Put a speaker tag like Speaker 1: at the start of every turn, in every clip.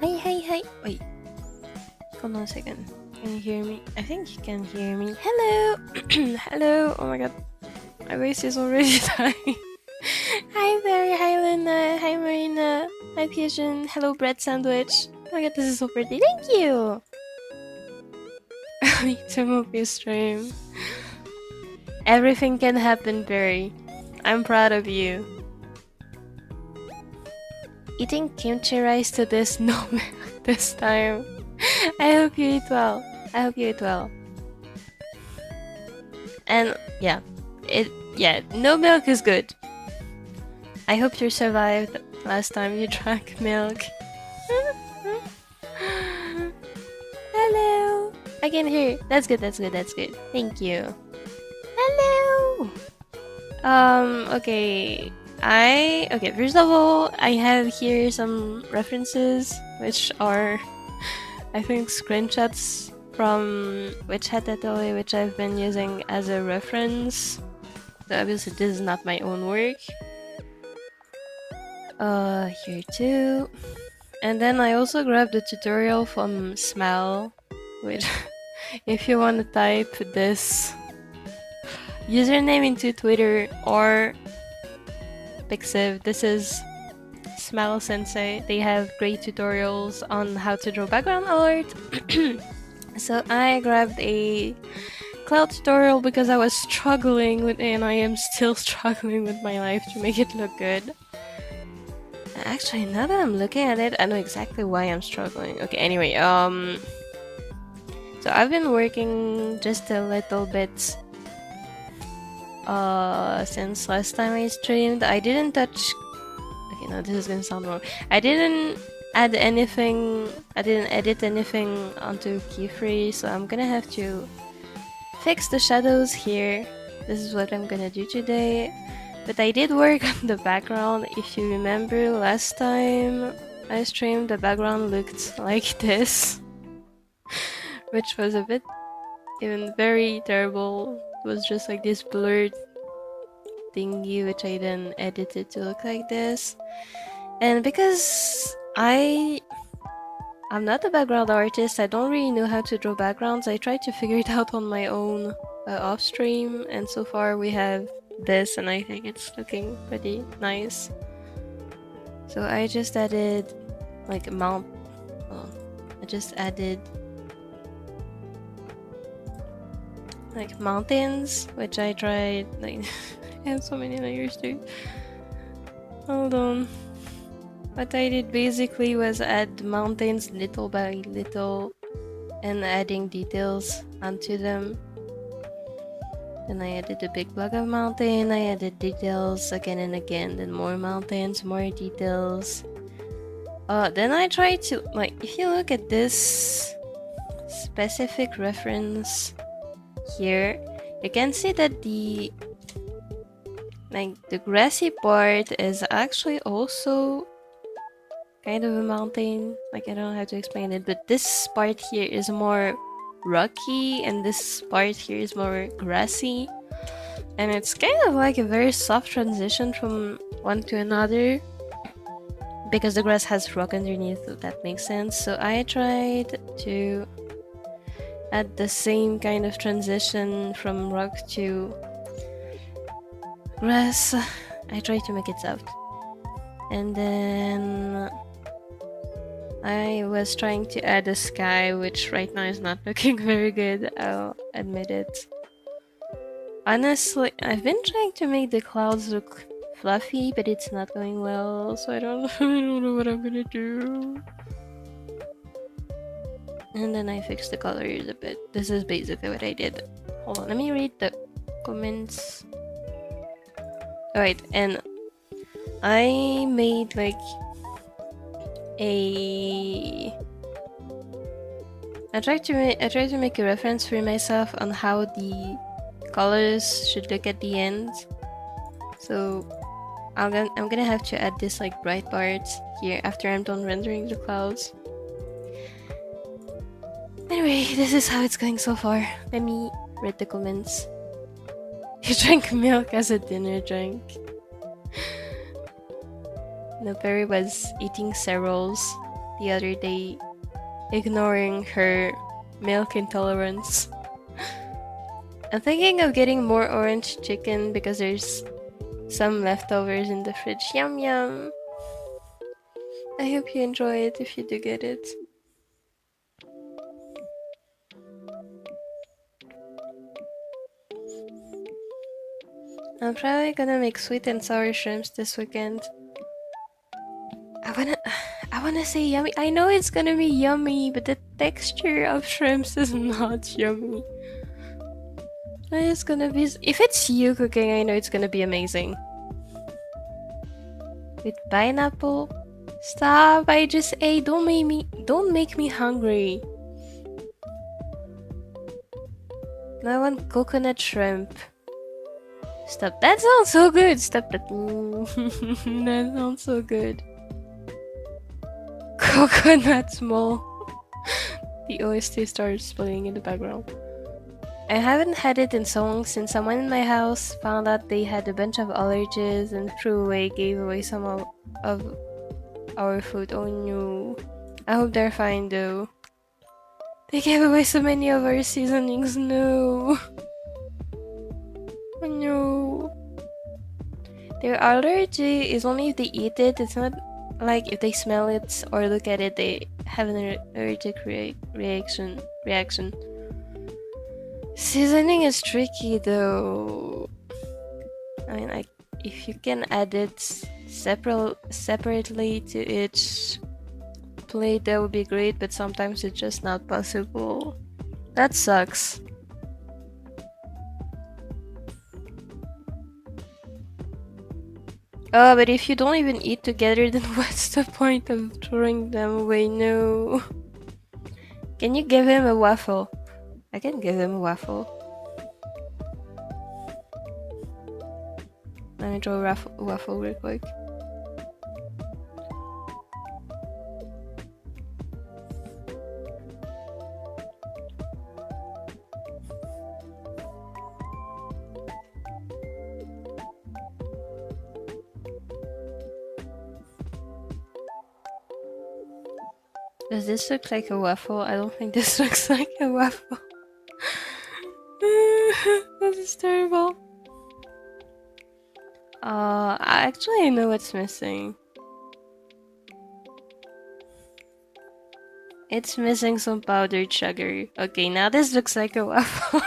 Speaker 1: Hi. Wait. Hold on a second. Can you hear me? I think you can hear me. Hello! Hello! Oh my god. My voice is already dying. Hi Barry, hi Lena, hi Marina, hi Pigeon, hello Bread Sandwich. Oh my god, this is so pretty. Thank you! Me too, Mopi stream. Everything can happen, Barry. I'm proud of you. Eating kimchi rice to this no milk this time. I hope you eat well. And yeah, no milk is good. I hope you survived last time you drank milk. Hello! I can hear. That's good. Thank you. Hello! Okay. First of all, I have here some references, which are, I think, screenshots from Witch Hat Atelier, which I've been using as a reference. So obviously this is not my own work. Here too. And then I also grabbed a tutorial from Smell, which, if you want to type this username into Twitter or Pixiv, this is Smell Sensei. They have great tutorials on how to draw background art. So I grabbed a cloud tutorial because I was struggling with it, and I am still struggling with my life to make it look good. Actually, now that I'm looking at it, I know exactly why I'm struggling. Okay, anyway, so I've been working just a little bit since last time I streamed. I didn't touch... Okay, no, this is gonna sound wrong. I didn't add anything, I didn't edit anything onto Qifrey, so I'm gonna have to fix the shadows here. This is what I'm gonna do today. But I did work on the background. If you remember last time I streamed, the background looked like this, which was a bit even very terrible. It was just like this blurred thingy, which I then edited to look like this. And because I'm not a background artist, I don't really know how to draw backgrounds. I tried to figure it out on my own off stream, and so far we have this, and I think it's looking pretty nice. So I just added like I just added like mountains, which I tried like I have so many layers too. Hold on. What I did basically was add mountains little by little and adding details onto them. Then I added a big block of mountain, I added details again and again, then more mountains, more details. Then I tried to, like, if you look at this specific reference here, you can see that the grassy part is actually also kind of a mountain. Like, I don't know how to explain it, but this part here is more rocky and this part here is more grassy, and it's kind of like a very soft transition from one to another because the grass has rock underneath, if that makes sense. So I tried to add the same kind of transition from rock to grass. I tried to make it soft, and then I was trying to add a sky, which right now is not looking very good, I'll admit it. Honestly, I've been trying to make the clouds look fluffy, but it's not going well, so I don't know what I'm gonna do. And then I fixed the colors a bit. This is basically what I did. Hold on, let me read the comments. Alright, and I made like I tried to make a reference for myself on how the colors should look at the end. So I'm gonna have to add this like bright part here after I'm done rendering the clouds. Anyway, this is how it's going so far. Let me read the comments. You drank milk as a dinner drink. No, Perry was eating cereals the other day, ignoring her milk intolerance. I'm thinking of getting more orange chicken because there's some leftovers in the fridge. Yum yum. I hope you enjoy it if you do get it. I'm probably gonna make sweet and sour shrimps this weekend. I wanna say yummy. I know it's gonna be yummy, but the texture of shrimps is not yummy. It's gonna be. If it's you cooking, I know it's gonna be amazing. With pineapple. Stop! I just ate. Don't make me hungry. I want coconut shrimp. Stop. That sounds so good. Stop that. That sounds so good. Coconut small. The OST starts playing in the background. I haven't had it in so long since someone in my house found out they had a bunch of allergies and gave away some of our food. Oh no. I hope they're fine though. They gave away so many of our seasonings. No. Oh no. Their allergy is only if they eat it. It's not like if they smell it or look at it, they have an allergic reaction. Seasoning is tricky though. I mean, if you can add it separately to each plate, that would be great, but sometimes it's just not possible. That sucks. Oh, but if you don't even eat together, then what's the point of throwing them away? No. Can you give him a waffle? I can give him a waffle. Let me draw a waffle real quick. Does this look like a waffle? I don't think this looks like a waffle. This is terrible. Actually, I know what's missing. It's missing some powdered sugar. Okay, now this looks like a waffle.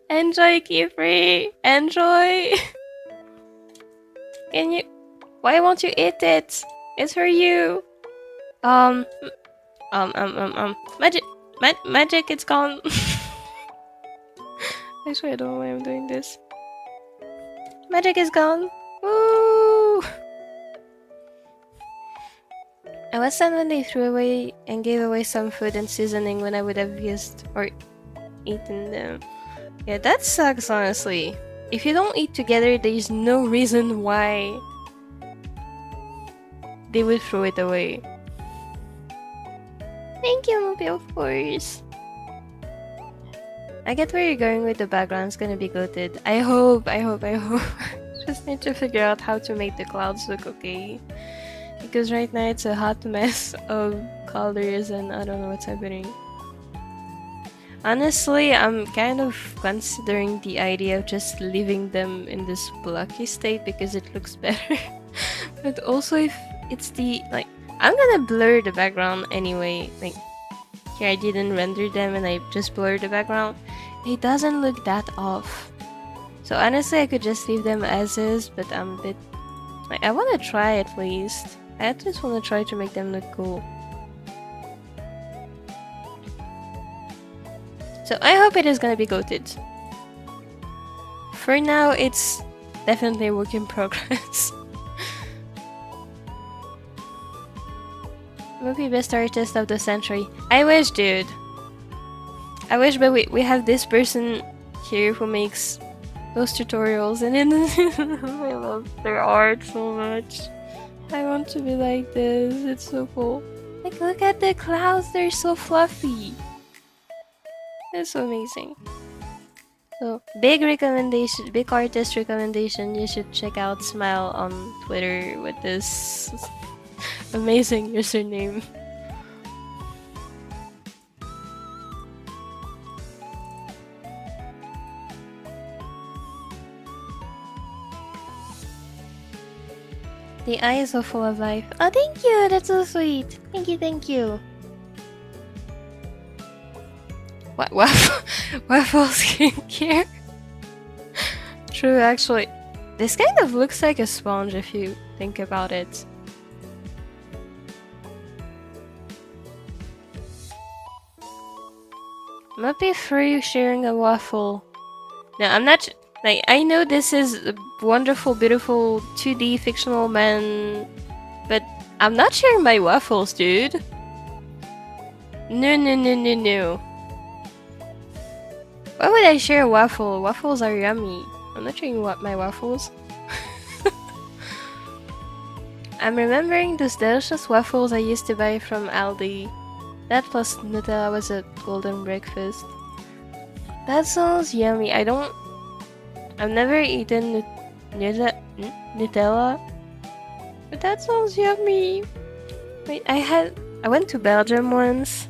Speaker 1: Enjoy, Qifrey! Enjoy! Can you... Why won't you eat it? It's for you! Magic, it's gone! Actually, I don't know why I'm doing this. Magic is gone! Woo! I was sad when they threw away and gave away some food and seasoning when I would have used or eaten them. Yeah, that sucks, honestly. If you don't eat together, there's no reason why they would throw it away. Thank you, Mopi, of course. I get where you're going with the background. It's gonna be goated. I hope. Just need to figure out how to make the clouds look okay. Because right now it's a hot mess of colors and I don't know what's happening. Honestly, I'm kind of considering the idea of just leaving them in this blocky state because it looks better. But also if it's the, like, I'm gonna blur the background anyway. Like, here I didn't render them and I just blurred the background. It doesn't look that off. So honestly, I could just leave them as is, but I'm a bit, like, I want to try at least. I at least want to try to make them look cool. So I hope it is gonna be goated. For now, it's definitely a work in progress. Movie best artist of the century. I wish, dude. I wish, but we have this person here who makes those tutorials, and then I love their art so much. I want to be like this. It's so cool. Like, look at the clouds. They're so fluffy. It's so amazing. So, big recommendation, big artist recommendation. You should check out Smile on Twitter with this Amazing username. The eyes are full of life. Oh, thank you! That's so sweet. Thank you, thank you. What? Waffle skincare? True, actually. This kind of looks like a sponge if you think about it. Mopi free sharing a waffle. No, I'm not. Like, I know this is a wonderful, beautiful 2D fictional man, but I'm not sharing my waffles, dude. No. Why would I share a waffle? Waffles are yummy. I'm not sharing my waffles. I'm remembering those delicious waffles I used to buy from Aldi. That plus Nutella was a golden breakfast. That sounds yummy. I've never eaten Nutella, but that sounds yummy. Wait, I went to Belgium once,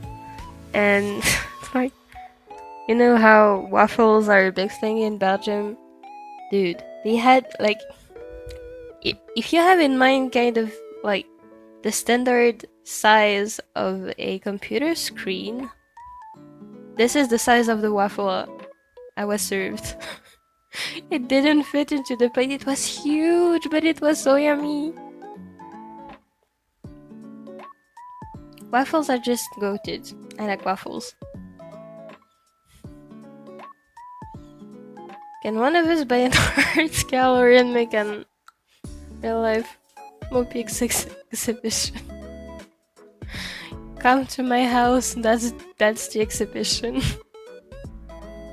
Speaker 1: and like, you know how waffles are a big thing in Belgium? Dude, they had like, if you have in mind kind of like the standard size of a computer screen, this is the size of the waffle I was served. It didn't fit into the plate. It was huge, but it was so yummy. Waffles are just goated. I like waffles. Can one of us buy an art gallery and make an real life Mopi exhibition? Come to my house. That's the exhibition.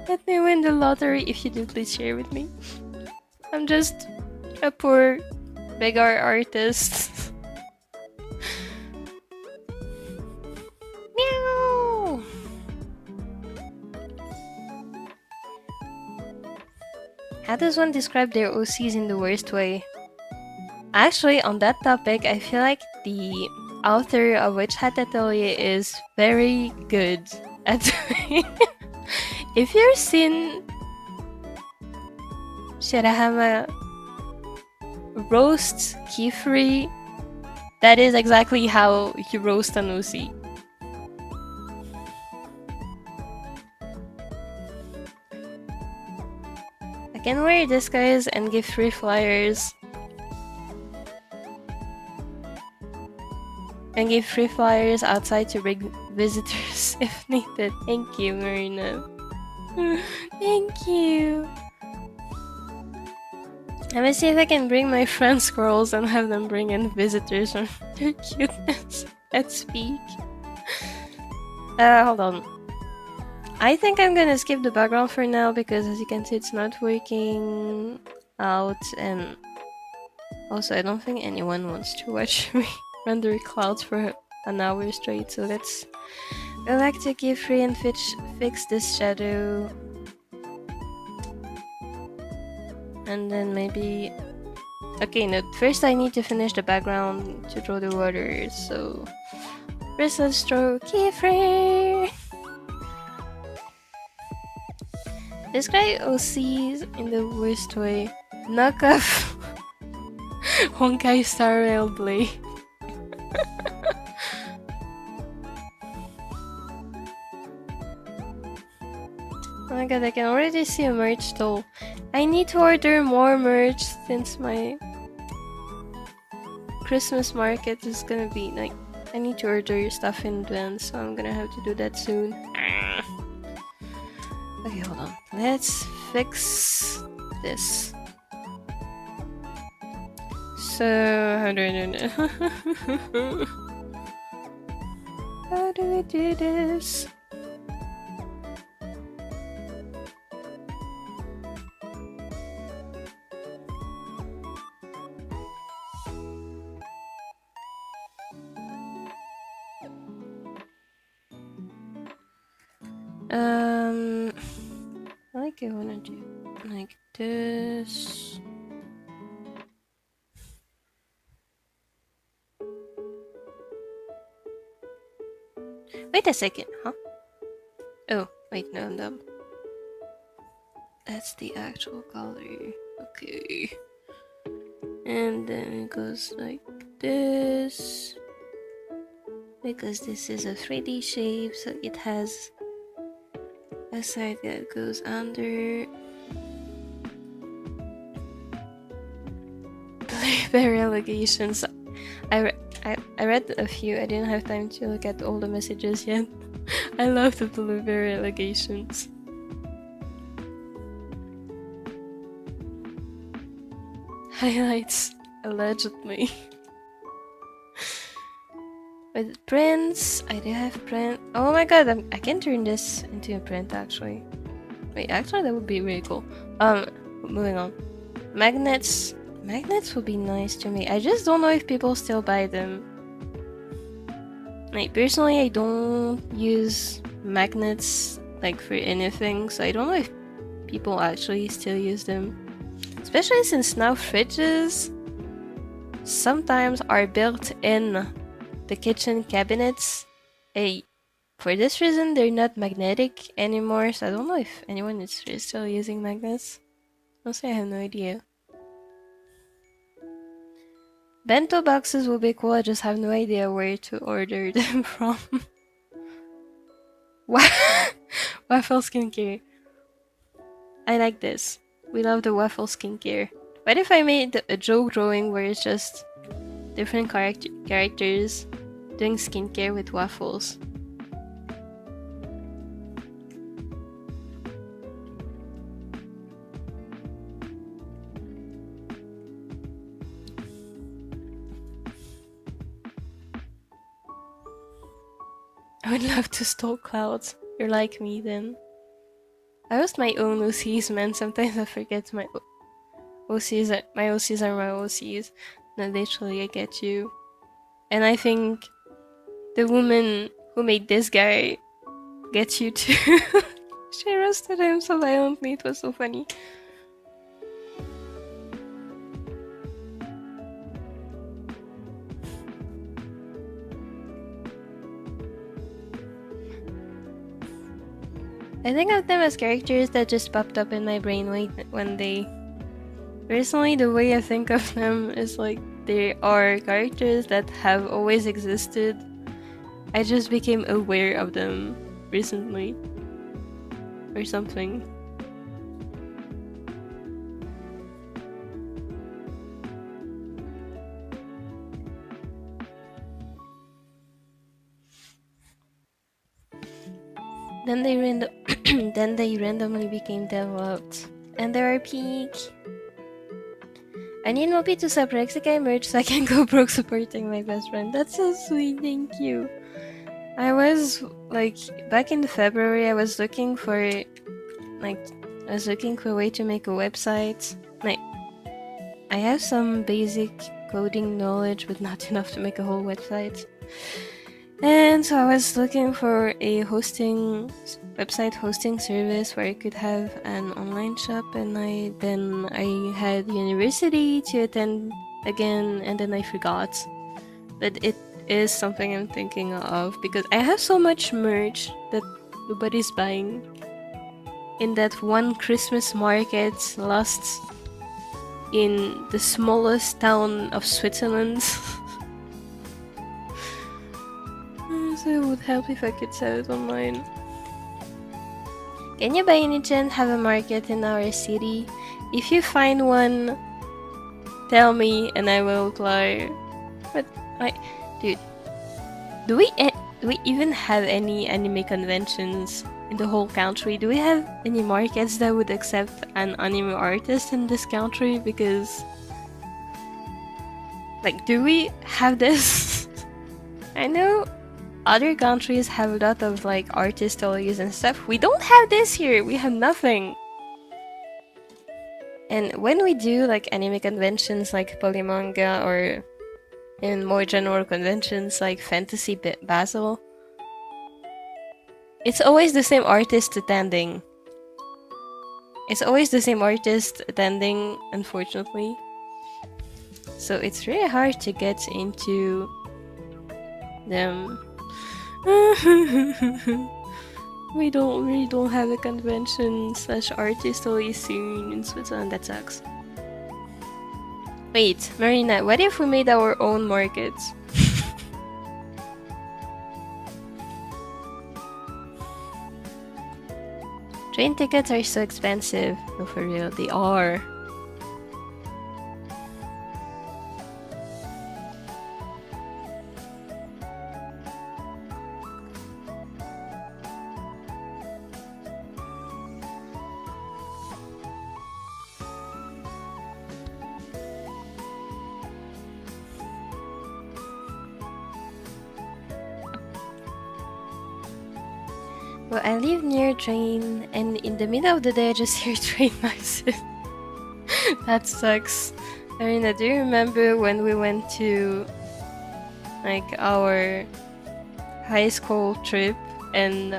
Speaker 1: Let me win the lottery. If you do, please share with me. I'm just a poor beggar artist. Meow! How does one describe their OCs in the worst way? Actually, on that topic, I feel like the author of Witch Hat Atelier is very good at doing. If you've seen Shirahama roast Qifrey, that is exactly how you roast an OC. I can wear a disguise and give free flyers. And give free flyers outside to bring visitors if needed. Thank you, Marina. Thank you. Let me see if I can bring my friend squirrels and have them bring in visitors from their cuteness. Let's speak. Hold on. I think I'm gonna skip the background for now because as you can see it's not working out, and also I don't think anyone wants to watch me render clouds for an hour straight, so let's go back to Qifrey and fix this shadow. And then maybe... Okay, no, first I need to finish the background to draw the water, so... First let's draw Qifrey! This guy OCs in the worst way. Knock off Honkai Star Rail Blade. Oh my god, I can already see a merch stall. I need to order more merch since my Christmas market is gonna be like... I need to order stuff in advance, so I'm gonna have to do that soon. Okay, hold on. Let's fix this. So, how do I do this? How do I do this? I wanna do like this. Wait a second, huh? Oh, wait, no, I'm dumb. That's the actual color. Okay. And then it goes like this. Because this is a 3D shape, so it has a side that goes under. Blueberry allegations. I read a few. I didn't have time to look at all the messages yet. I love the blueberry allegations. Highlights, allegedly. With prints, I do have print. Oh my god, I can turn this into a print actually. Wait, actually that would be really cool. Moving on. Magnets. Magnets would be nice to me. I just don't know if people still buy them. Like, personally, I don't use magnets, like, for anything, so I don't know if people actually still use them. Especially since now fridges sometimes are built in the kitchen cabinets. For this reason, they're not magnetic anymore, so I don't know if anyone is still using magnets. Honestly, I have no idea. Bento boxes will be cool, I just have no idea where to order them from. Waffle skincare. I like this. We love the waffle skincare. What if I made a joke drawing where it's just different characters doing skincare with waffles? I would love to stalk clouds. You're like me then. I host my own OCs, man. Sometimes I forget my OCs. My OCs are my OCs. No, literally, I get you. And I think the woman who made this guy gets you too. She roasted him so violently. It was so funny. I think of them as characters that just popped up in my brain one day. Personally, the way I think of them is like they are characters that have always existed. I just became aware of them recently. Or something. Then they randomly became developed. And there are peak. I need Mopi to sub Rexikai merch so I can go broke supporting my best friend. That's so sweet, thank you. I was like back in February I was looking for a way to make a website. Like I have some basic coding knowledge but not enough to make a whole website. And so I was looking for a website hosting service where I could have an online shop, and then I had university to attend again, and then I forgot. But it is something I'm thinking of because I have so much merch that nobody's buying. In that one Christmas market lost in the smallest town of Switzerland. So it would help if I could sell it online. Can you by any chance have a market in our city? If you find one, tell me and I will apply. But dude, do we even have any anime conventions in the whole country? Do we have any markets that would accept an anime artist in this country? Because like, do we have this? I know other countries have a lot of like artist galleries and stuff. We don't have this here. We have nothing. And when we do like anime conventions like Polymanga or in more general conventions like Fantasy Basel, it's always the same artist attending. Unfortunately. So it's really hard to get into them. We don't have a convention slash artist always soon in Switzerland. That sucks. Wait, Marina, what if we made our own markets? Train tickets are so expensive. No, for real, they are. Well, I live near a train, and in the middle of the day I just hear train noises. That sucks. Marina, do you remember when we went to like our high school trip and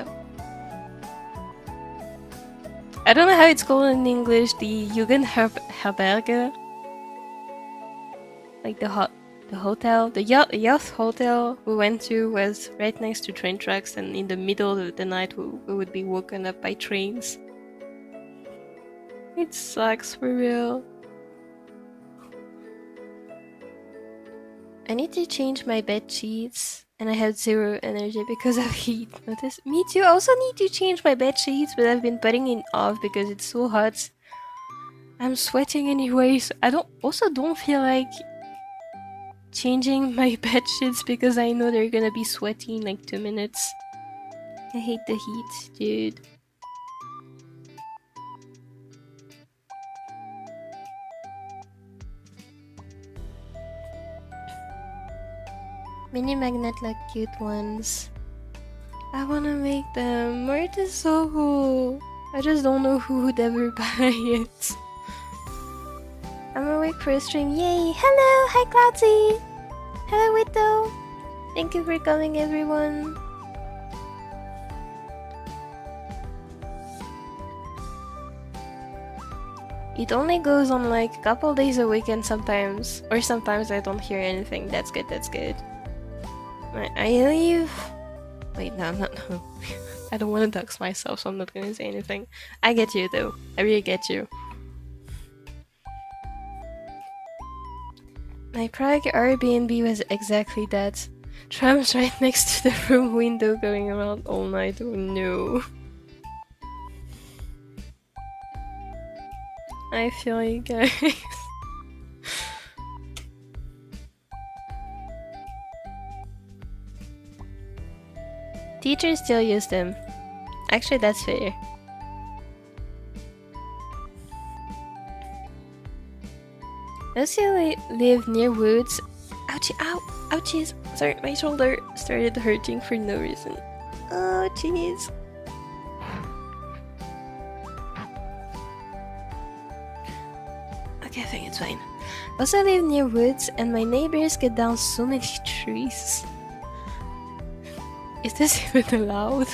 Speaker 1: I don't know how it's called in English, the Jugendherberge? Like the hotel, the youth hotel we went to was right next to train tracks, and in the middle of the night we would be woken up by trains. It sucks for real. I need to change my bed sheets, and I have 0 energy because of heat. Notice? Me too. I also need to change my bed sheets, but I've been putting it off because it's so hot. I'm sweating anyway, so I don't feel like changing my bed sheets because I know they're gonna be sweaty in like 2 minutes. I hate the heat, dude. Mini magnet like cute ones. I wanna make them. Art is so cool. I just don't know who would ever buy it. I'm awake for a stream. Yay! Hello! Hi, Cloudsy! Hello, Widow! Thank you for coming, everyone. It only goes on like a couple days a week, and sometimes I don't hear anything. That's good, that's good. I leave. Wait, no. I don't want to dox myself, so I'm not gonna say anything. I get you though. I really get you. My Prague Airbnb was exactly that. Trams right next to the room window going around all night. Oh no. I feel you guys. Teachers still use them. Actually, that's fair. Those who live near woods. Ouchie, ow! Ouchies! Sorry, my shoulder started hurting for no reason. Oh, jeez. Okay, I think it's fine. Also live near woods, and my neighbors cut down so many trees. Is this even allowed?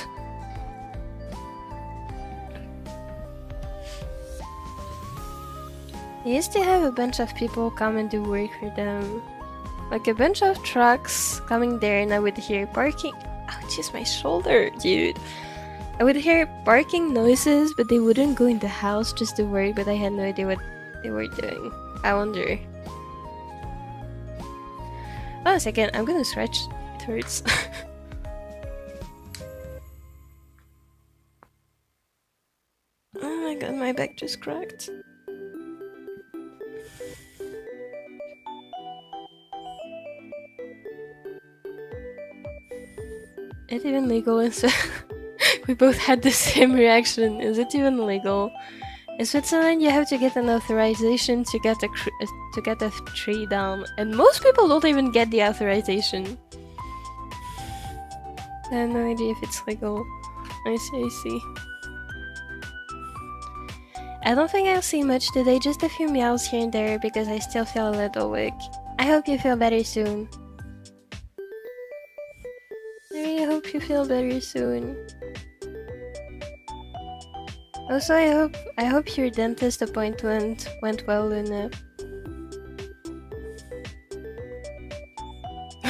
Speaker 1: They used to have a bunch of people come and do work for them. Like a bunch of trucks coming there, and I would hear barking. Ouch, it's my shoulder, dude. I would hear barking noises, but they wouldn't go in the house just to work, but I had no idea what they were doing. I wonder. Oh, a second, I'm gonna stretch. It hurts. Oh my god, my back just cracked. Is it even legal? We both had the same reaction. Is it even legal? In Switzerland, you have to get an authorization to get a tree down, and most people don't even get the authorization. I have no idea if it's legal. I see. I don't think I'll see much today, just a few meows here and there because I still feel a little weak. I hope you feel better soon. I really hope you feel better soon. Also, I hope your dentist appointment went well, Luna.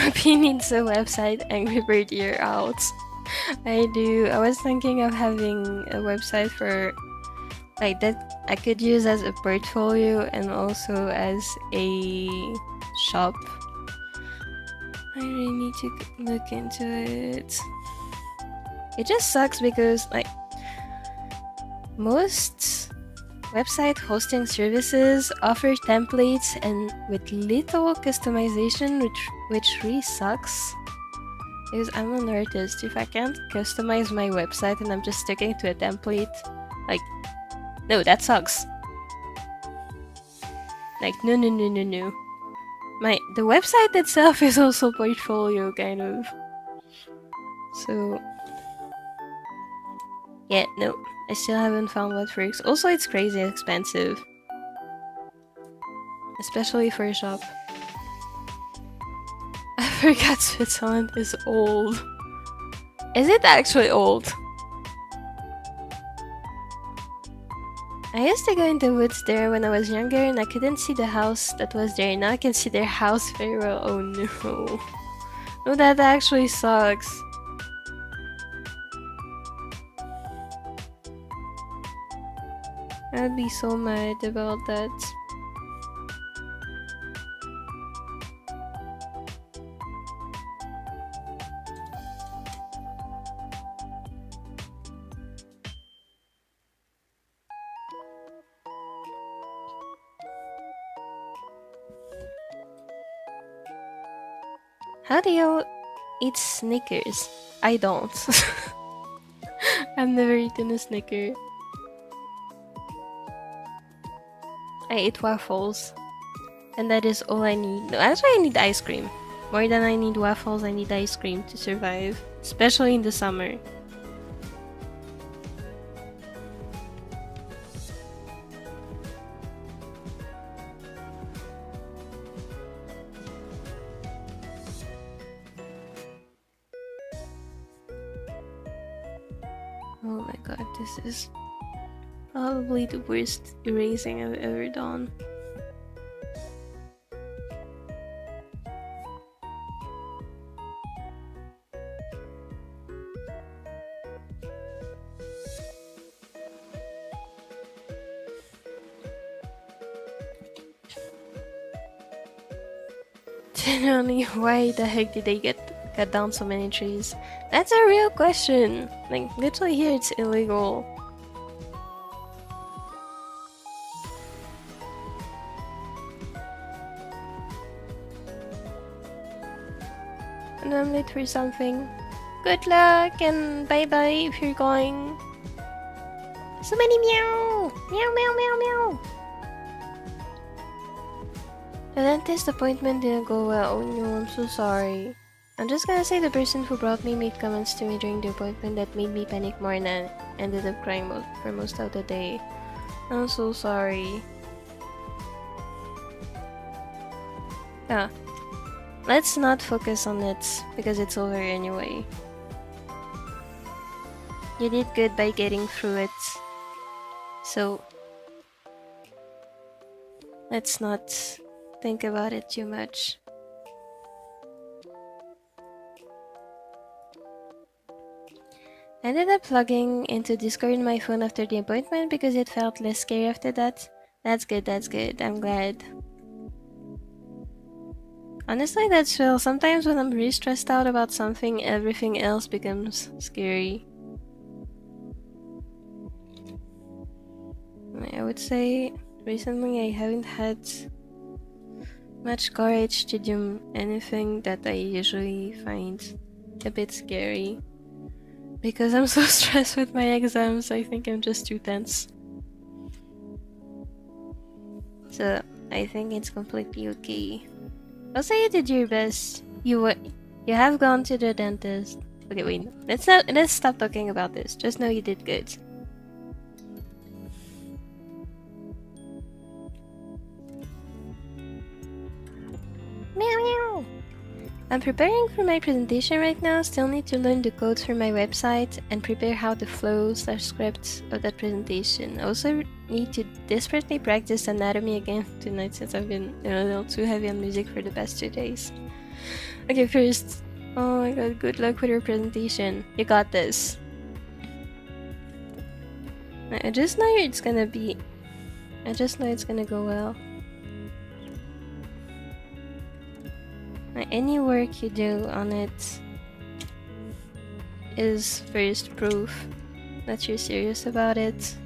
Speaker 1: Mopi needs a website, Angry Bird Year Out. I do. I was thinking of having a website for like that I could use as a portfolio and also as a shop. I really need to look into it. It just sucks because like most website hosting services offer templates and with little customization, which really sucks. Because I'm an artist. If I can't customize my website and I'm just sticking to a template, like, no, that sucks. Like, no. The website itself is also portfolio, kind of. So, yeah, no. I still haven't found what works. Also, it's crazy expensive. Especially for a shop. I forgot Switzerland is old. Is it actually old? I used to go in the woods there when I was younger and I couldn't see the house that was there. Now I can see their house very well. Oh no. No, that actually sucks. I'd be so mad about that. How do you eat Snickers? I don't. I've never eaten a Snicker. I eat waffles. And that is all I need. No, actually I need ice cream. More than I need waffles, I need ice cream to survive. Especially in the summer. Oh my god, this is probably the worst erasing I've ever done. Genuinely, why the heck did they cut down so many trees? That's a real question. Like, literally here it's illegal. And I'm late for something. Good luck and bye bye if you're going. So many meow! Meow meow meow meow! The dentist appointment didn't go well. Oh no, I'm so sorry. I'm just gonna say the person who brought me made comments to me during the appointment that made me panic more and I ended up crying for most of the day. I'm so sorry. Yeah. Let's not focus on it because it's over anyway. You did good by getting through it. So let's not think about it too much. I ended up plugging into Discord in my phone after the appointment because it felt less scary after that. That's good, I'm glad. Honestly, that's real. Sometimes when I'm really stressed out about something, everything else becomes scary. I would say recently I haven't had much courage to do anything that I usually find a bit scary. Because I'm so stressed with my exams, I think I'm just too tense. So, I think it's completely okay. Also, you did your best. You have gone to the dentist. Okay, wait. Let's stop talking about this. Just know you did good. Meow meow! I'm preparing for my presentation right now, still need to learn the codes for my website and prepare how the flow/script of that presentation. I also need to desperately practice anatomy again tonight since I've been a little too heavy on music for the past 2 days. Okay, first. Oh my god, good luck with your presentation. You got this. I just know it's gonna be... I just know it's gonna go well. Any work you do on it is first proof that you're serious about it.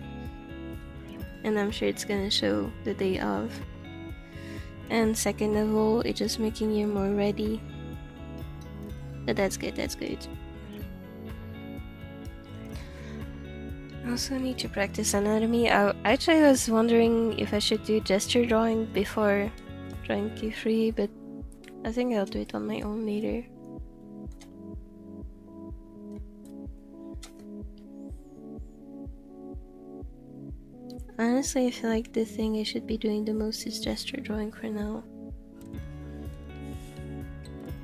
Speaker 1: And I'm sure it's gonna show the day of. And second of all, it's just making you more ready. But that's good, that's good. I also need to practice anatomy. I actually was wondering if I should do gesture drawing before drawing Qifrey, but I think I'll do it on my own later. Honestly, I feel like the thing I should be doing the most is gesture drawing for now.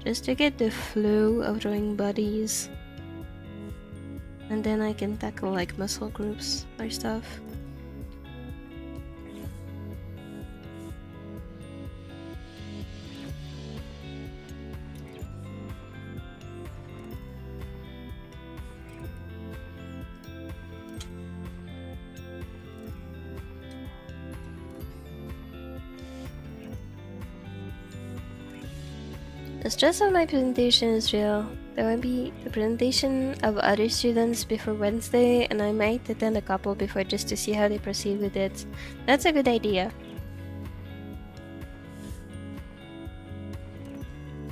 Speaker 1: Just to get the flow of drawing bodies. And then I can tackle like muscle groups or stuff. The stress of my presentation is real. There will be a presentation of other students before Wednesday, and I might attend a couple before just to see how they proceed with it. That's a good idea.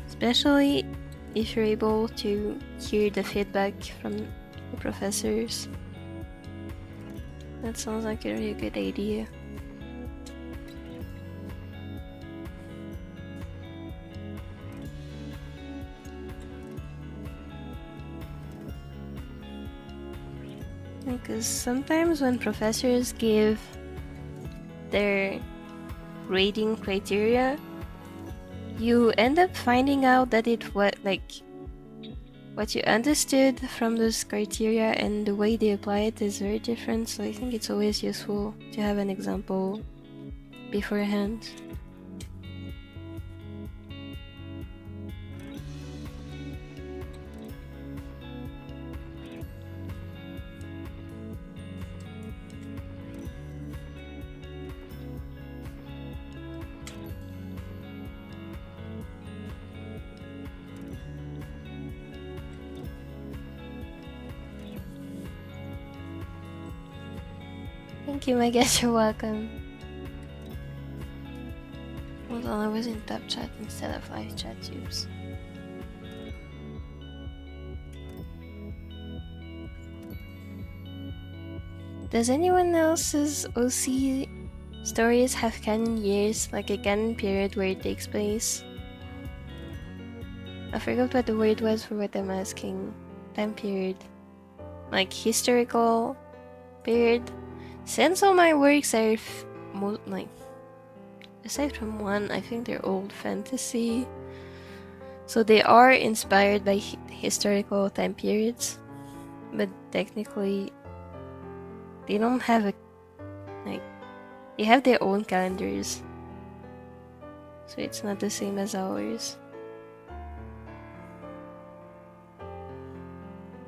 Speaker 1: Especially if you're able to hear the feedback from the professors. That sounds like a really good idea. Because sometimes when professors give their grading criteria, you end up finding out that what you understood from those criteria and the way they apply it is very different. So I think it's always useful to have an example beforehand. Thank you, my guest. You're welcome. Hold on, I was in tab chat instead of live chat tubes. Does anyone else's OC stories have canon years, like a canon period where it takes place? I forgot what the word was for what I'm asking. Time period. Like historical period? Since all my works are aside from one, I think they're old fantasy. So they are inspired by historical time periods, but technically they don't have they have their own calendars. So it's not the same as ours.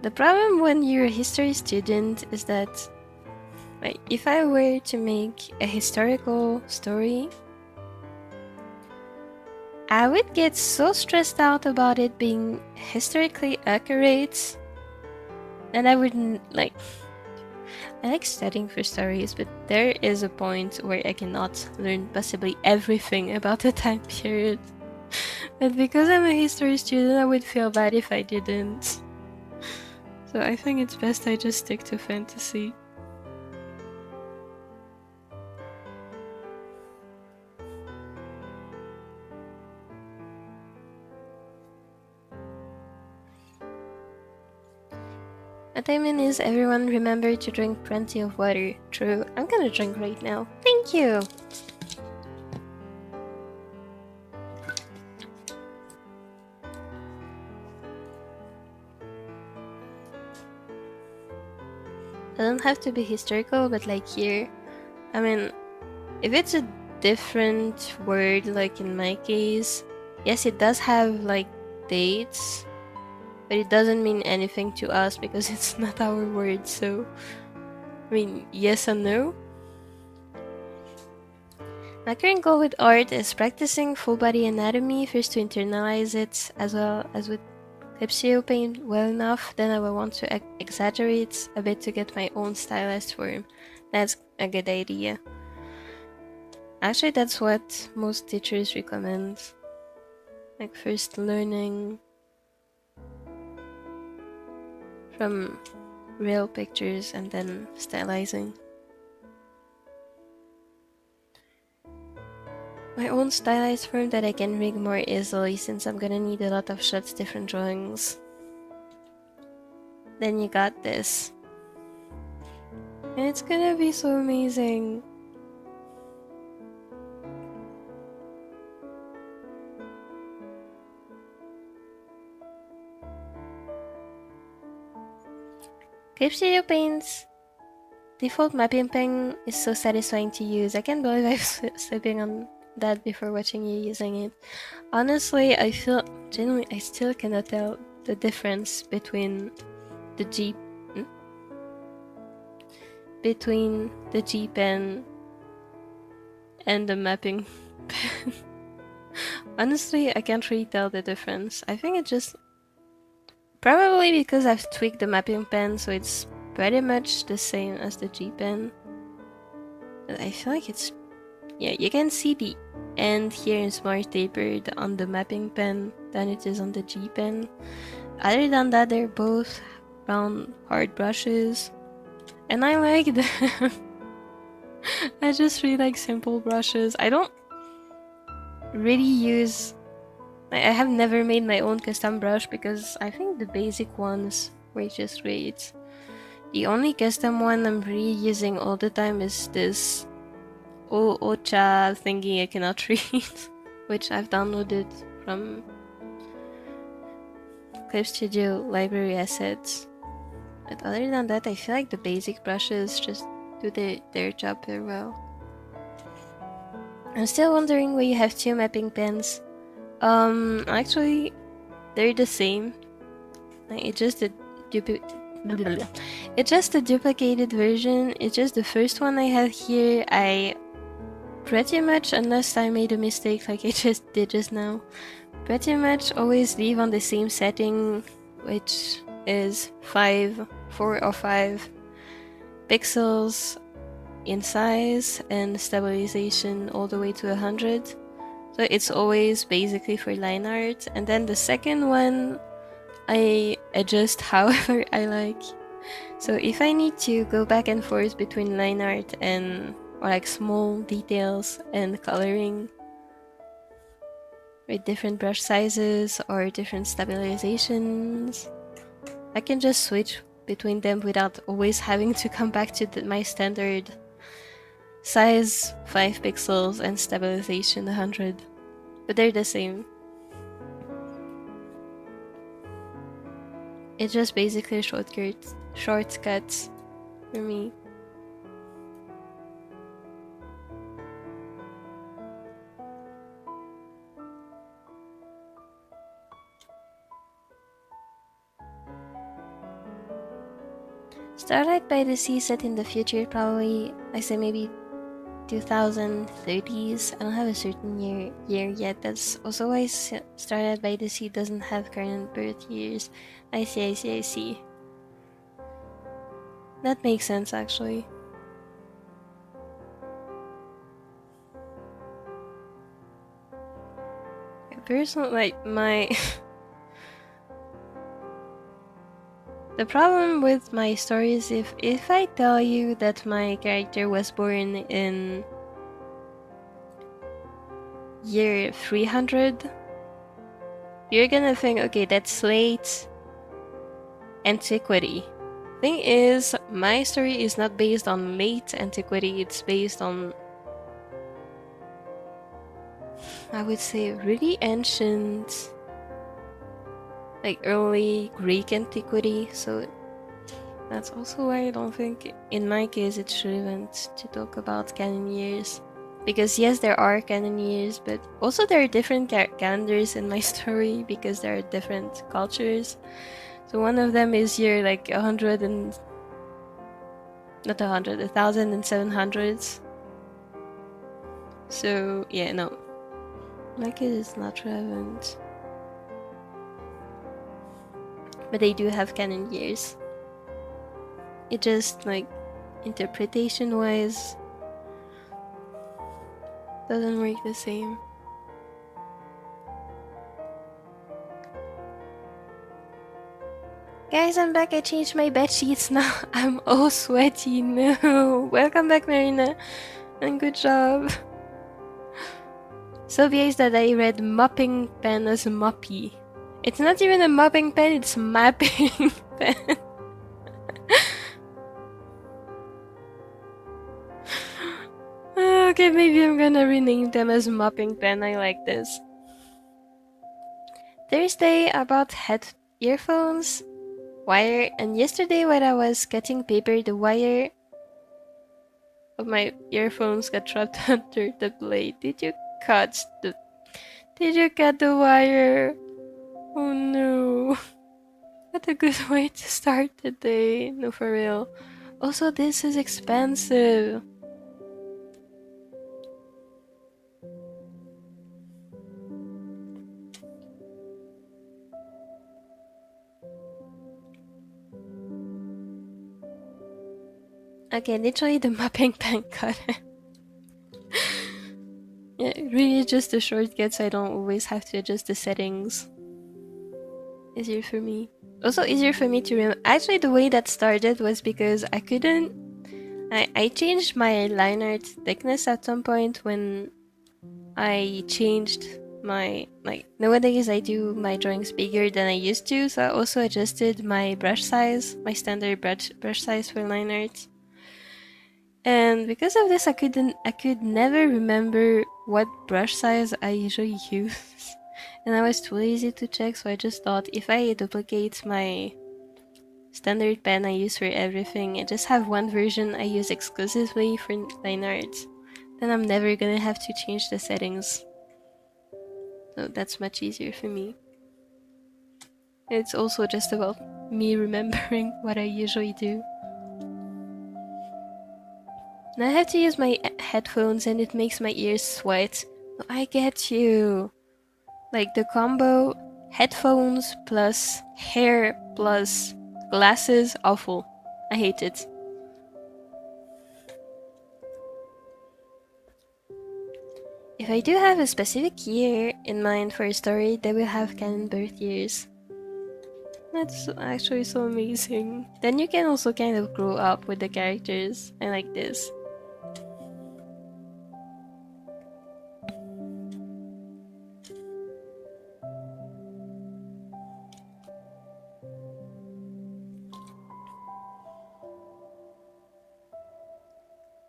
Speaker 1: The problem when you're a history student is that if I were to make a historical story, I would get so stressed out about it being historically accurate, and I wouldn't I like studying for stories, but there is a point where I cannot learn possibly everything about the time period. But because I'm a history student, I would feel bad if I didn't. So I think it's best I just stick to fantasy. What I mean is, everyone remember to drink plenty of water. True, I'm gonna drink right now. Thank you! Doesn't have to be historical, but like here, I mean, if it's a different word, like in my case, yes, it does have like dates, but it doesn't mean anything to us because it's not our word, so I mean, yes and no. My current goal with art is practicing full body anatomy, first to internalize it, as well as with Qifrey paint well enough, then I will want to exaggerate a bit to get my own stylized form. That's a good idea. Actually, that's what most teachers recommend. Like first learning from real pictures and then stylizing. My own stylized form that I can rig more easily since I'm gonna need a lot of shots, different drawings. Then you got this. And it's gonna be so amazing. Qifrey Paint's default mapping pen is so satisfying to use. I can't believe I was slipping on that before watching you using it. Honestly, I feel genuinely I still cannot tell the difference between the G pen and the mapping pen. Honestly, I can't really tell the difference. I think it just probably because I've tweaked the mapping pen, so it's pretty much the same as the G pen. But I feel like it's, yeah, you can see the end here is more tapered on the mapping pen than it is on the G pen. Other than that, they're both round hard brushes, and I like them. I just really like simple brushes. I don't really use, I have never made my own custom brush because I think the basic ones were just great. The only custom one I'm really using all the time is this Ocha thingy I cannot read, which I've downloaded from Clip Studio library assets. But other than that, I feel like the basic brushes just do their job very well. I'm still wondering why you have two mapping pens. Actually, they're the same. It's just a duplicated version. It's just the first one I have here. I pretty much, unless I made a mistake like I just did just now, pretty much always leave on the same setting, which is 4 or 5 pixels in size and stabilization all the way to 100. So it's always basically for line art. And then the second one I adjust however I like. So if I need to go back and forth between line art and or like small details and coloring with different brush sizes or different stabilizations, I can just switch between them without always having to come back to my standard size 5 pixels and stabilization 100, but they're the same. It's just basically shortcuts for me. Starlight by the Sea set in the future, probably, I say maybe 2030s. I don't have a certain year yet. That's also why Starlight by the Sea doesn't have current birth years. I see. That makes sense, actually. Personally, like, my... The problem with my story is if I tell you that my character was born in year 300, you're gonna think, okay, that's late antiquity. Thing is, my story is not based on late antiquity, it's based on, I would say, really ancient, like early Greek antiquity, so that's also why I don't think in my case it's relevant to talk about canon years. Because yes, there are canon years, but also there are different calendars in my story because there are different cultures. So one of them is year like 100 and not 100, 1,700s. So yeah, no, my kid is not relevant. But they do have canon years. It just like interpretation wise doesn't work the same. Guys, I'm back. I changed my bed sheets now. I'm all sweaty. No. Welcome back, Marina. And good job. Sylvia is that I read mopping pen as Mopi. It's not even a mopping pen, it's mapping pen. Okay, maybe I'm gonna rename them as mopping pen. I like this. Thursday, I bought earphones, wire, and yesterday when I was cutting paper, the wire of my earphones got trapped under the blade. Did you cut the wire? Oh no. What a good way to start the day. No, for real. Also, this is expensive. Okay, literally the mapping pen cut. Yeah, really just a shortcut so I don't always have to adjust the settings. Easier for me. Also easier for me to remember. Actually, the way that started was because I couldn't... I changed my line art thickness at some point when I changed my... Like, nowadays I do my drawings bigger than I used to, so I also adjusted my brush size, my standard brush size for line art. And because of this, I could never remember what brush size I usually use. And I was too lazy to check, so I just thought if I duplicate my standard pen I use for everything and just have one version I use exclusively for line art, then I'm never gonna have to change the settings. So that's much easier for me. It's also just about me remembering what I usually do. Now I have to use my headphones and it makes my ears sweat. I get you. Like the combo headphones plus hair plus glasses, awful. I hate it. If I do have a specific year in mind for a story, they will have canon birth years. That's actually so amazing. Then you can also kind of grow up with the characters. I like this.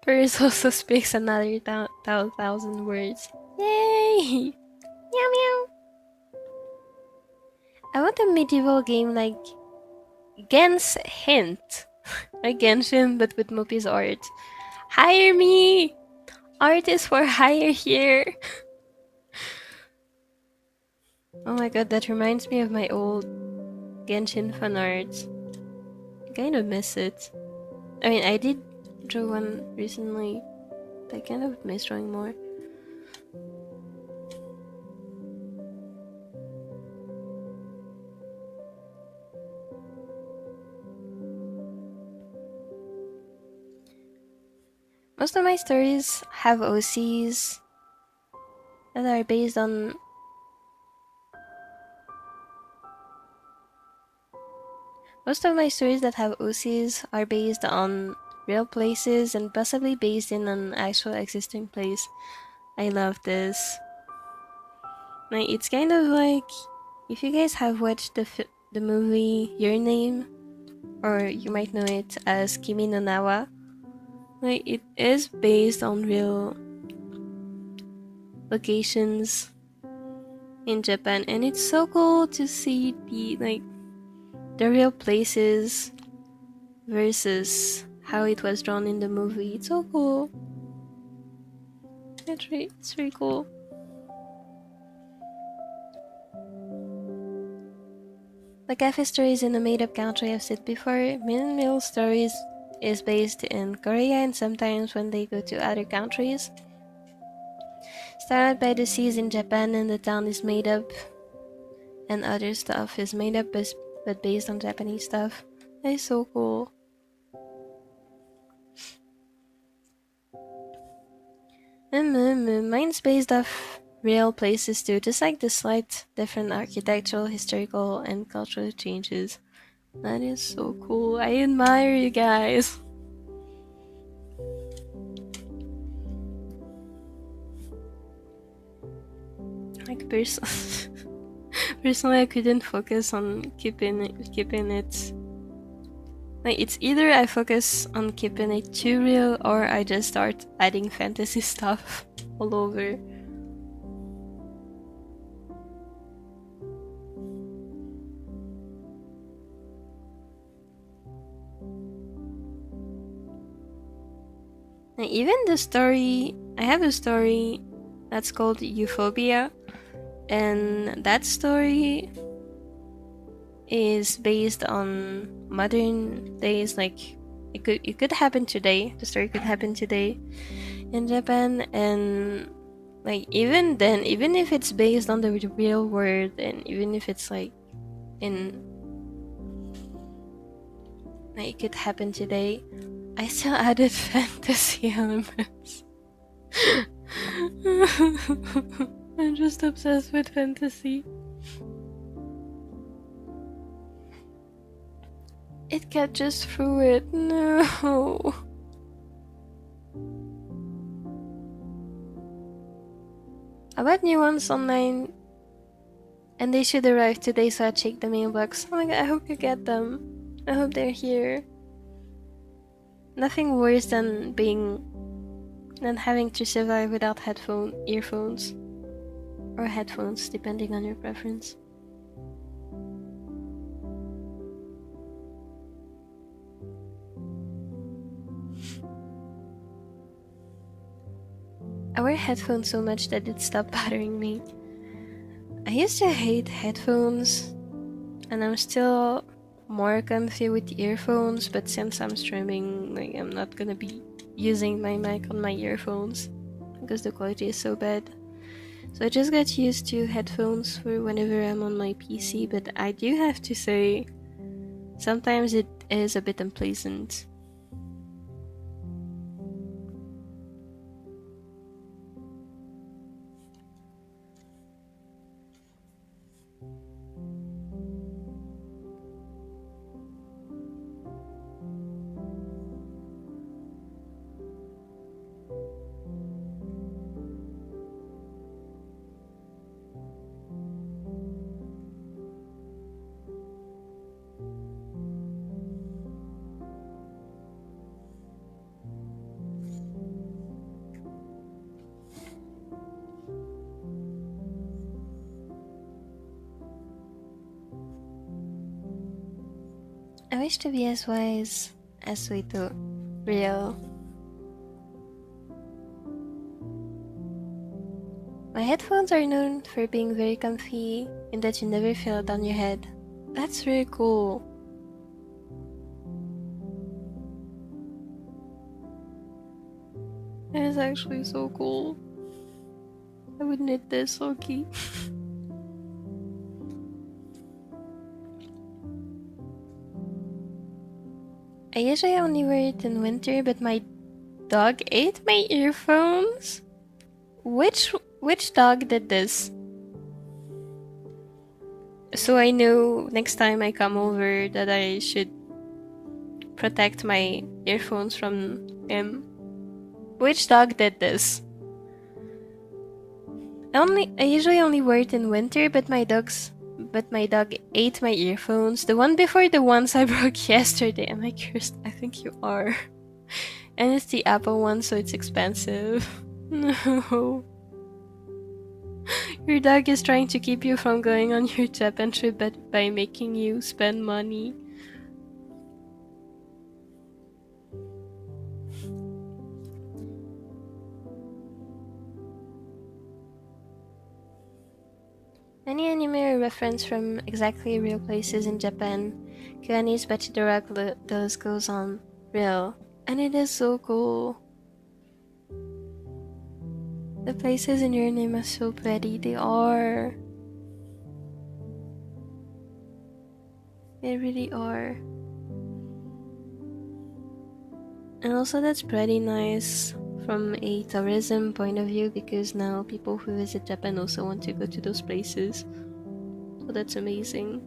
Speaker 1: Paris also speaks another 1,000 words. Yay! Meow meow! I want a medieval game like Gens Hint. Like Genshin, but with Mopi's art. Hire me! Art is for hire here! Oh my god, that reminds me of my old Genshin fan art. I kind of miss it. I mean, I did draw one recently, but I kind of miss drawing more. Most of my stories have OCs that are based on... Most of my stories that have OCs are based on real places and possibly based in an actual existing place. I love this. Like, it's kind of like... If you guys have watched the movie Your Name, or you might know it as Kimi no Nawa, like, it is based on real locations in Japan, and it's so cool to see the real places versus how it was drawn in the movie. It's so cool. It's really cool. The cafe story is in a made-up country I've said before. Min Mill Stories is based in Korea and sometimes when they go to other countries. Started by the seas in Japan and the town is made up. And other stuff is made up but based on Japanese stuff. That is so cool. Mine's based off real places too, just like the slight different architectural, historical, and cultural changes. That is so cool. I admire you guys. Like personally, I couldn't focus on keeping it. Like it's either I focus on keeping it too real, or I just start adding fantasy stuff all over. And even the story, I have a story that's called Euphoria, and that story is based on modern days. Like it could happen today. The story could happen today in Japan, and like even then, even if it's based on the real world, and even if it's like in like it could happen today, I still added fantasy elements. I'm just obsessed with fantasy. It catches through it. No. I bought new ones online and they should arrive today, so I checked the mailbox. Oh my god, I hope you get them. I hope they're here. Nothing worse than having to survive without earphones, or headphones, depending on your preference. I wear headphones so much that it stopped bothering me. I used to hate headphones, and I'm still more comfy with earphones, but since I'm streaming, like I'm not gonna be using my mic on my earphones because the quality is so bad. So I just got used to headphones for whenever I'm on my PC, but I do have to say, sometimes it is a bit unpleasant. I wish to be as wise as Suito. Real. My headphones are known for being very comfy and that you never feel it on your head. That's really cool. It is actually so cool. I would knit this, okay. I usually only wear it in winter, but my dog ate my earphones? Which dog did this? So I know next time I come over that I should protect my earphones from him. Which dog did this? I usually only wear it in winter, but my dog ate my earphones. The one before the ones I broke yesterday. Am I cursed? I think you are. And it's the Apple one, so it's expensive. No. Your dog is trying to keep you from going on your Japan trip by making you spend money. Any anime or reference from exactly real places in Japan. Kyoani's Bachidora those goes on real. And it is so cool. The places in your name are so pretty. They are. They really are. And also that's pretty nice from a tourism point of view, because now people who visit Japan also want to go to those places. So that's amazing.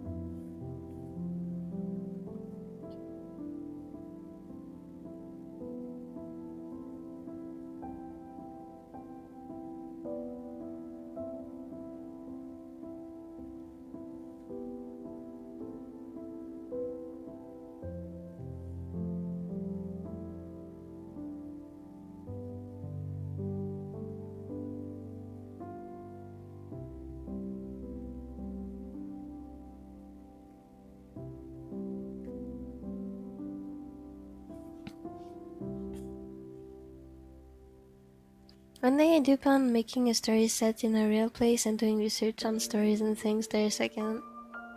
Speaker 1: One day I do plan on making a story set in a real place and doing research on stories and things there so I can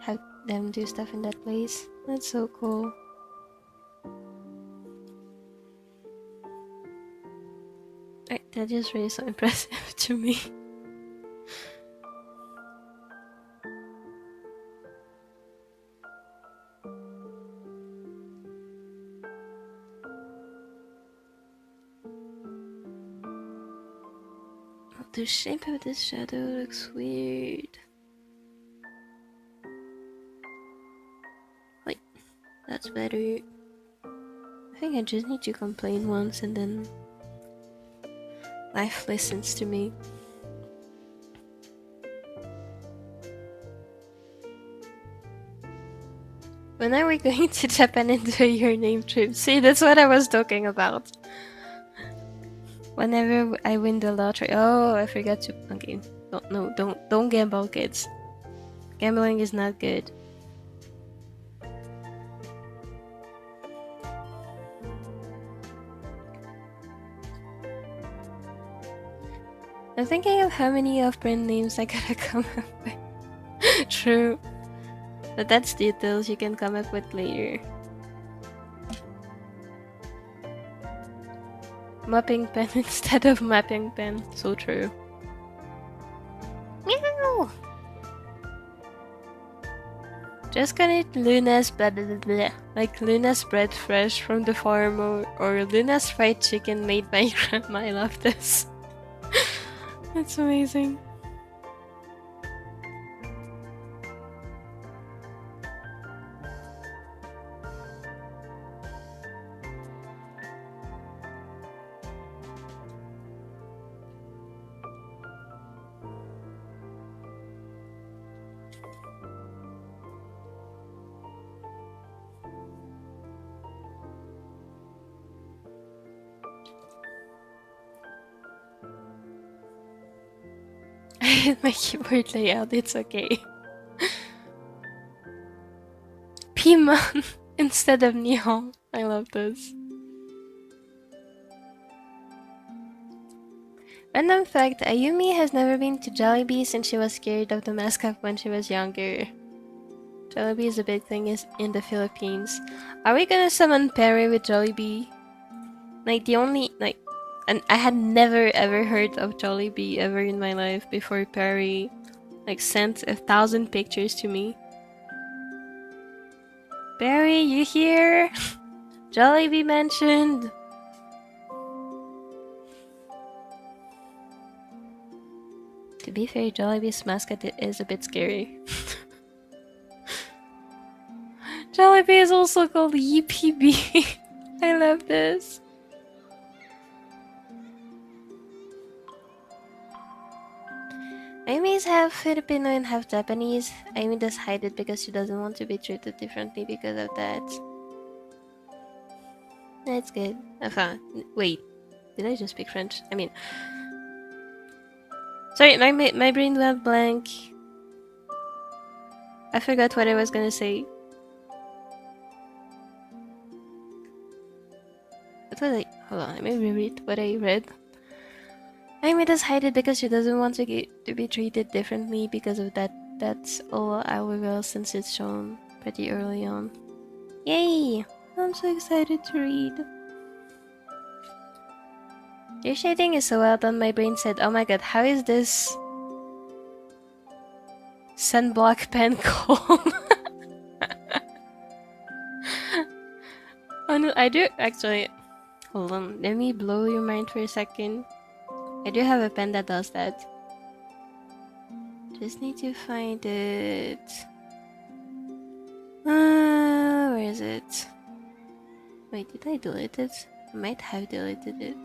Speaker 1: have them do stuff in that place. That's so cool. That just really so impressive to me. The shape of this shadow looks weird. Wait, that's better. I think I just need to complain once and then life listens to me. When are we going to Japan and do your name trip? See, that's what I was talking about. Whenever I win the lottery. Oh, I forgot to. Okay, don't gamble, kids. Gambling is not good. I'm thinking of how many off-brand names I gotta come up with. True, but that's details you can come up with later. Mopping pen instead of mapping pen. So true. Meow! Just gonna eat Luna's blah blah blah. Like Luna's bread fresh from the farm, or Luna's fried chicken made by grandma. I love this. That's amazing. I hit my keyboard layout, it's okay. Pimon instead of Nihon. I love this. Random fact, Ayumi has never been to Jollibee since she was scared of the mascot when she was younger. Jollibee is a big thing in the Philippines. Are we gonna summon Perry with Jollibee? Like the only, like, and I had never ever heard of Jollibee ever in my life before Perry like sent 1,000 pictures to me. Perry, you here? Jollibee mentioned. To be fair, Jollibee's mascot is a bit scary. Jollibee is also called EPB. I love this. Ayumi's half Filipino and half Japanese. Ayumi does hide it because she doesn't want to be treated differently because of that. That's good. Wait, did I just speak French? I mean, sorry, my brain went blank. I forgot what I was gonna say. What was I? Hold on, let me reread what I read. Ayumi does hide it because she doesn't want to be treated differently because of that that's all I will since it's shown pretty early on. Yay! I'm so excited to read. Your shading is so well done, my brain said, oh my god, how is this sunblock pen called? Oh no, I do actually. Hold on, let me blow your mind for a second. I do have a pen that does that. Just need to find it. Where is it? Wait, did I delete it? I might have deleted it.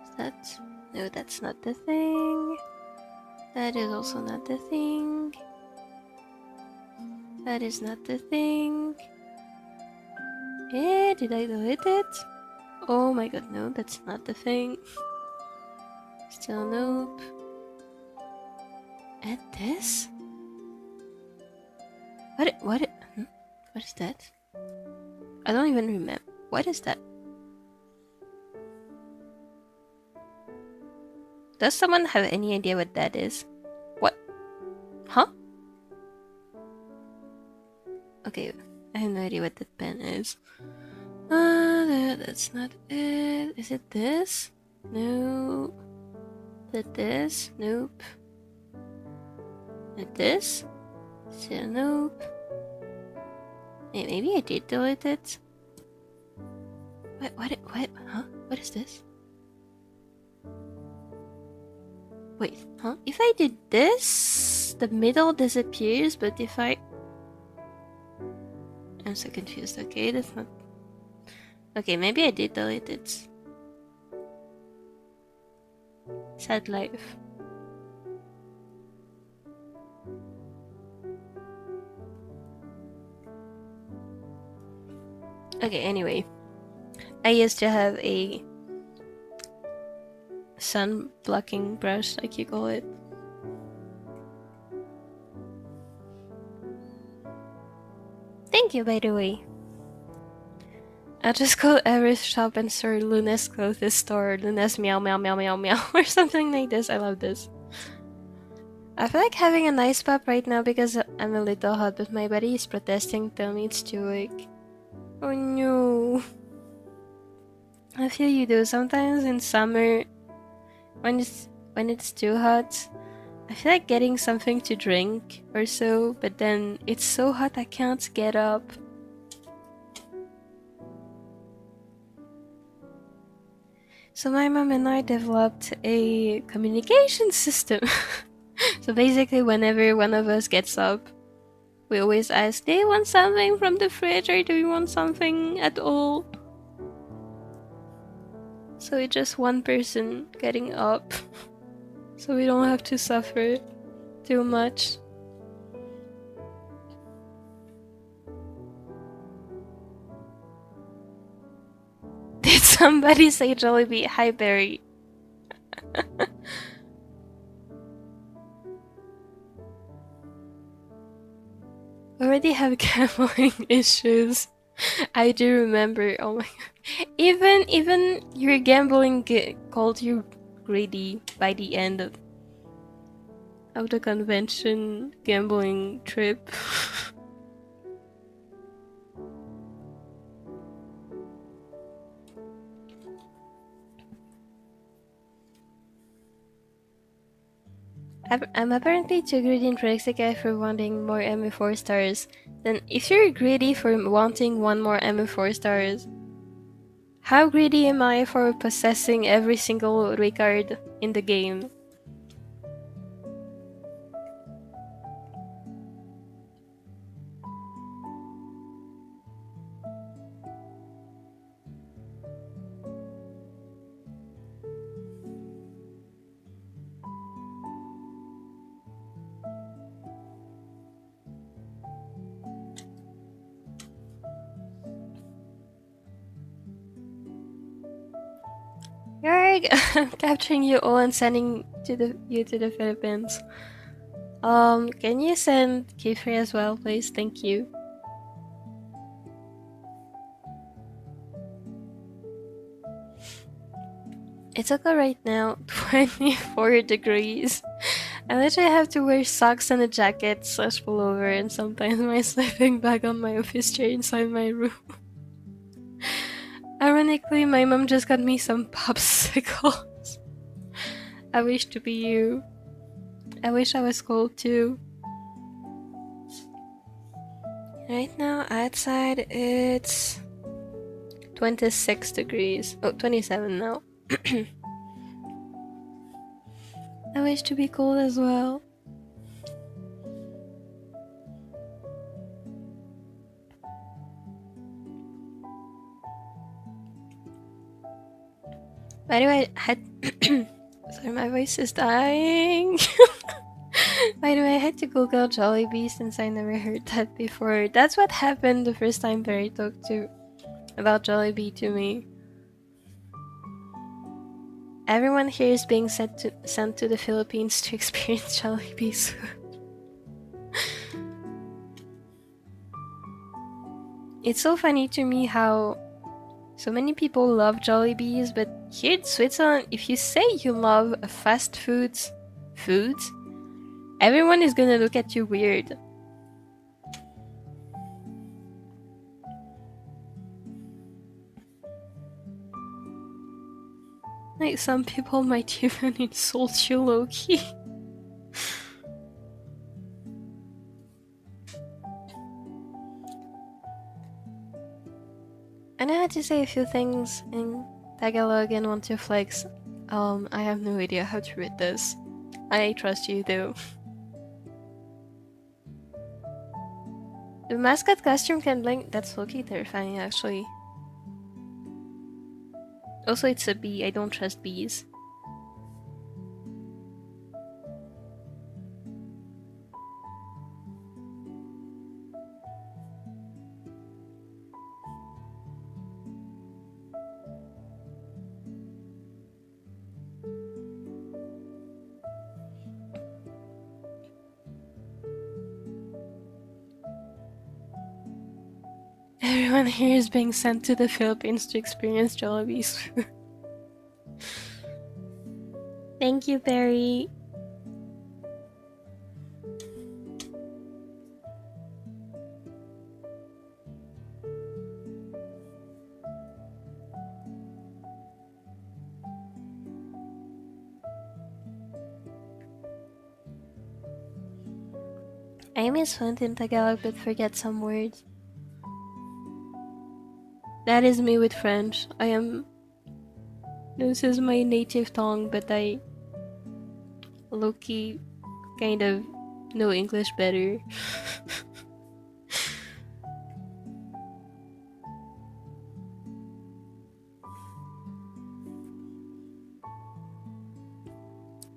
Speaker 1: Is that? No, that's not the thing. That is also not the thing. That is not the thing. Eh, did I delete it? Oh my god, no, that's not the thing. Still nope. And this? What is that? I don't even remember. What is that? Does someone have any idea what that is? What? Huh? Okay, I have no idea what that pen is. That's not it. Is it this? No. Is it this? Nope. Is it this? Still nope. Hey, maybe I did delete it. What? Huh? What is this? Wait, huh? If I did this, the middle disappears, but if I... I'm so confused. Okay, that's not... Okay, maybe I did delete it. Sad life. Okay, anyway. I used to have a sun blocking brush, like you call it. Thank you, by the way. I'll just call every shop and store Luna's clothes store, Luna's meow meow meow meow meow, or something like this. I love this. I feel like having a nice pop right now because I'm a little hot, but my body is protesting, telling me it's too weak. Oh no. I feel you though. Sometimes in summer, when it's too hot, I feel like getting something to drink or so, but then it's so hot I can't get up. So my mom and I developed a communication system. So basically whenever one of us gets up, we always ask, do you want something from the fridge or do you want something at all? So it's just one person getting up. So we don't have to suffer too much. Did somebody say Jollibee? Hi, Barry. Already have gambling issues. I do remember. Oh my god. Even your gambling called you greedy by the end of the convention gambling trip. I'm apparently too greedy and Rexica for wanting more ME4 stars. Then if you're greedy for wanting one more ME4 stars, how greedy am I for possessing every single Ricard in the game? Yarg! I'm capturing you all and sending you to the Philippines. Can you send Qifrey as well, please? Thank you. It's okay right now, 24 degrees. I literally have to wear socks and a jacket slash pullover and sometimes my sleeping bag on my office chair inside my room. Ironically, my mom just got me some popsicles. I wish to be you. I wish I was cold too. Right now, outside it's 26 degrees. Oh, 27 now. I wish to be cold as well. By the way, I had sorry, my voice is dying. By the way, I had to Google Jollibee since I never heard that before. That's what happened the first time Barry talked about Jollibee to me. Everyone here is being sent to the Philippines to experience Jollibee's food. It's so funny to me how so many people love Jollibees, but here in Switzerland, if you say you love fast foods, everyone is gonna look at you weird. Like, some people might even insult you low-key. I know how to say a few things in Tagalog and want to flex. I have no idea how to read this. I trust you though. The mascot costume can blink. That's low-key terrifying actually. Also, it's a bee. I don't trust bees. Everyone here is being sent to the Philippines to experience Jollibee's food. Thank you, Barry. I miss fluent in Tagalog but forget some words. That is me with French. This is my native tongue, but I low-key kind of know English better.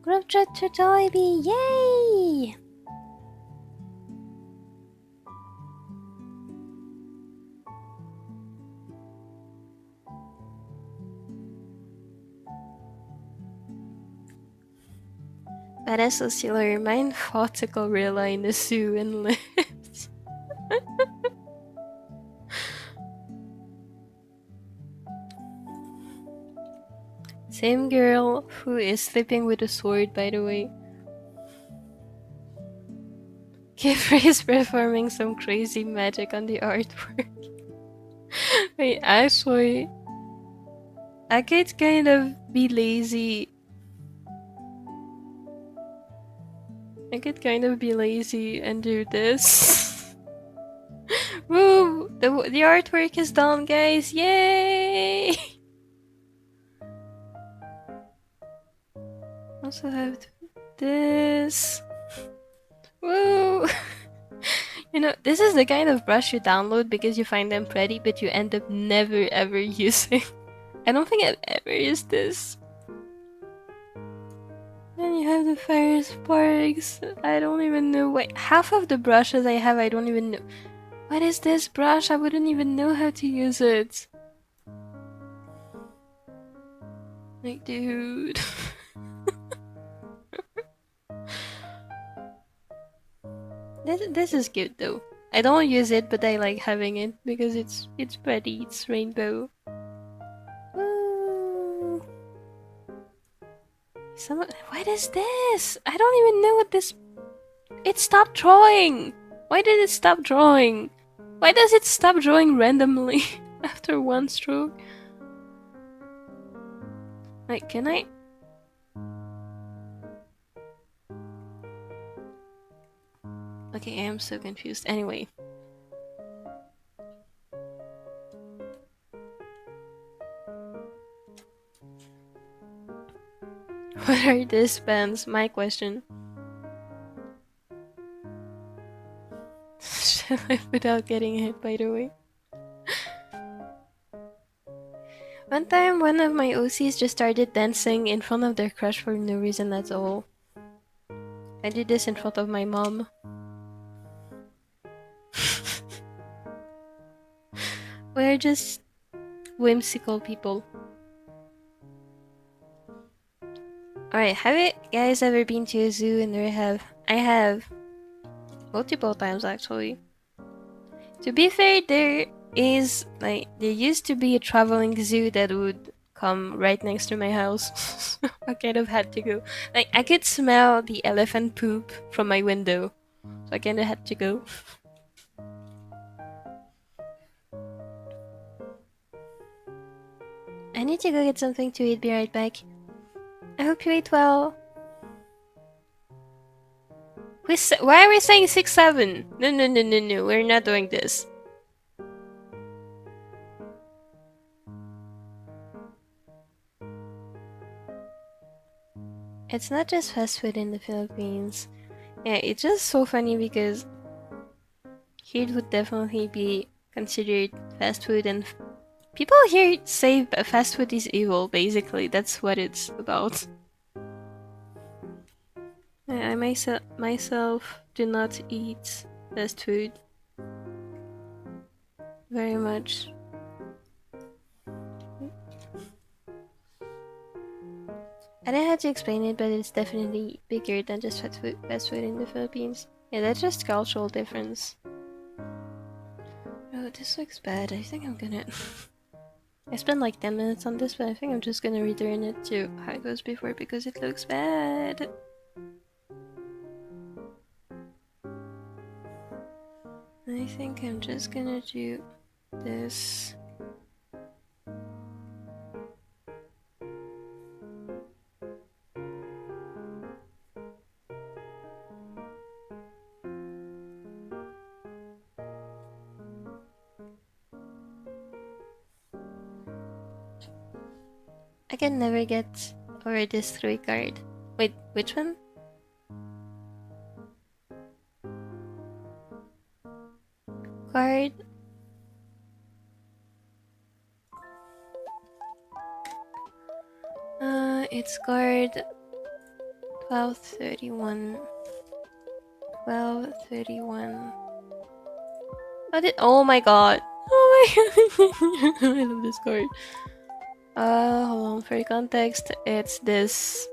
Speaker 1: Group chat to Jollibee! Yay! Badass oscillator, mine fought a gorilla in the zoo and lived. Same girl who is sleeping with a sword, by the way. Qifrey is performing some crazy magic on the artwork. Wait, actually, I could kind of be lazy. I could kind of be lazy and do this. Woo! The artwork is done, guys! Yay! Also have this. Woo! You know, this is the kind of brush you download because you find them pretty, but you end up never ever using. I don't think I've ever used this. Then you have the fire sparks. I don't even know. Wait, half of the brushes I have, I don't even know. What is this brush? I wouldn't even know how to use it. Like, dude. This is good though. I don't use it, but I like having it because it's pretty. It's rainbow. Woo. What is this? I don't even know what this... It stopped drawing! Why did it stop drawing? Why does it stop drawing randomly after one stroke? Like, can I... Okay, I am so confused. Anyway. What are these bands? My question. Shall I without getting hit, by the way? One time, one of my OCs just started dancing in front of their crush for no reason at all. I did this in front of my mom. We're just whimsical people. Alright, have you guys ever been to a zoo? And I have multiple times actually. To be fair, there used to be a traveling zoo that would come right next to my house. I kind of had to go. Like, I could smell the elephant poop from my window, so I kind of had to go. I need to go get something to eat. Be right back. I hope you ate well. Why are we saying 6-7? No. We're not doing this. It's not just fast food in the Philippines. Yeah, it's just so funny because here it would definitely be considered fast food, and people here say fast food is evil, basically. That's what it's about. I myself do not eat fast food very much. I don't know how to explain it, but it's definitely bigger than just fast food in the Philippines. Yeah, that's just cultural difference. Oh, this looks bad. I think I'm gonna... I spent like 10 minutes on this, but I think I'm just gonna return it to how it was before because it looks bad. I think I'm just gonna do this. I can never get over this 3 card. Wait, which one? Card. It's card 1231. 1231. Oh my god. Oh my god. I love this card. Hold on, for context, it's this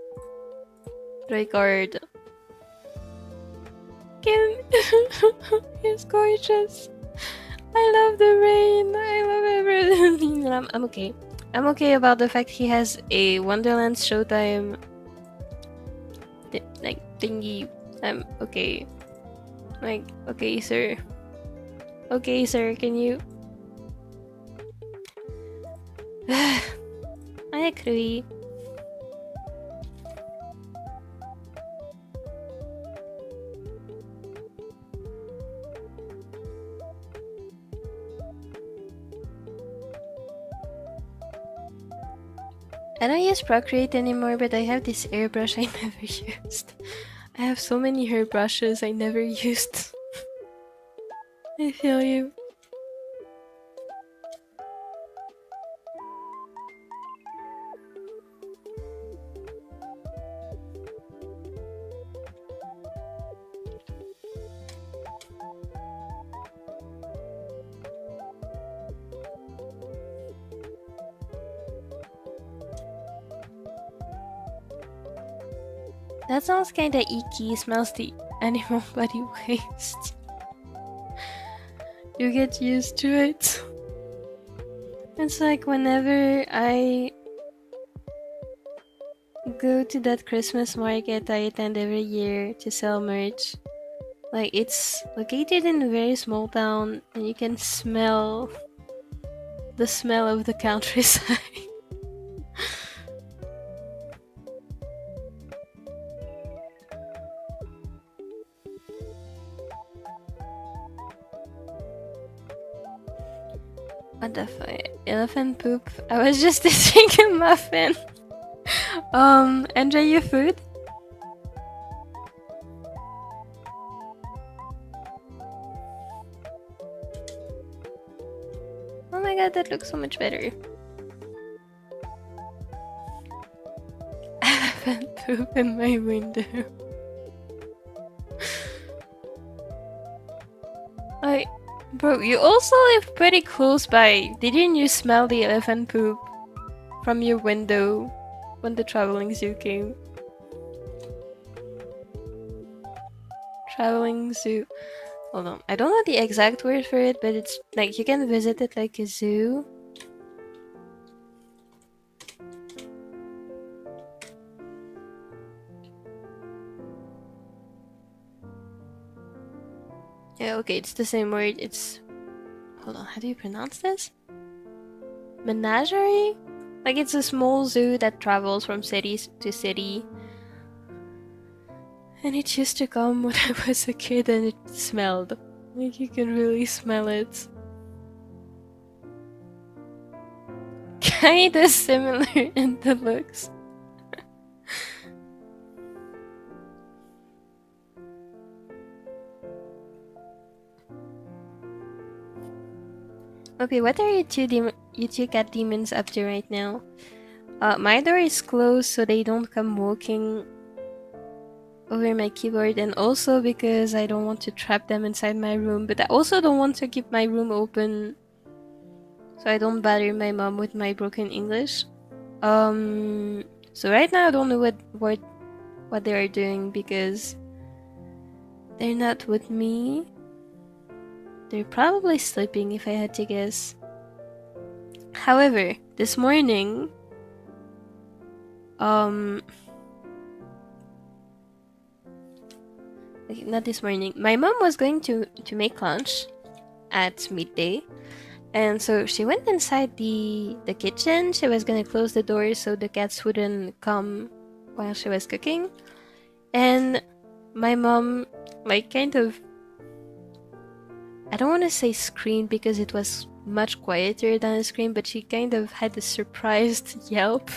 Speaker 1: card. It's gorgeous. I love the rain. I love everything. I'm okay. I'm okay about the fact he has a Wonderland Showtime thingy. I'm okay. Like, okay, sir. Okay, sir, can you... I agree. I don't use Procreate anymore, but I have this airbrush I never used. I have so many hairbrushes I never used. I feel you. That sounds kinda icky. Smells the animal body waste. You get used to it. It's like whenever I go to that Christmas market I attend every year to sell merch. Like, it's located in a very small town, and you can smell the smell of the countryside. What the fuck? Elephant poop? I was just eating a muffin. Enjoy your food. Oh my god, that looks so much better. Elephant poop in my window. Bro, you also live pretty close by. Didn't you smell the elephant poop from your window when the traveling zoo came? Traveling zoo. Hold on. I don't know the exact word for it, but it's like you can visit it like a zoo. Yeah, okay, it's the same word. It's... Hold on, how do you pronounce this? Menagerie? Like, it's a small zoo that travels from city to city. And it used to come when I was a kid and it smelled. Like, you can really smell it. Kinda similar in the looks. Okay, what are you two cat demons up to right now? My door is closed so they don't come walking over my keyboard, and also because I don't want to trap them inside my room, but I also don't want to keep my room open so I don't bother my mom with my broken English. So right now I don't know what they are doing because they're not with me. They're probably sleeping if I had to guess. However, this morning, okay, not this morning. My mom was going to make lunch at midday, and so she went inside the kitchen. She was gonna close the door so the cats wouldn't come while she was cooking. And my mom, like, kind of, I don't want to say screamed because it was much quieter than a scream, but she kind of had a surprised yelp.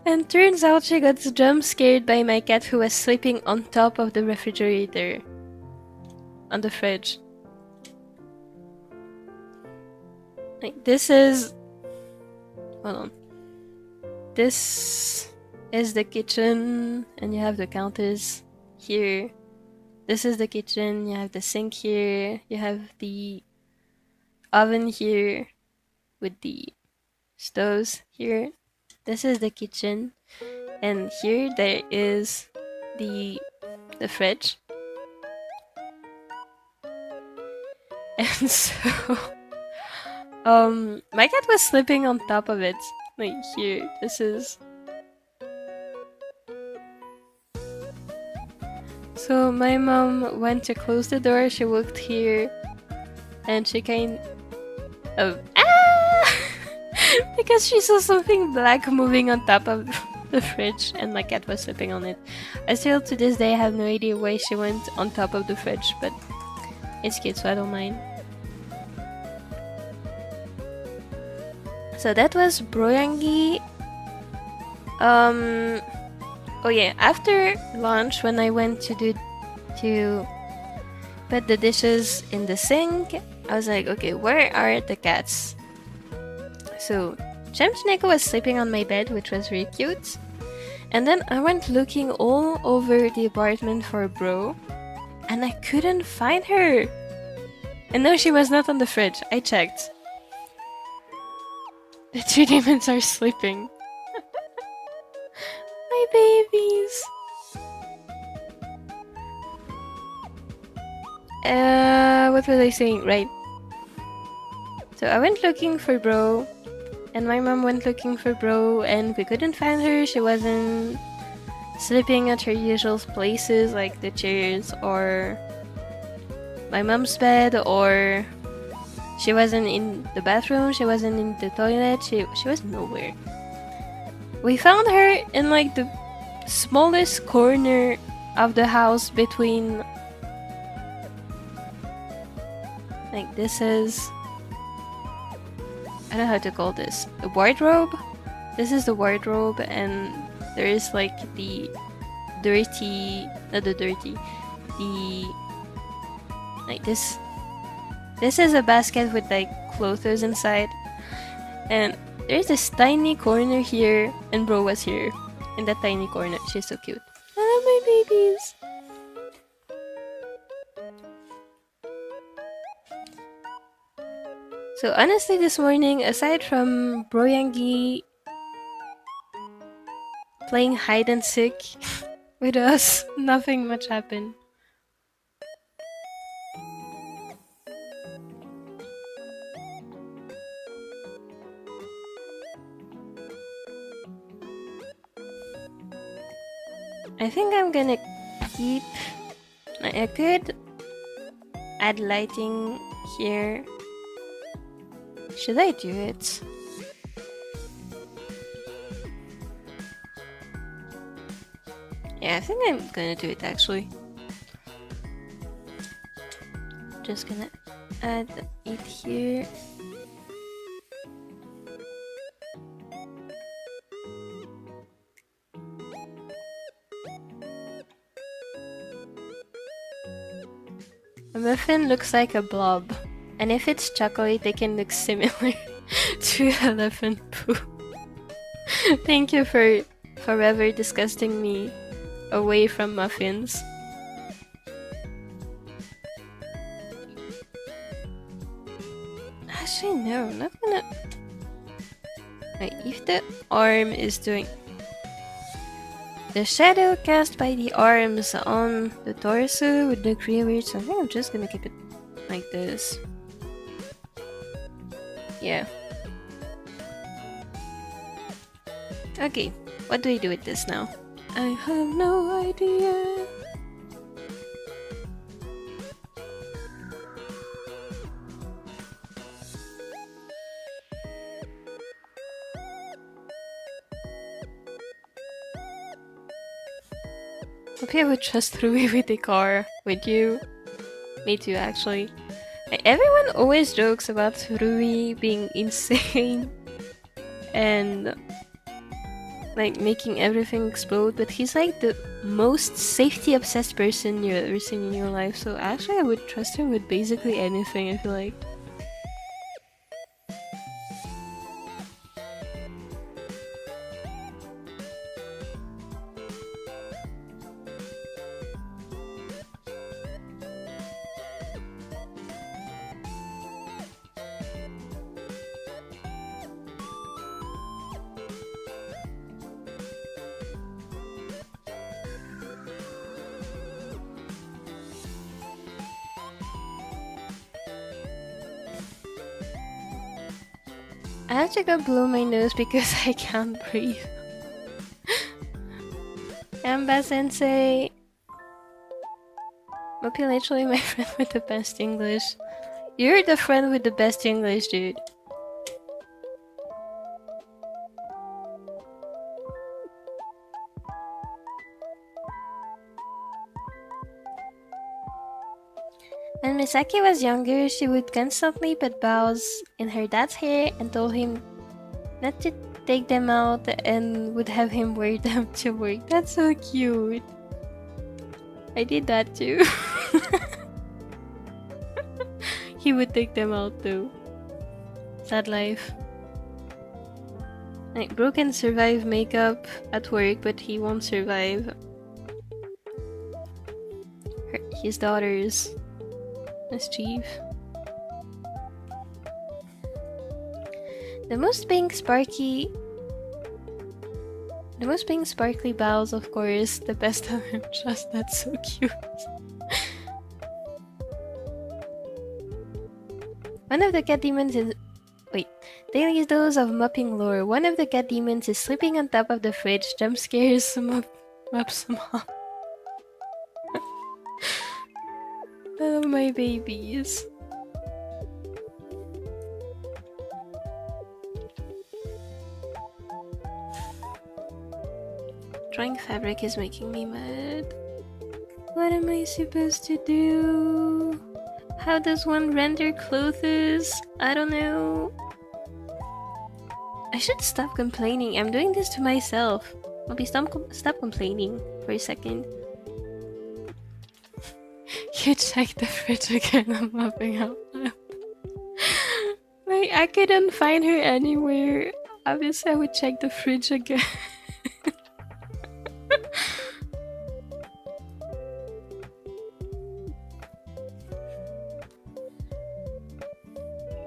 Speaker 1: And turns out she got jump scared by my cat who was sleeping on top of the refrigerator. On the fridge. Like, this is... Hold on. This is the kitchen, and you have the counters here. This is the kitchen, you have the sink here, you have the oven here with the stoves here. This is the kitchen, and here there is the fridge. And so my cat was sleeping on top of it. Like here, this is... So my mom went to close the door, she looked here, and she kind of... because she saw something black moving on top of the fridge, and my cat was sleeping on it. I still to this day have no idea why she went on top of the fridge, but it's cute, so I don't mind. So that was Broyangi. Oh yeah, after lunch when I went to put the dishes in the sink, I was like, okay, where are the cats? So Chemchneko was sleeping on my bed, which was really cute. And then I went looking all over the apartment for Bro, and I couldn't find her. And no, she was not on the fridge. I checked. The two demons are sleeping. My babies. What was I saying? Right. So I went looking for Bro, and my mom went looking for Bro, and we couldn't find her. She wasn't sleeping at her usual places, like the chairs or my mom's bed, or she wasn't in the bathroom, she wasn't in the toilet, she was nowhere. We found her in like the smallest corner of the house between, like, this is, I don't know how to call this, the wardrobe. This is the wardrobe, and there is like the dirty, not the dirty, the, like this is a basket with like clothes inside, and there's this tiny corner here, and Bro was here in that tiny corner. She's so cute. I love my babies. So honestly, this morning, aside from Bro Yangi playing hide and seek with us, nothing much happened. I think I'm gonna keep, I could add lighting here. Should I do it? Yeah, I think I'm gonna do it actually. Just gonna add it here. A muffin looks like a blob, and if it's chocolate, it can look similar to elephant poo. Thank you for forever disgusting me away from muffins. Actually, no, I'm not gonna. Wait, if the arm is doing. The shadow cast by the arms on the torso would look really weird, so I think I'm just gonna keep it like this. Yeah. Okay, what do we do with this now? I have no idea. Hope I would trust Rui with the car. Would you? Me too, actually. Everyone always jokes about Rui being insane and like making everything explode, but he's like the most safety obsessed person you've ever seen in your life, so actually I would trust him with basically anything, I feel like. I have to go blow my nose because I can't breathe. Amba sensei. Mopi literally my friend with the best English. You're the friend with the best English, dude. When Misaki was younger, she would constantly put bows in her dad's hair and told him not to take them out and would have him wear them to work. That's so cute. I did that too. He would take them out too. Sad life. Like, Bro can survive makeup at work, but he won't survive his daughters. Mischief. The most pink sparkly bows, of course. The best of him, just that's so cute. One of the cat demons Wait. Daily dose of mopping lore. One of the cat demons is sleeping on top of the fridge. Jump scares mops mom. Oh, my babies. Drawing fabric is making me mad. What am I supposed to do? How does one render clothes? I don't know. I should stop complaining. I'm doing this to myself. Mopi, stop complaining for a second. You check the fridge again. I'm mopping up. Like, I couldn't find her anywhere. Obviously, I would check the fridge again.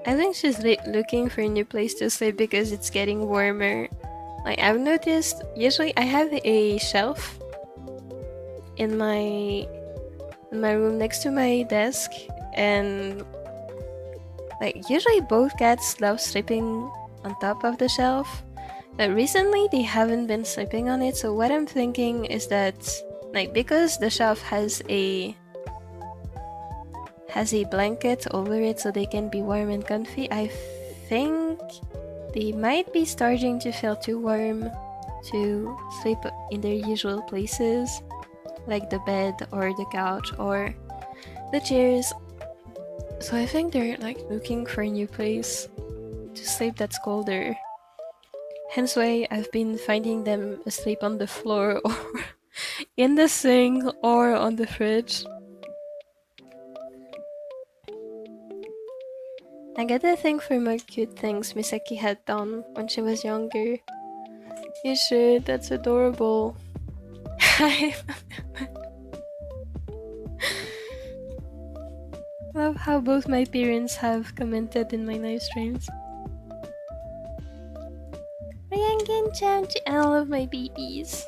Speaker 1: I think she's looking for a new place to sleep because it's getting warmer. Like, I've noticed, usually I have a shelf in my room next to my desk, and like usually both cats love sleeping on top of the shelf, but recently they haven't been sleeping on it. So what I'm thinking is that, like, because the shelf has a blanket over it so they can be warm and comfy, I think they might be starting to feel too warm to sleep in their usual places, like the bed or the couch or the chairs. So I think they're like looking for a new place to sleep that's colder. Hence why I've been finding them asleep on the floor or in the sink or on the fridge. I got a thing for more cute things Misaki had done when she was younger. You should, that's adorable. I love how both my parents have commented in my live streams. I love my babies.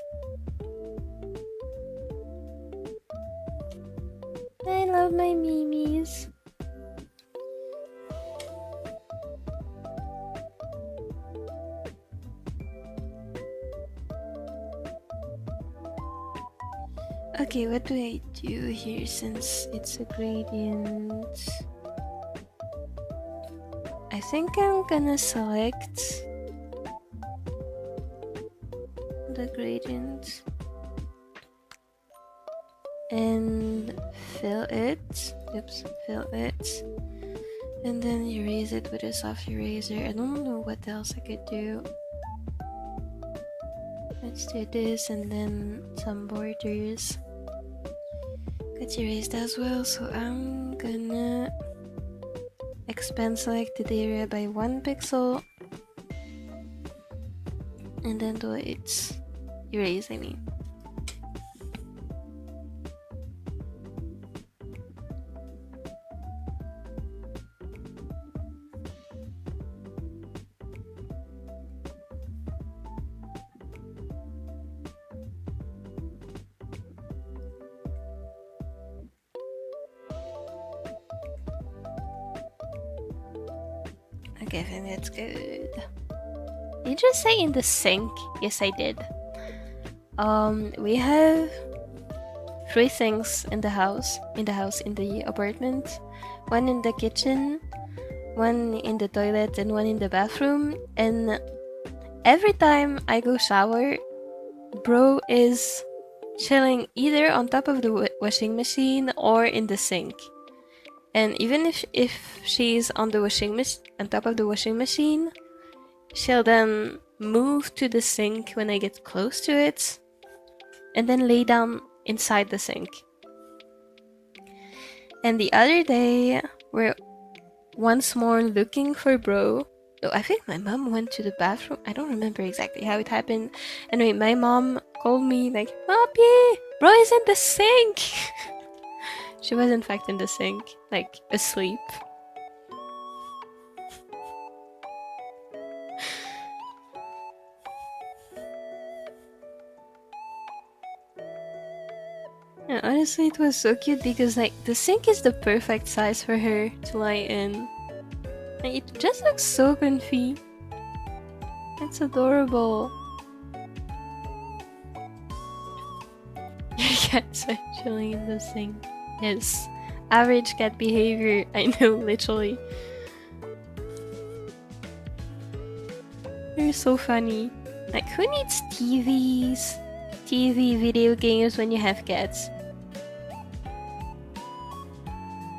Speaker 1: I love my mimis. Okay, what do I do here since it's a gradient? I think I'm gonna select the gradient and fill it. Oops, fill it. And then erase it with a soft eraser. I don't know what else I could do. Let's do this and then some borders. Got erased as well, so I'm gonna expand selected area by 1 pixel and then do its erase, I mean. Okay, I think that's good. Did you just say in the sink? Yes, I did. We have 3 things in the house, in the apartment. 1 in the kitchen, 1 in the toilet, and 1 in the bathroom. And every time I go shower, bro is chilling either on top of the washing machine or in the sink. And even if she's on the on top of the washing machine, she'll then move to the sink when I get close to it, and then lay down inside the sink. And the other day, we're once more looking for bro. Oh, I think my mom went to the bathroom. I don't remember exactly how it happened. Anyway, my mom called me like, Mopi, bro is in the sink. She was in fact in the sink, like asleep. Yeah, honestly, it was so cute because like the sink is the perfect size for her to lie in. It just looks so comfy. It's adorable. Your cats are chilling in the sink. Yes. Average cat behavior. I know, literally. They're so funny. Like, who needs TV, video games when you have cats?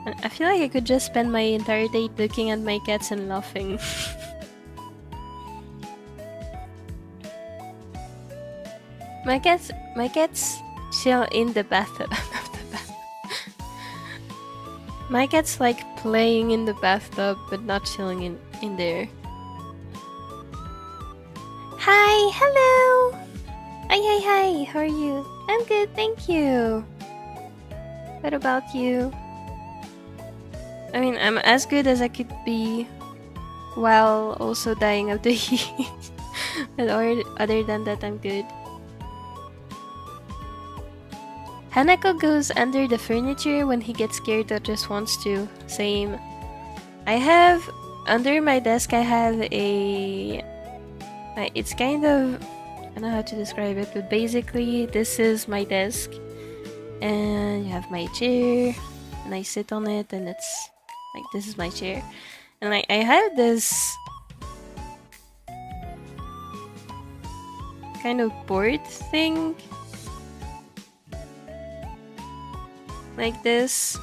Speaker 1: And I feel like I could just spend my entire day looking at my cats and laughing. My cats chill in the bathtub. My cats like playing in the bathtub, but not chilling in there. Hi, hello! Hi, how are you? I'm good, thank you. What about you? I mean, I'm as good as I could be while also dying of the heat. But other than that, I'm good. Hanako goes under the furniture when he gets scared or just wants to. Same. I have... Under my desk I have a... It's kind of... I don't know how to describe it, but basically this is my desk. And you have my chair. And I sit on it and it's... Like, this is my chair. And I have this... kind of board thing. Like this,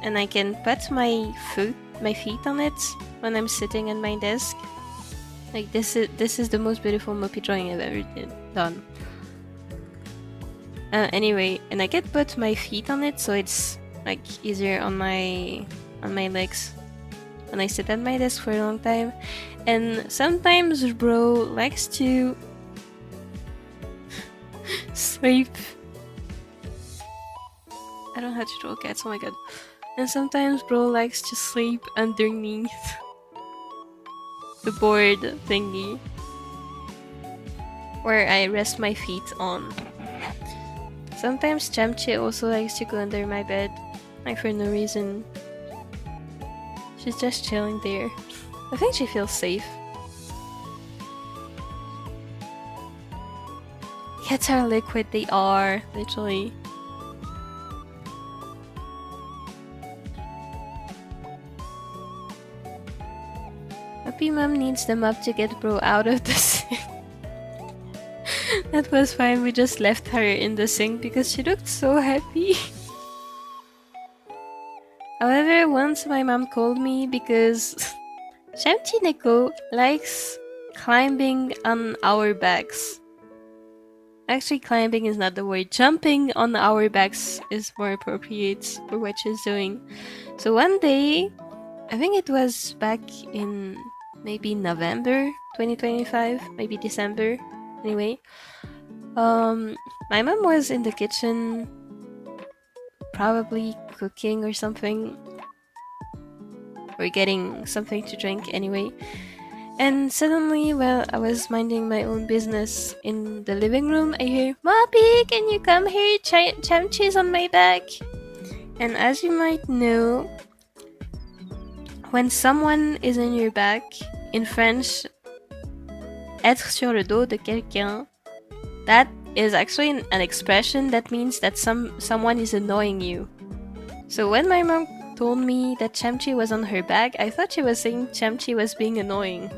Speaker 1: and I can put my feet on it when I'm sitting at my desk. Like this is the most beautiful Mopi drawing I've ever done. Anyway, and I can put my feet on it, so it's like easier on my legs when I sit at my desk for a long time. And sometimes bro likes to sleep. I don't know how to draw cats, oh my god. And sometimes bro likes to sleep underneath the board thingy where I rest my feet on. Sometimes Chamchi also likes to go under my bed, like for no reason. She's just chilling there. I think she feels safe. Cats are liquid, they are, literally. Happy Mom needs them up to get bro out of the sink. That was fine, we just left her in the sink because she looked so happy. However, once my mom called me because Shamchi Neko likes climbing on our backs. Actually, climbing is not the word. Jumping on our backs is more appropriate for what she's doing. So one day, I think it was back in maybe November 2025, maybe December, anyway. My mom was in the kitchen, probably cooking or something, or getting something to drink anyway. And suddenly, while I was minding my own business in the living room, I hear, "Mopi, can you come here? Chamchi's on my back." And as you might know, when someone is in your back, in French, être sur le dos de quelqu'un, that is actually an expression that means that someone is annoying you. So when my mom told me that Chamchi was on her back, I thought she was saying Chamchi was being annoying.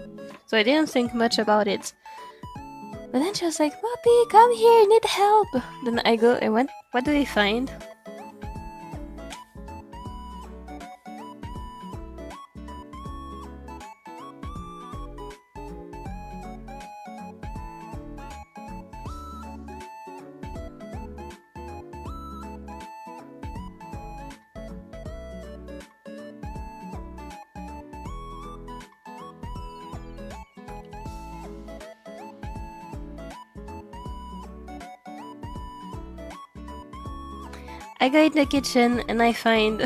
Speaker 1: So I didn't think much about it. But then she was like, "Mopi, come here, need help." Then I go, and what do they find? I go in the kitchen and I find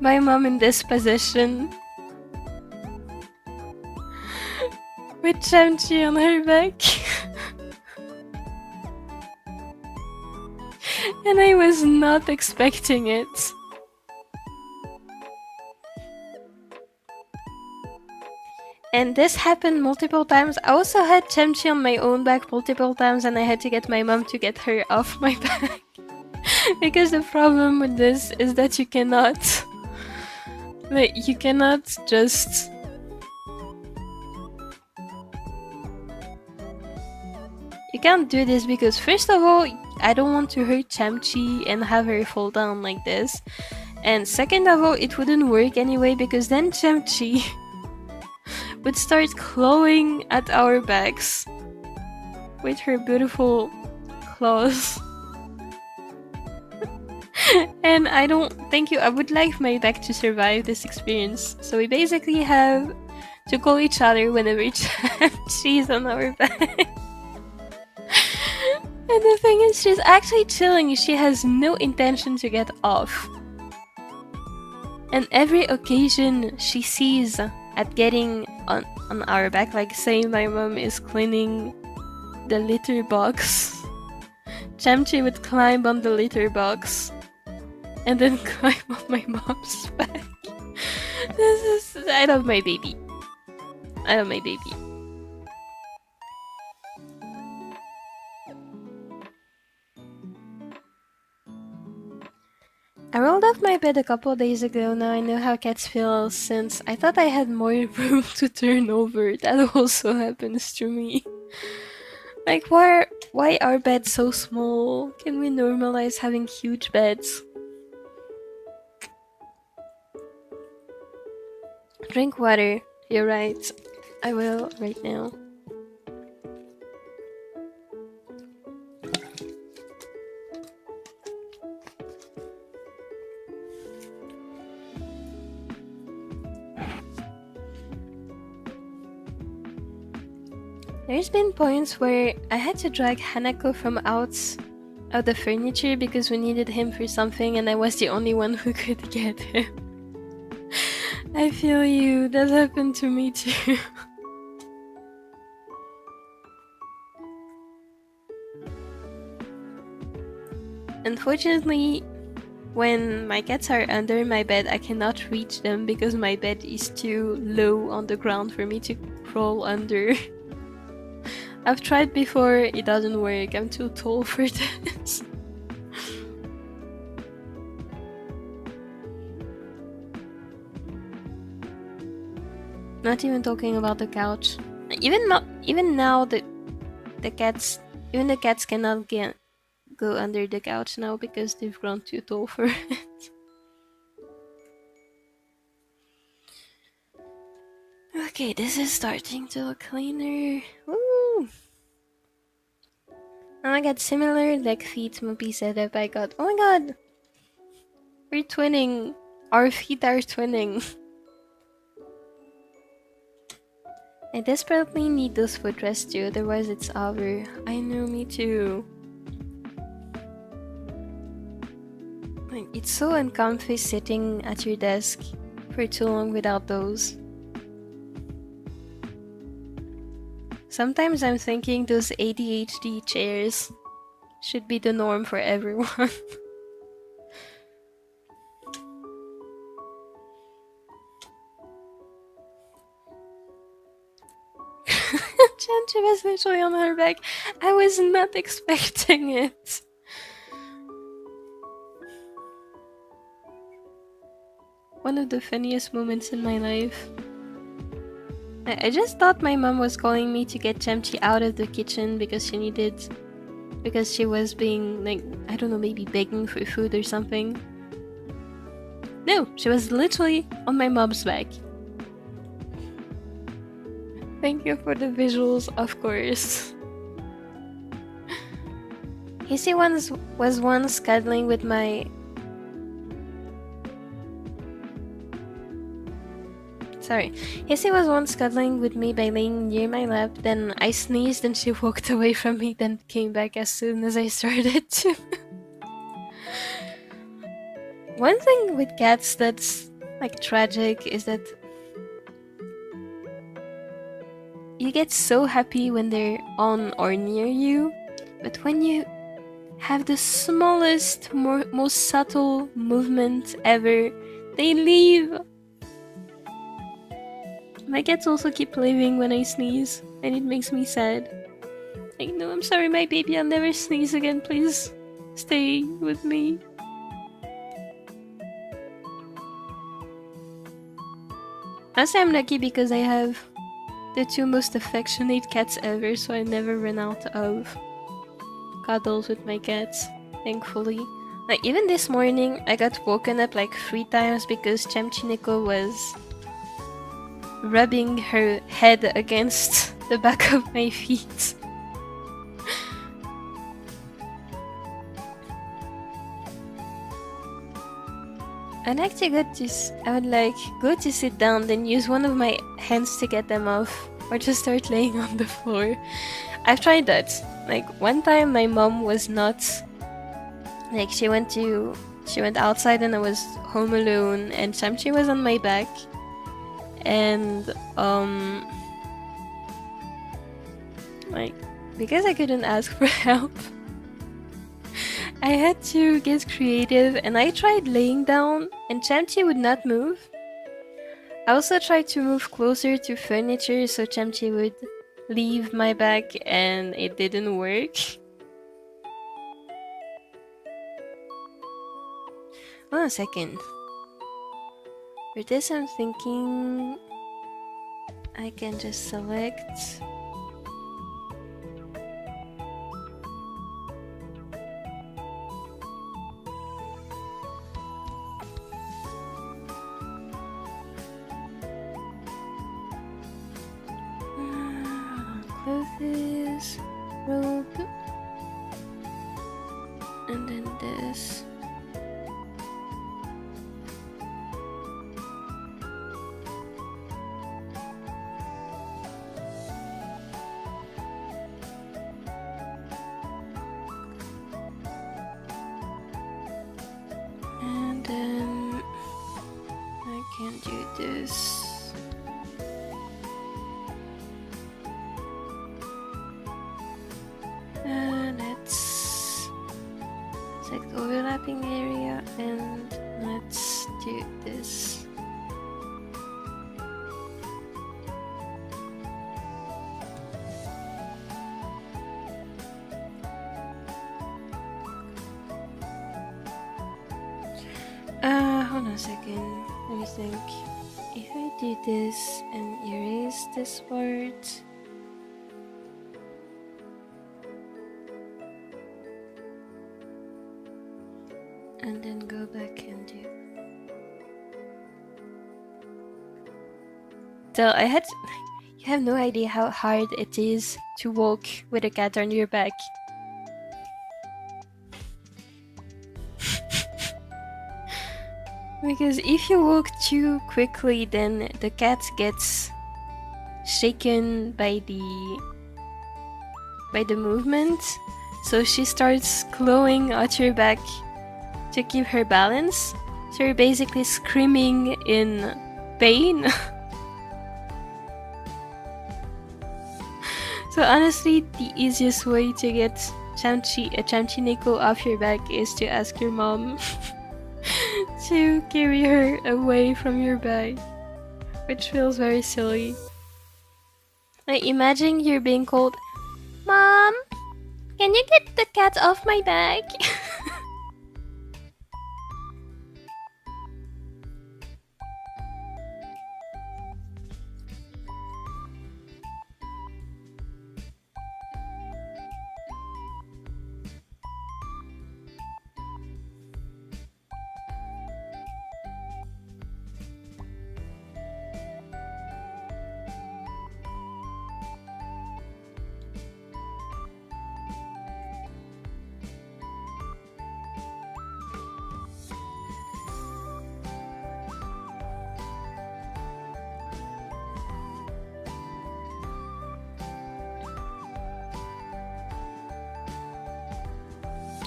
Speaker 1: my mom in this position with Chamchi on her back. And I was not expecting it. And this happened multiple times. I also had Chemchi on my own back multiple times, and I had to get my mom to get her off my back. Because the problem with this is that you cannot... like, you cannot just... You can't do this because, first of all, I don't want to hurt Chemchi and have her fall down like this. And second of all, it wouldn't work anyway because then Chemchi would start clawing at our backs with her beautiful claws. And I don't... thank you, I would like my back to survive this experience. So we basically have to call each other whenever she's on our back. And the thing is, she's actually chilling. She has no intention to get off. And every occasion she sees at getting on our back, like say my mom is cleaning the litter box, Chemchi would climb on the litter box and then climb on my mom's back. This is... I love my baby. I love my baby. I rolled off my bed a couple days ago. Now I know how cats feel since I thought I had more room to turn over. That also happens to me. Like, why are beds so small? Can we normalize having huge beds? Drink water. You're right. I will right now. There's been points where I had to drag Hanako from out of the furniture because we needed him for something and I was the only one who could get him. I feel you, that happened to me too. Unfortunately, when my cats are under my bed, I cannot reach them because my bed is too low on the ground for me to crawl under. I've tried before, it doesn't work, I'm too tall for this. Not even talking about the couch. Even now the cats cannot go under the couch now because they've grown too tall for it. Okay, this is starting to look cleaner. Woo! Oh my god, similar leg feet Mopi setup I got. Oh my god! We're twinning. Our feet are twinning. I desperately need those footrests too, otherwise it's over. I know, me too. Like, it's so uncomfy sitting at your desk for too long without those. Sometimes I'm thinking those ADHD chairs should be the norm for everyone. Chanchi was literally on her back. I was not expecting it. One of the funniest moments in my life. I just thought my mom was calling me to get Chemchi out of the kitchen because she was being, like, I don't know, maybe begging for food or something. No, she was literally on my mom's back. Thank you for the visuals, of course. Hissy was once cuddling with my... Sorry. Hissy was once cuddling with me by laying near my lap, then I sneezed and she walked away from me, then came back as soon as I started to. One thing with cats that's, like, tragic is that you get so happy when they're on or near you, but when you have the smallest, most subtle movement ever, they leave. My cats also keep leaving when I sneeze, and it makes me sad. Like, no, I'm sorry, my baby, I'll never sneeze again, please stay with me. Honestly, I'm lucky because I have the 2 most affectionate cats ever, so I never run out of cuddles with my cats, thankfully. Like, even this morning, I got woken up like 3 times because Chamchineko was rubbing her head against the back of my feet. I'd like to I would like go to sit down, then use one of my hands to get them off, or just start laying on the floor. I've tried that. Like, one time my mom was not, like, she went outside and I was home alone, and Chamchi was on my back, and like, because I couldn't ask for help, I had to get creative, and I tried laying down, and Chamchi would not move. I also tried to move closer to furniture so Chamchi would leave my back, and it didn't work. Hold on a second. For this, I'm thinking I can just select. Clothes, robe, and then this. And then I can do this. Select overlapping area, and let's do this. Hold on a second. Let me think. If I do this and erase this part. And then go back and do. So you have no idea how hard it is to walk with a cat on your back. Because if you walk too quickly, then the cat gets shaken by the movement, so she starts clawing at your back to keep her balance. So you're basically screaming in pain. So honestly, the easiest way to get Chamchineko off your back is to ask your mom to carry her away from your back, which feels very silly. Like, imagine you're being called, "Mom, can you get the cat off my back?"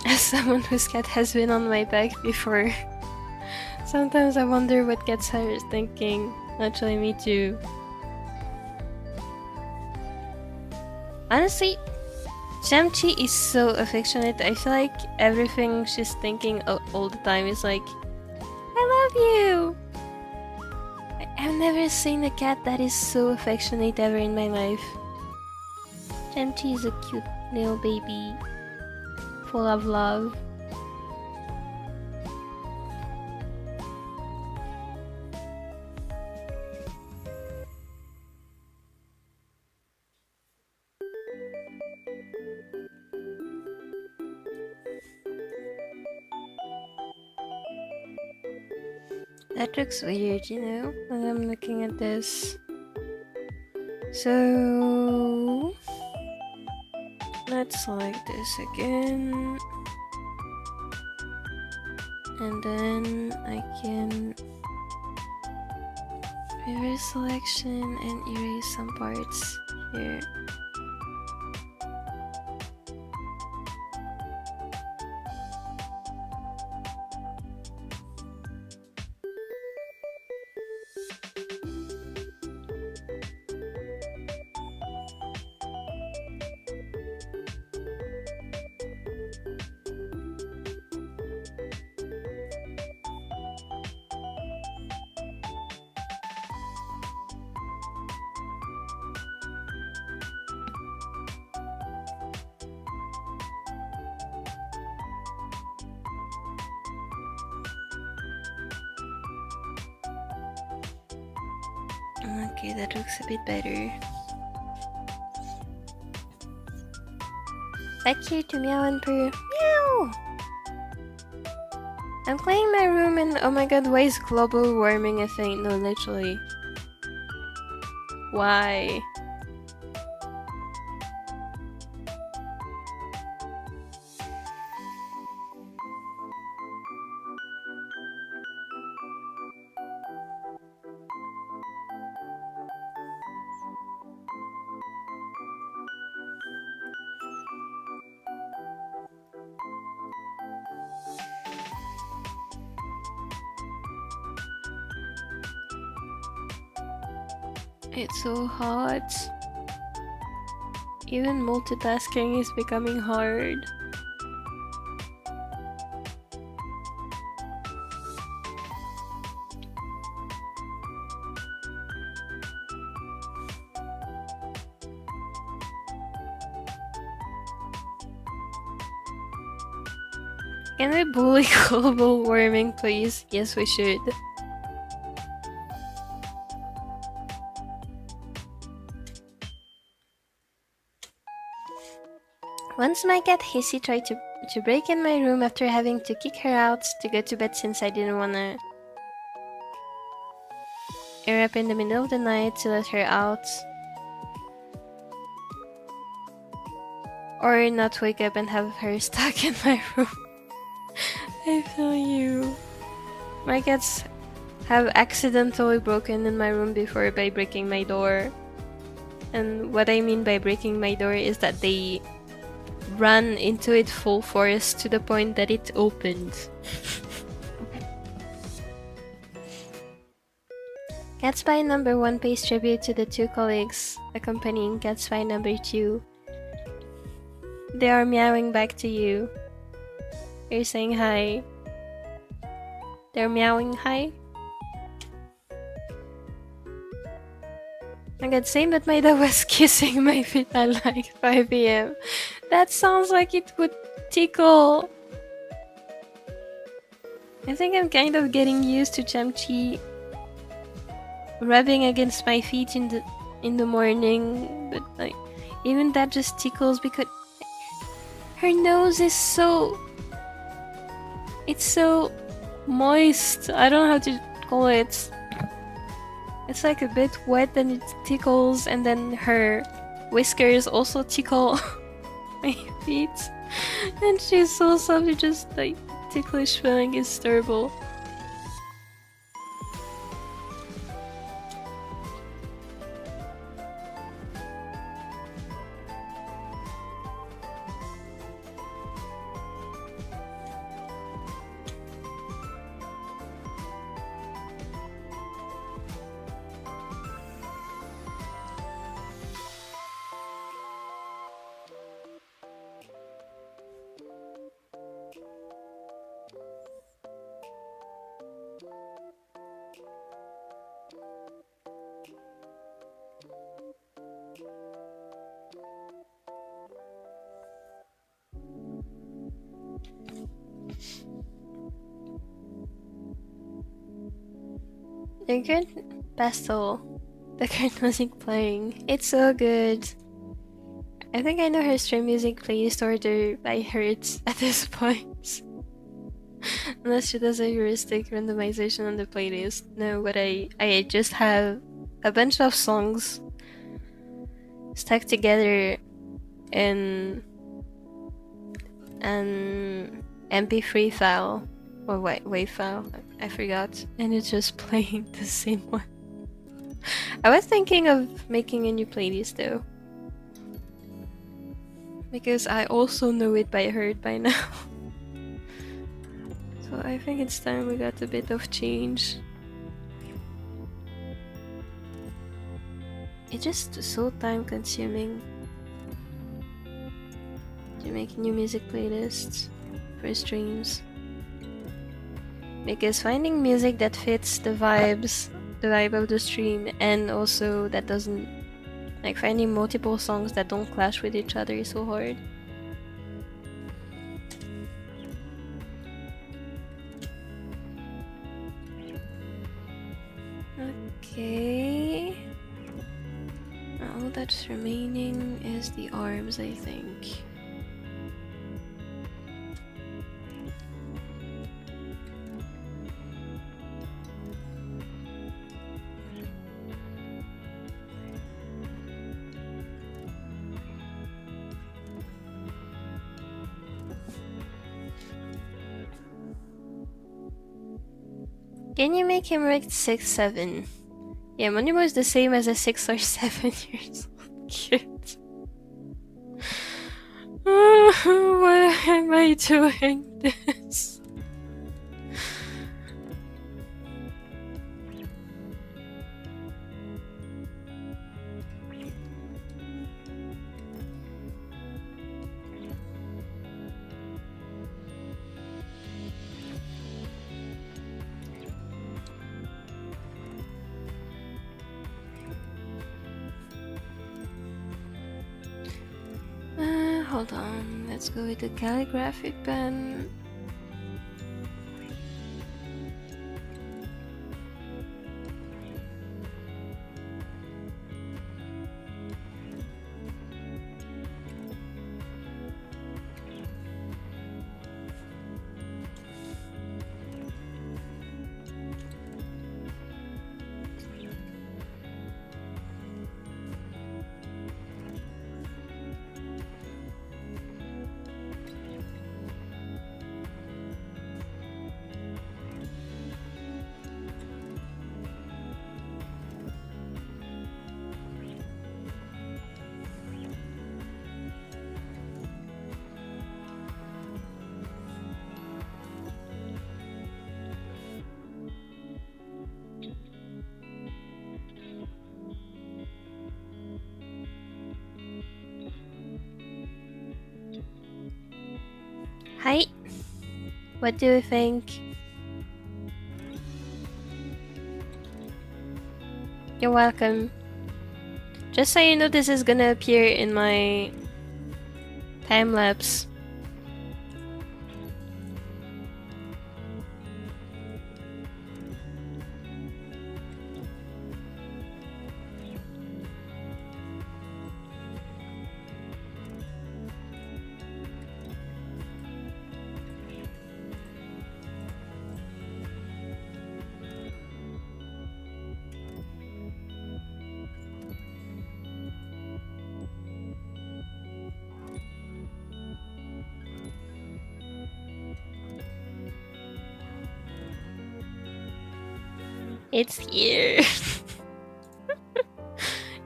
Speaker 1: As someone whose cat has been on my back before, sometimes I wonder what gets her thinking. Actually, me too. Honestly, Chamchi is so affectionate. I feel like everything she's thinking all the time is like, "I love you." I've never seen a cat that is so affectionate ever in my life. Jamchi is a cute little baby, full of love. That looks weird, you know, when I'm looking at this. So let's select this again. And then I can reverse selection and erase some parts here. Okay, that looks a bit better. Back here to Meow and Purr. Meow! I'm cleaning my room and oh my god, why is global warming a thing? No, literally. Why? It's so hot. Even multitasking is becoming hard. Can we bully global warming, please? Yes, we should. Once my cat Hissy tried to break in my room after having to kick her out to go to bed since I didn't wanna air up in the middle of the night to let her out. Or not wake up and have her stuck in my room. I feel you. My cats have accidentally broken in my room before by breaking my door. And what I mean by breaking my door is that they ran into it full force to the point that it opened. Catspy number 1 pays tribute to the 2 colleagues accompanying Catspy number 2. They are meowing back to you. You're saying hi. They're meowing hi. I got same, but my dog was kissing my feet at like 5 PM. That sounds like it would tickle. I think I'm kind of getting used to Jamchi rubbing against my feet in the morning, but like even that just tickles because her nose is so moist. I don't know how to call it. It's like a bit wet and it tickles, and then her whiskers also tickle my feet. And she's so soft, it just like ticklish feeling is terrible. The good Pastel. The current music playing. It's so good. I think I know her stream music playlist order by hertz at this point. Unless she does a heuristic randomization on the playlist. No, but I just have a bunch of songs stuck together in an MP3 file or WAV file, I forgot, and it's just playing the same one. I was thinking of making a new playlist though, because I also know it by heart by now. So I think it's time we got a bit of change. It's just so time consuming to make new music playlists for streams, because finding music that fits the vibe of the stream, and also that doesn't, like, finding multiple songs that don't clash with each other is so hard. Okay, all that's remaining is the arms, I think. Can you make him ranked 6-7? Yeah, Monimo is the same as a 6 or 7 years old kid. Why am I doing this? Hold on, let's go with the calligraphic pen. Hi, what do you think? You're welcome. Just so you know, this is gonna appear in my time lapse. It's here.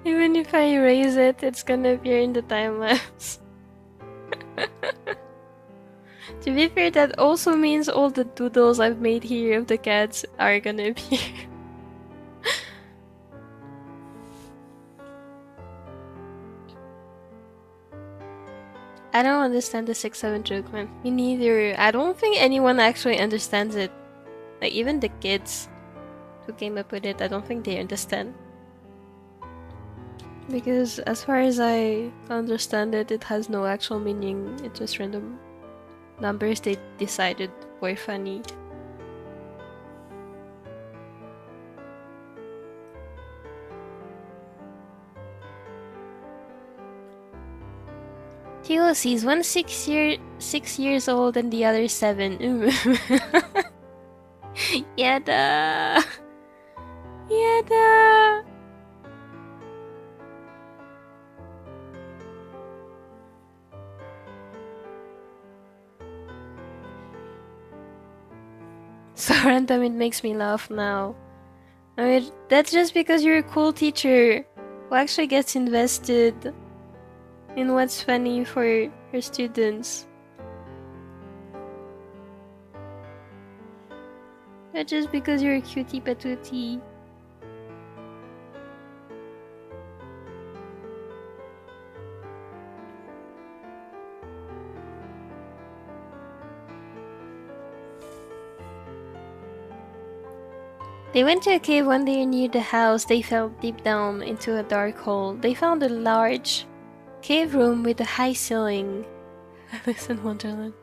Speaker 1: Even if I erase it, it's gonna appear in the time lapse. To be fair, that also means all the doodles I've made here of the cats are gonna appear. I don't understand the 6-7 joke, man. Me neither. I don't think anyone actually understands it. Like, even the kids who came up with it, I don't think they understand. Because as far as I understand it, it has no actual meaning. It's just random numbers they decided were funny. POCs, one 6 years old and the other 7. Yada! Yada! So random, it makes me laugh now. I mean, that's just because you're a cool teacher who actually gets invested in what's funny for her students. Not just because you're a cutie patootie. They went to a cave one day near the house. They fell deep down into a dark hole. They found a large cave room with a high ceiling. Alice in Wonderland.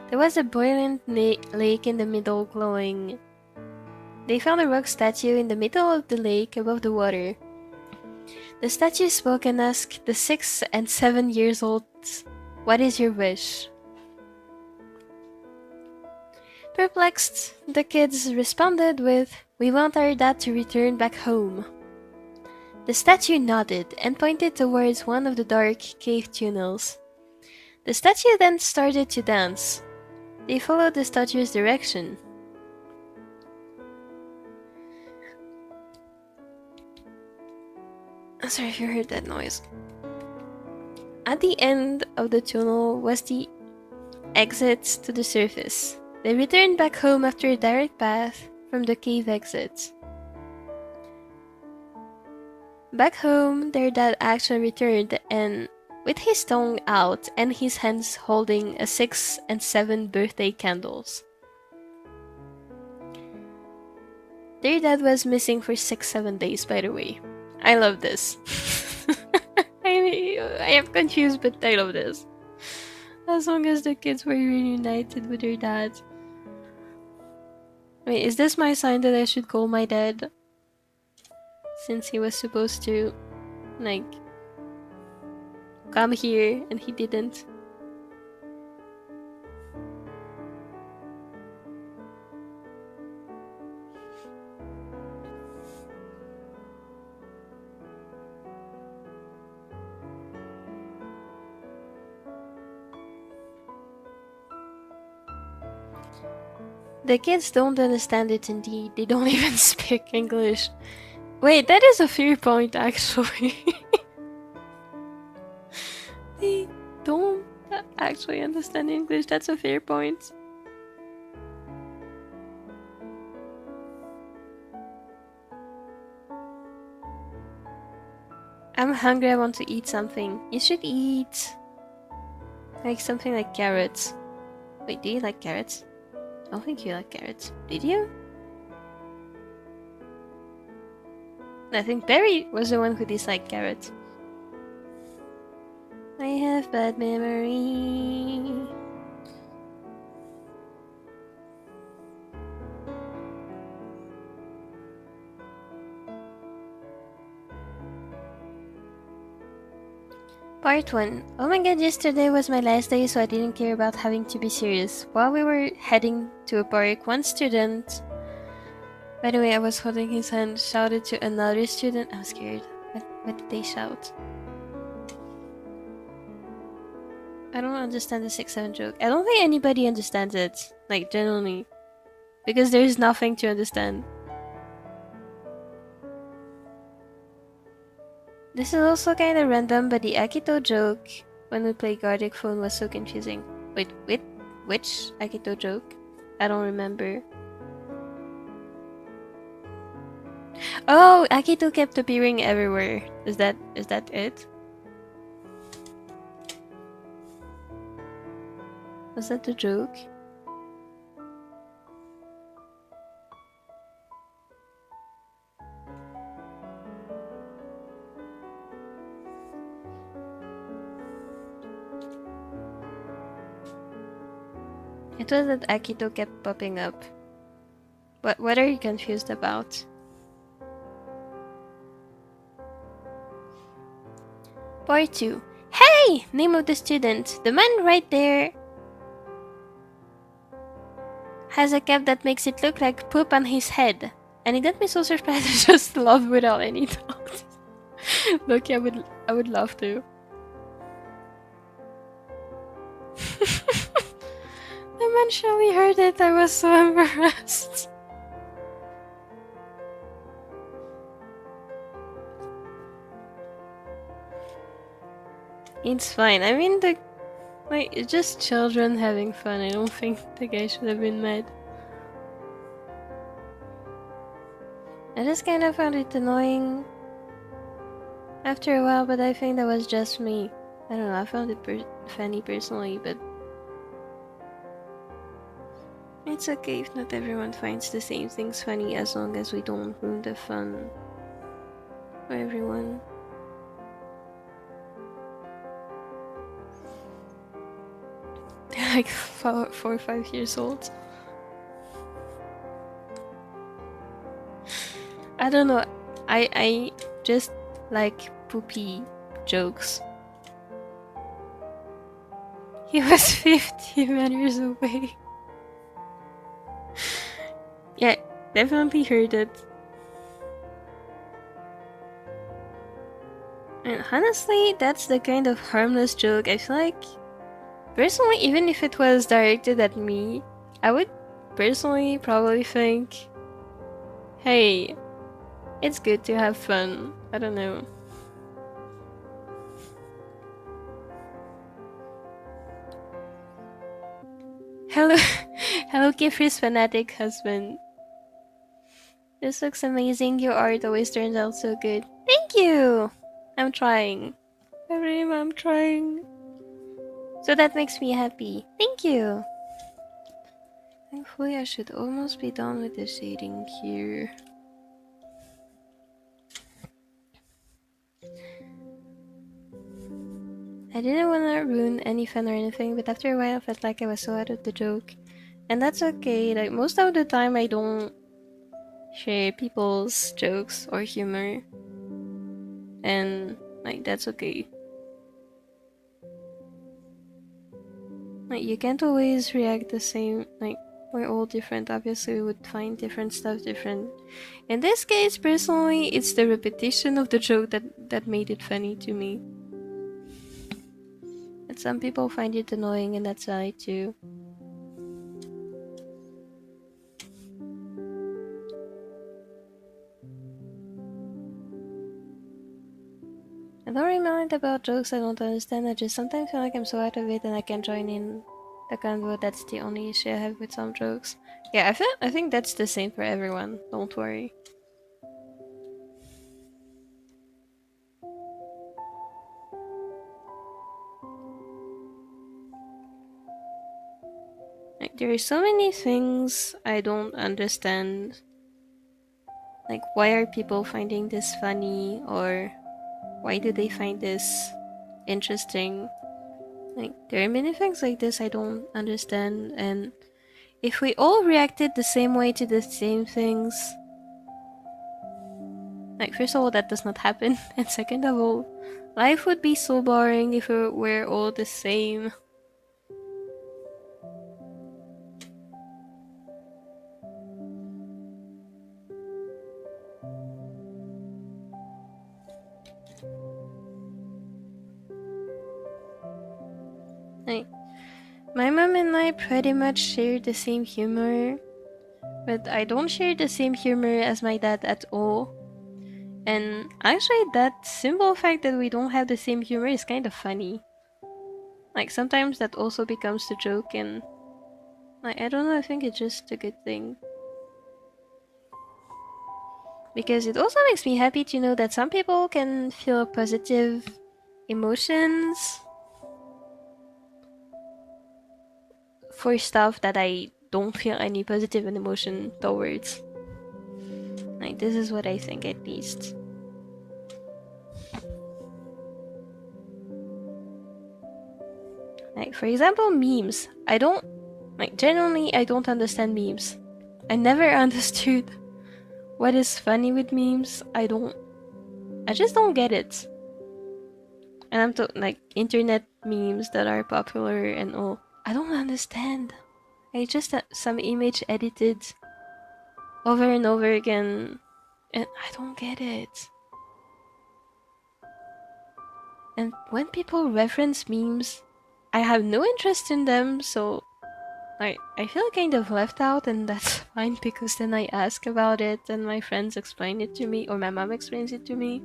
Speaker 1: There was a boiling lake in the middle glowing. They found a rock statue in the middle of the lake above the water. The statue spoke and asked the 6 and 7 years olds, "What is your wish?" Perplexed, the kids responded with, "We want our dad to return back home." The statue nodded and pointed towards one of the dark cave tunnels. The statue then started to dance. They followed the statue's direction. I'm sorry if you heard that noise. At the end of the tunnel was the exit to the surface. They returned back home after a direct path from the cave exit. Back home, their dad actually returned and with his tongue out and his hands holding a 6 and 7 birthday candles. Their dad was missing for 6-7 days, by the way. I love this. I am confused, but I love this. As long as the kids were reunited with their dad. Wait, is this my sign that I should call my dad? Since he was supposed to, like, come here and he didn't. The kids don't understand it indeed. They don't even speak English. Wait, that is a fair point actually. They don't actually understand English. That's a fair point. I'm hungry, I want to eat something. You should eat like something like carrots. Wait, do you like carrots? I don't think you like carrots. Did you? I think Barry was the one who disliked carrots. I have bad memory. Part 1. Oh my god, yesterday was my last day, so I didn't care about having to be serious. While we were heading to a park, one student, by the way, I was holding his hand, shouted to another student. I was scared. What did they shout? I don't understand the 6-7 joke. I don't think anybody understands it, like genuinely, because there's nothing to understand. This is also kinda random, but the Akito joke when we played Gartic Phone was so confusing. Wait, which Akito joke? I don't remember. Oh, Akito kept appearing everywhere. Is that it? Was that the joke? It was that Akito kept popping up. What are you confused about? Part 2. Hey! Name of the student. The man right there has a cap that makes it look like poop on his head. And it got me so surprised I just love without any thought. Look, I would love to. The man surely heard it. I was so embarrassed. It's fine. I mean, it's just children having fun. I don't think the guy should have been mad. I just kind of found it annoying after a while, but I think that was just me. I don't know, I found it funny personally, but it's okay if not everyone finds the same things funny as long as we don't ruin the fun for everyone. They're like 4 or 5 years old. I don't know, I just like poopy jokes. He was 50 meters away. Yeah, definitely heard it. And honestly, that's the kind of harmless joke I feel like. Personally, even if it was directed at me, I would personally probably think, hey, it's good to have fun. I don't know. Hello, hello Qifrey's fanatic husband. This looks amazing. Your art always turns out so good. Thank you! I'm trying. I'm trying. So that makes me happy. Thank you! Thankfully, I should almost be done with the shading here. I didn't want to ruin any fun or anything, but after a while I felt like I was so out of the joke. And that's okay, like most of the time I don't share people's jokes or humor. And like that's okay. Like you can't always react the same, like we're all different, obviously we would find different stuff different. In this case, personally, it's the repetition of the joke that made it funny to me. But some people find it annoying and that's fine too. I don't really mind about jokes I don't understand, I just sometimes feel like I'm so out of it and I can't join in the convo. That's the only issue I have with some jokes. Yeah, I think that's the same for everyone, don't worry. Like, there are so many things I don't understand. Like, why are people finding this funny, or why do they find this interesting? Like, there are many things like this I don't understand, and if we all reacted the same way to the same things, like, first of all, that does not happen, and second of all, life would be so boring if we're all the same. Like, my mom and I pretty much share the same humor, but I don't share the same humor as my dad at all. And actually, that simple fact that we don't have the same humor is kind of funny. Like, sometimes that also becomes the joke, and like, I don't know, I think it's just a good thing. Because it also makes me happy to know that some people can feel positive emotions for stuff that I don't feel any positive emotion towards. Like, this is what I think, at least. Like, for example, memes. Genuinely, I don't understand memes. I never understood what is funny with memes. I just don't get it. And I'm like internet memes that are popular and all. I don't understand. I just some image edited over and over again, and I don't get it. And when people reference memes, I have no interest in them, so I feel kind of left out, and that's fine because then I ask about it and my friends explain it to me, or my mom explains it to me.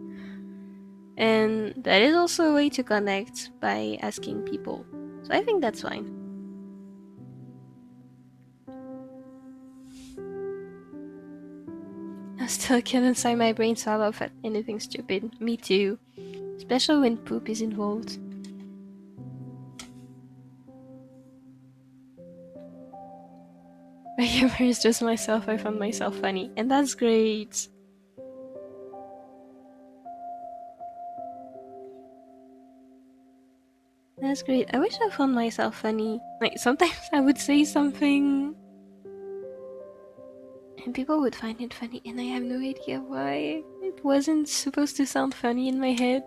Speaker 1: And that is also a way to connect by asking people. So I think that's fine. I still can't inside my brain so I laugh at anything stupid. Me too. Especially when poop is involved. My humor is just myself. I found myself funny. And that's great. That's great. I wish I found myself funny. Like, sometimes I would say something and people would find it funny, and I have no idea why. It wasn't supposed to sound funny in my head.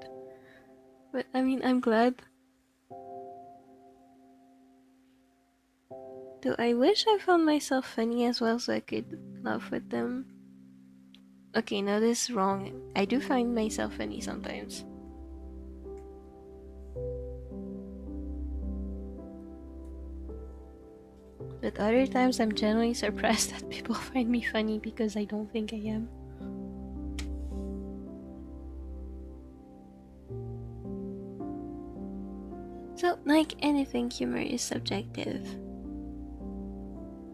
Speaker 1: But I mean, I'm glad. Though I wish I found myself funny as well so I could laugh with them. Okay, now this is wrong. I do find myself funny sometimes. But other times I'm genuinely surprised that people find me funny because I don't think I am. So, like anything, humor is subjective.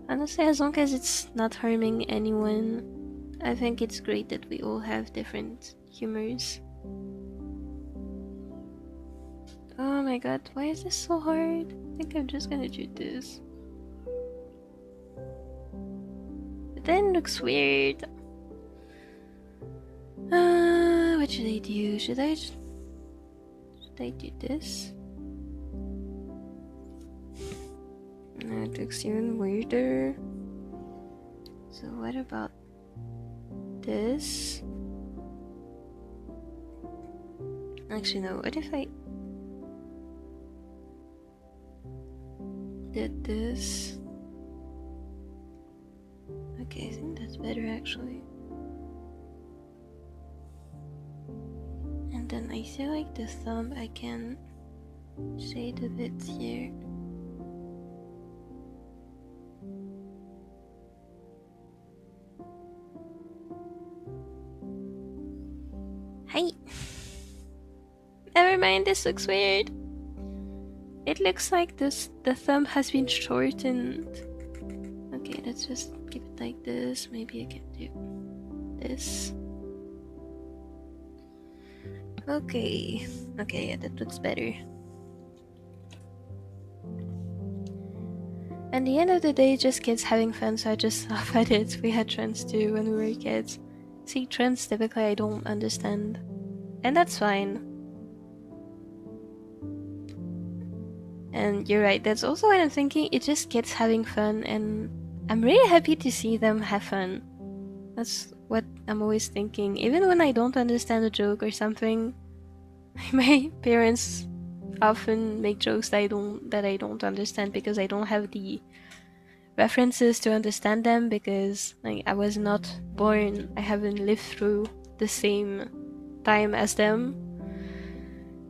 Speaker 1: Honestly, as long as it's not harming anyone, I think it's great that we all have different humors. Oh my god, why is this so hard? I think I'm just gonna do this. But then it looks weird. What should I do? Should I do this? No, it looks even weirder. So what about this? Actually no, what if I did this? Okay, I think that's better actually. And then I feel like the thumb I can shade a bit here. Hi! Never mind, this looks weird. It looks like the thumb has been shortened. Okay, let's just keep it like this. Maybe I can do this. Okay, yeah, that looks better. At the end of the day, just kids having fun, so I just laugh at it. We had trends too when we were kids. See, trends typically I don't understand. And that's fine. And you're right, that's also what I'm thinking. It's just kids having fun, and I'm really happy to see them have fun. That's what I'm always thinking. Even when I don't understand a joke or something, my parents often make jokes that I don't understand because I don't have the references to understand them, because like I was not born, I haven't lived through the same time as them.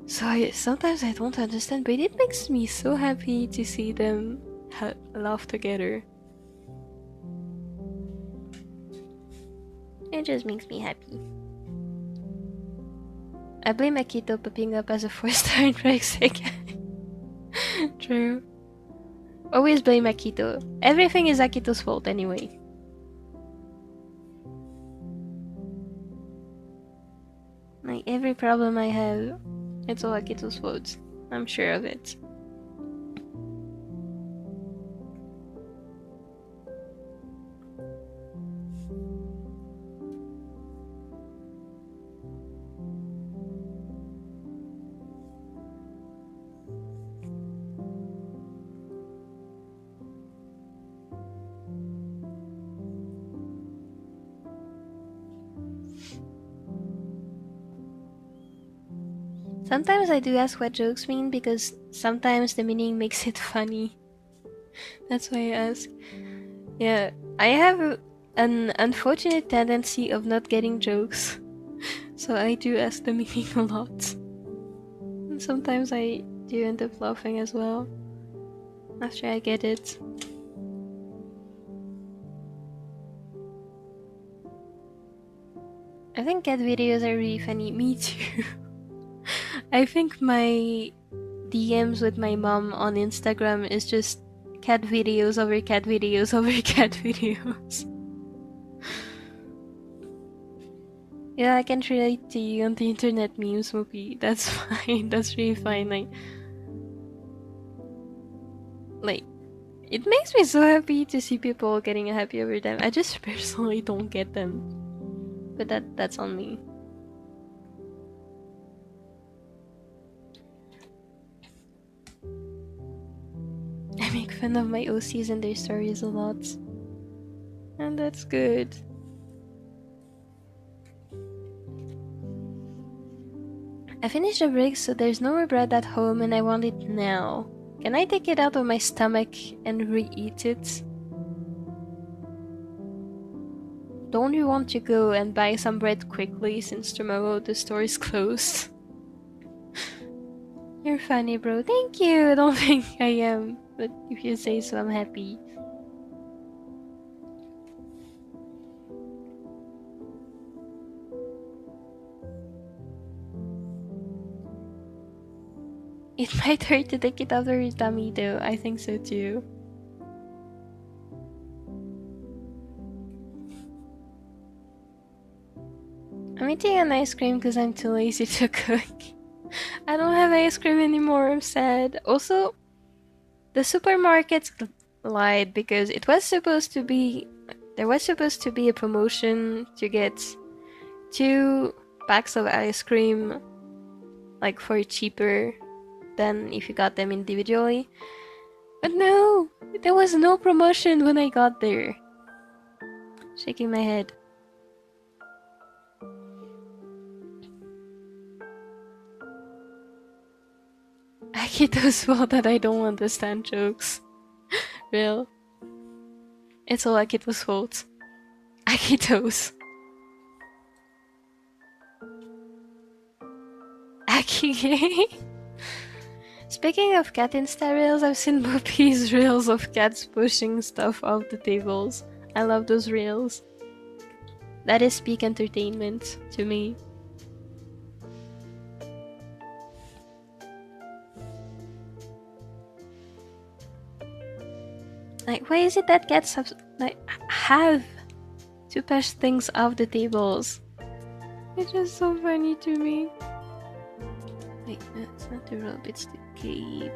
Speaker 1: So sometimes I don't understand, but it makes me so happy to see them laugh together. It just makes me happy. I blame Akito popping up as a 4-star in Brexit. True. Always blame Akito. Everything is Akito's fault anyway. Like every problem I have, it's all Akito's fault. I'm sure of it. Sometimes I do ask what jokes mean because sometimes the meaning makes it funny. That's why I ask. Yeah, I have an unfortunate tendency of not getting jokes. So I do ask the meaning a lot. And sometimes I do end up laughing as well after I get it. I think cat videos are really funny. Me too. I think my DMs with my mom on Instagram is just cat videos over cat videos over cat videos. Yeah, I can relate to you on the internet memes, Mopi. That's fine. That's really fine. Like, it makes me so happy to see people getting happy over them. I just personally don't get them. But that's on me. I make fun of my OCs and their stories a lot. And that's good. I finished the bricks, so there's no more bread at home and I want it now. Can I take it out of my stomach and re-eat it? Don't you want to go and buy some bread quickly since tomorrow the store is closed? You're funny, bro. Thank you! I don't think I am, but if you say so, I'm happy. It might hurt to take it out of your tummy though, I think so too. I'm eating an ice cream because I'm too lazy to cook. I don't have ice cream anymore, I'm sad. Also, the supermarkets lied because it was supposed to be... There was supposed to be a promotion to get 2 packs of ice cream, like for cheaper than if you got them individually. But no! There was no promotion when I got there. Shaking my head. Akito's fault that I don't understand jokes. Real. It's all Akito's fault. Akito's. Akige? Speaking of cat Insta reels, I've seen Mopi's reels of cats pushing stuff off the tables. I love those reels. That is peak entertainment to me. Like, why is it that cats have to push things off the tables? It's just so funny to me. Wait, no, it's not the rope, it's the cape.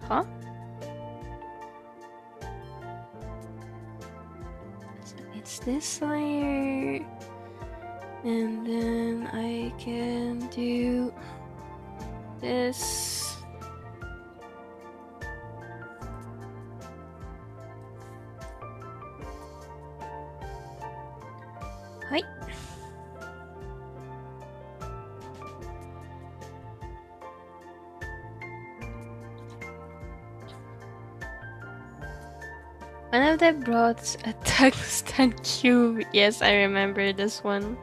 Speaker 1: Huh? So it's this layer. And then I can do this. Hi. One of them brought a tungsten cube. Yes, I remember this one.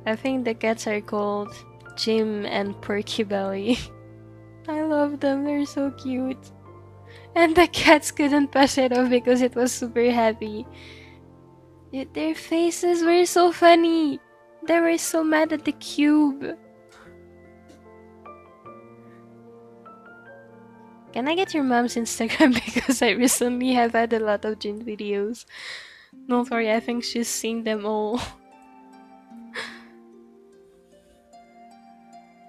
Speaker 1: I think the cats are called Jim and Porky Belly. I love them, they're so cute. And the cats couldn't push it off because it was super heavy. Dude, their faces were so funny. They were so mad at the cube. Can I get your mom's Instagram because I recently have had a lot of Jin videos. Don't worry, I think she's seen them all.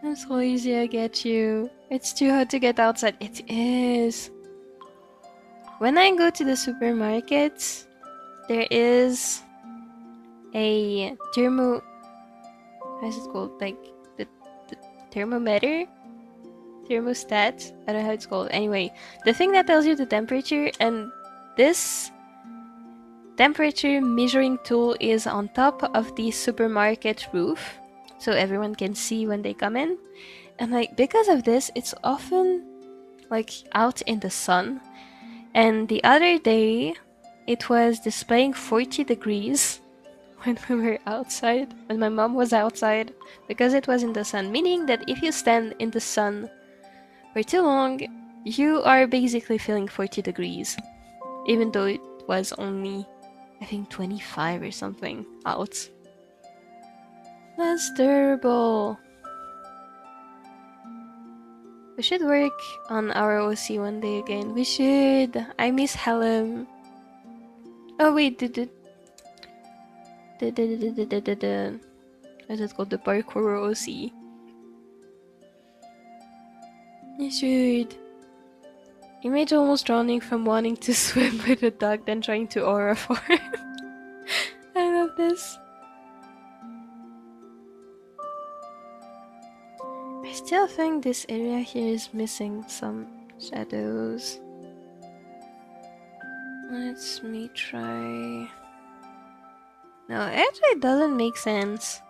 Speaker 1: I'm so lazy, I get you. It's too hot to get outside. It is. When I go to the supermarket, there is a how is it called? Like the thermometer? Thermostat? I don't know how it's called. Anyway, the thing that tells you the temperature, and this temperature measuring tool is on top of the supermarket roof, so everyone can see when they come in. And like because of this, it's often like out in the sun. And the other day, it was displaying 40 degrees when we were outside, when my mom was outside, because it was in the sun, meaning that if you stand in the sun for too long, you are basically feeling 40 degrees, even though it was only, I think, 25 or something out. That's terrible. We should work on our OC one day again. We should. I miss Helen. Oh wait, what's it called? The parkour OC. You should. Image almost drowning from wanting to swim with a dog, then trying to aura form. I love this. I still think this area here is missing some shadows. Let me try. No, actually it doesn't make sense.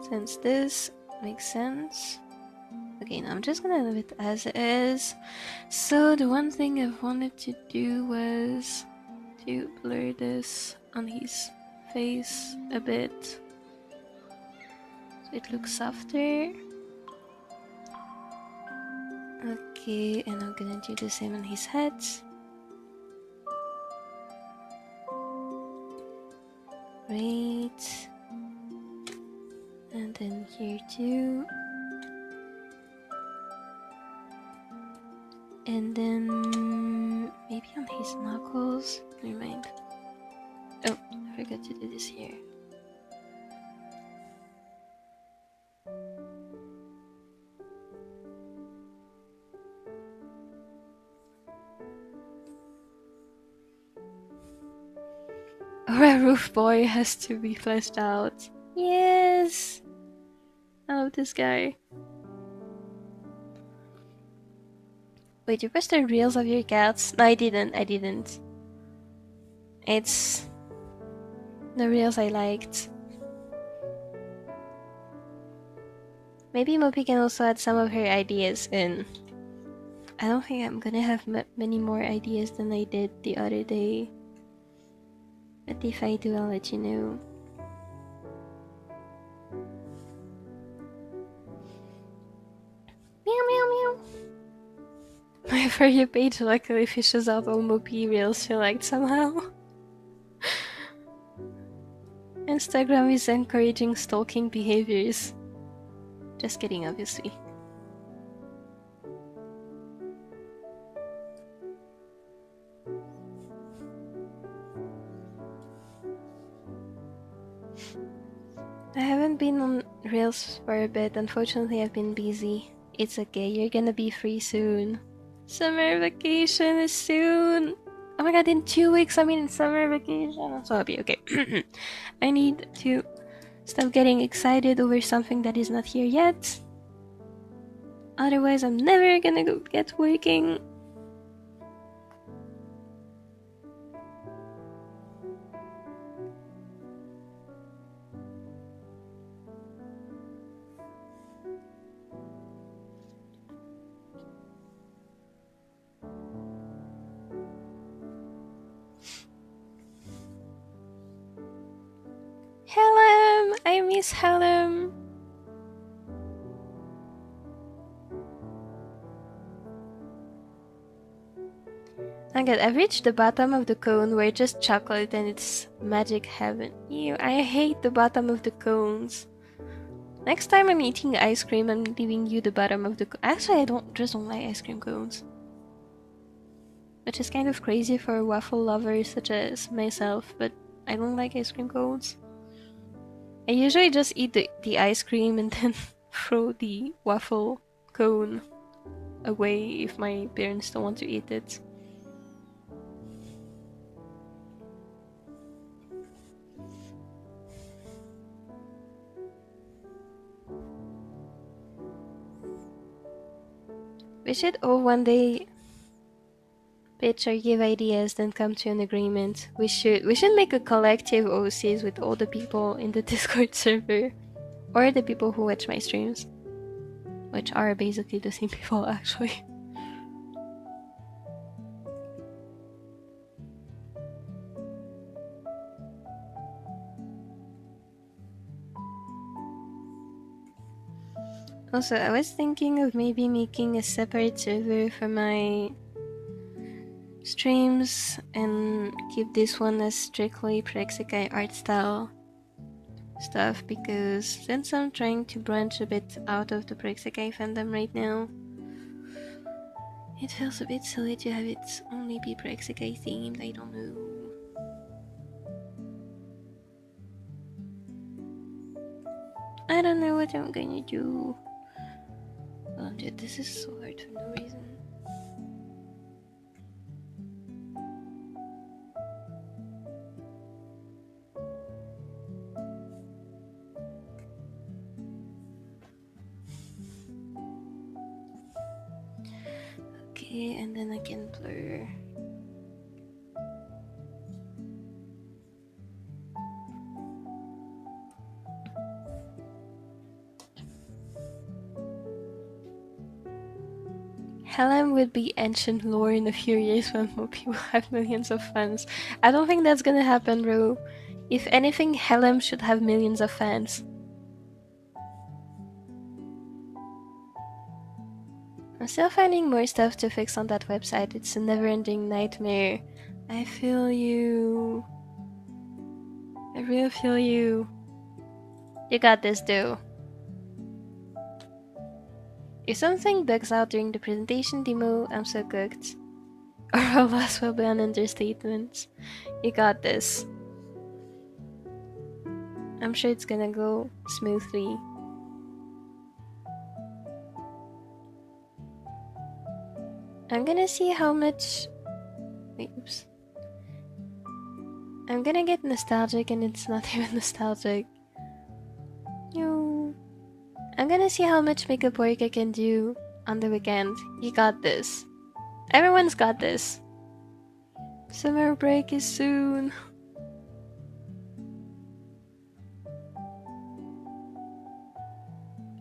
Speaker 1: Since this makes sense. Okay, now I'm just gonna leave it as it is. So the one thing I wanted to do was to blur this on his face a bit, so it looks softer. Okay, and I'm gonna do the same on his head. Great. And then here too. And then maybe on his knuckles. Never mind. Oh, I forgot to do this here. Our roof boy has to be fleshed out. Yes! I love this guy. Wait, you posted reels of your cats? No, I didn't. It's the reels I liked. Maybe Mopi can also add some of her ideas in. I don't think I'm gonna have many more ideas than I did the other day. But if I do, I'll let you know. Meow meow meow. My For You page luckily fishes out all Mopi reels she liked somehow. Instagram is encouraging stalking behaviors. Just kidding, obviously. I haven't been on Reels for a bit. Unfortunately, I've been busy. It's okay, you're gonna be free soon. Summer vacation is soon! Oh my god, in 2 weeks I'm in summer vacation. I'm so happy. Okay. I need to stop getting excited over something that is not here yet. Otherwise, I'm never gonna go get working. Helen! I miss Helen! Oh god, I've reached the bottom of the cone where just chocolate and it's magic heaven. Ew, I hate the bottom of the cones. Next time I'm eating ice cream, I'm leaving you the bottom of the cone. Actually, I don't like ice cream cones. Which is kind of crazy for waffle lovers such as myself, but I don't like ice cream cones. I usually just eat the ice cream and then throw the waffle cone away if my parents don't want to eat it. We should all one day pitch or give ideas, then come to an agreement. We should make a collective OCs with all the people in the Discord server, or the people who watch my streams, which are basically the same people actually. Also, I was thinking of maybe making a separate server for my streams and keep this one as strictly Prexikai art style stuff, because since I'm trying to branch a bit out of the Prexikai fandom right now, it feels a bit silly to have it only be Prexikai themed. I don't know. I don't know what I'm gonna do. Oh dude, this is so hard for no reason. Okay, and then I can blur. Helm would be ancient lore in a few years when Mopi will have millions of fans. I don't think that's gonna happen, bro. If anything, Helm should have millions of fans. I'm still finding more stuff to fix on that website. It's a never-ending nightmare. I feel you. I really feel you. You got this, dude. If something bugs out during the presentation demo, I'm so cooked. Or a loss will be an understatement. You got this. I'm sure it's gonna go smoothly. I'm gonna see how much... Wait, oops. I'm gonna get nostalgic and it's not even nostalgic. No. I'm gonna see how much makeup work I can do on the weekend. You got this. Everyone's got this. Summer break is soon.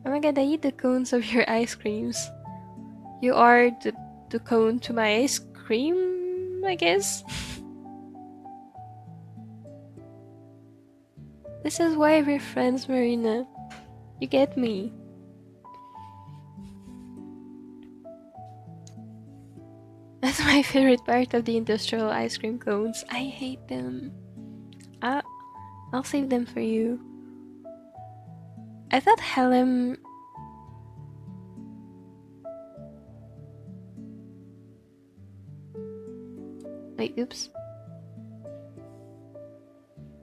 Speaker 1: Oh my god, I eat the cones of your ice creams. You are the cone to my ice cream, I guess? This is why we're friends, Marina. You get me. That's my favorite part of the industrial ice cream cones. I hate them. I'll save them for you. I thought Helm... Wait, oops.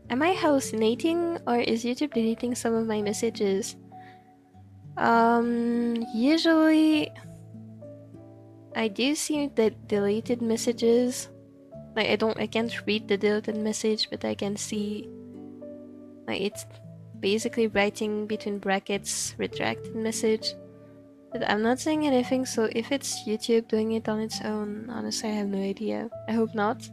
Speaker 1: Am I hallucinating, or is YouTube deleting some of my messages? Usually I do see the deleted messages. Like I can't read the deleted message, but I can see like it's basically writing between brackets retracted message. But I'm not saying anything, so if it's YouTube doing it on its own, honestly I have no idea. I hope not.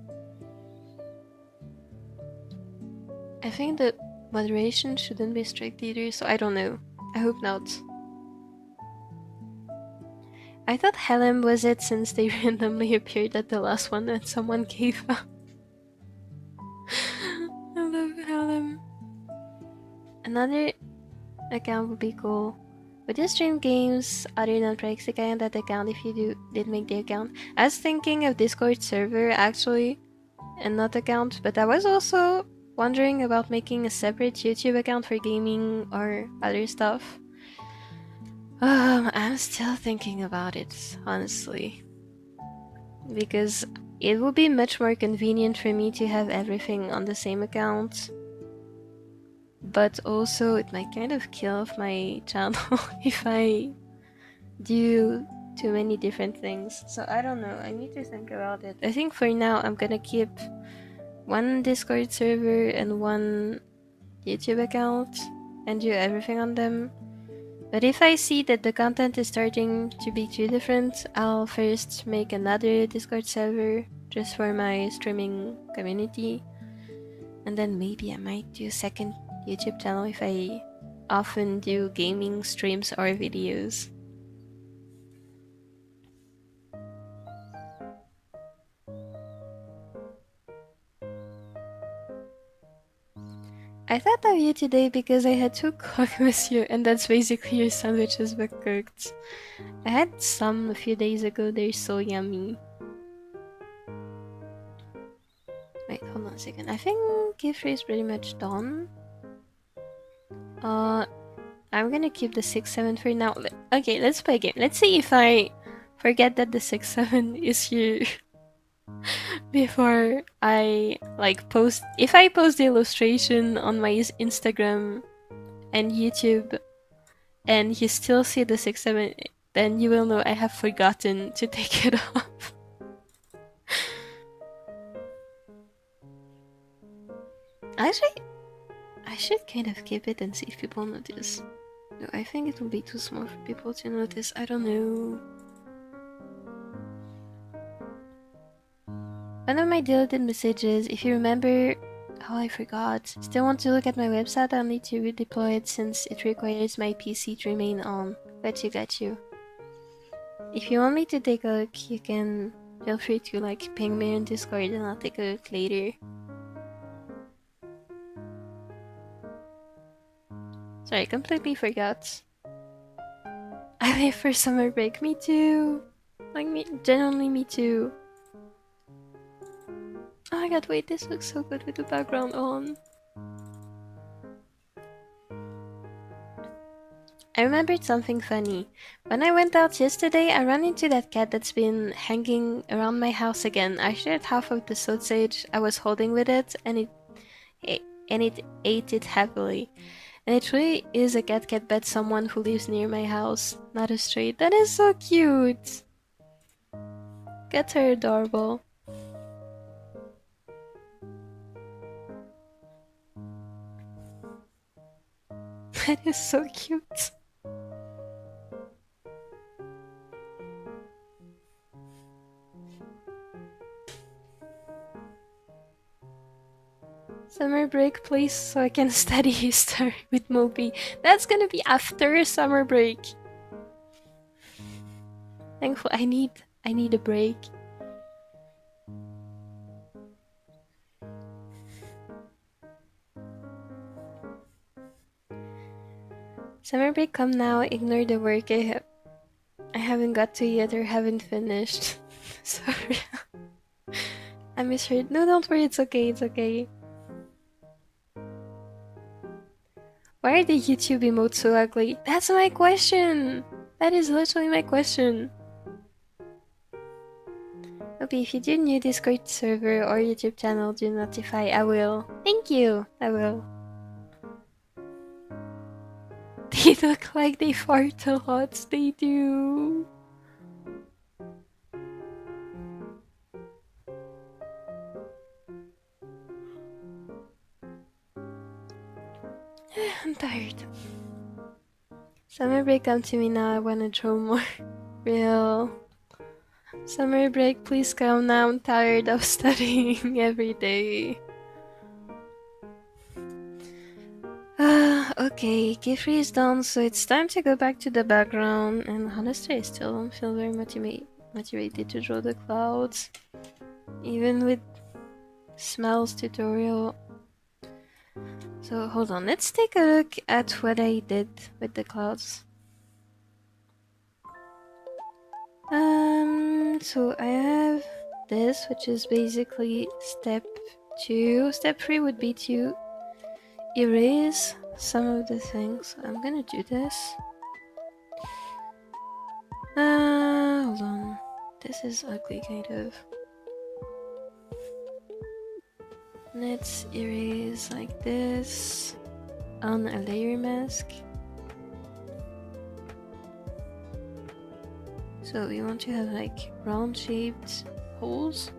Speaker 1: I think that moderation shouldn't be strict either, so I don't know. I hope not. I thought Helm was it since they randomly appeared at the last one and someone gave up. I love Helm. Another account would be cool. Would you stream games other than Prexikai on that account if you did make the account? I was thinking of Discord server actually, and not account, but I was also wondering about making a separate YouTube account for gaming or other stuff. I'm still thinking about it, honestly. Because it would be much more convenient for me to have everything on the same account. But also, it might kind of kill off my channel if I do too many different things. So I don't know, I need to think about it. I think for now, I'm gonna keep one Discord server and one YouTube account and do everything on them. But if I see that the content is starting to be too different, I'll first make another Discord server just for my streaming community. And then maybe I might do a second YouTube channel if I often do gaming streams or videos. I thought of you today because I had 2 croque monsieur, and that's basically your sandwiches but cooked. I had some a few days ago, they're so yummy. Wait, hold on a second. I think Qifrey is pretty much done. I'm gonna keep the 6-7 for now. Okay, let's play a game. Let's see if I forget that the 6-7 is here before I post. If I post the illustration on my Instagram and YouTube and you still see the 6-7, then you will know I have forgotten to take it off. Actually, I should kind of keep it and see if people notice. No, I think it will be too small for people to notice. I don't know. One of my deleted messages, if you remember... Oh, I forgot. Still want to look at my website? I'll need to redeploy it since it requires my PC to remain on. Got you. If you want me to take a look, you can feel free to ping me on Discord and I'll take a look later. Sorry, I completely forgot. I leave for summer break. Me too. Genuinely me too. Oh my god, wait, this looks so good with the background on. I remembered something funny. When I went out yesterday, I ran into that cat that's been hanging around my house again. I shared half of the sausage I was holding with it, and it ate it happily. And it really is a cat but someone who lives near my house, not a stray. That is so cute! Cats are adorable. That is so cute. Summer break, please, so I can study history with Mopi. That's gonna be after summer break. Thankful, I need a break. Summer break come now, ignore the work I haven't got to yet or haven't finished. Sorry. I misheard. No, don't worry, it's okay, it's okay. Why are the YouTube emotes so ugly? That's my question! That is literally my question. Okay, if you do new Discord server or YouTube channel, do notify. I will. Thank you! I will. They look like they fart a lot. They do. I'm tired. Summer break, come to me now. I wanna draw more. Real. Summer break, please come now. I'm tired of studying every day. Okay, Qifrey is done, so it's time to go back to the background. And honestly, I still don't feel very motivated to draw the clouds. Even with Smells tutorial. So hold on, let's take a look at what I did with the clouds. So I have this, which is basically step 2. Step 3 would be to erase some of the things. I'm gonna do this. Hold on. This is ugly, kind of. Let's erase like this on a layer mask. So we want to have like round shaped holes.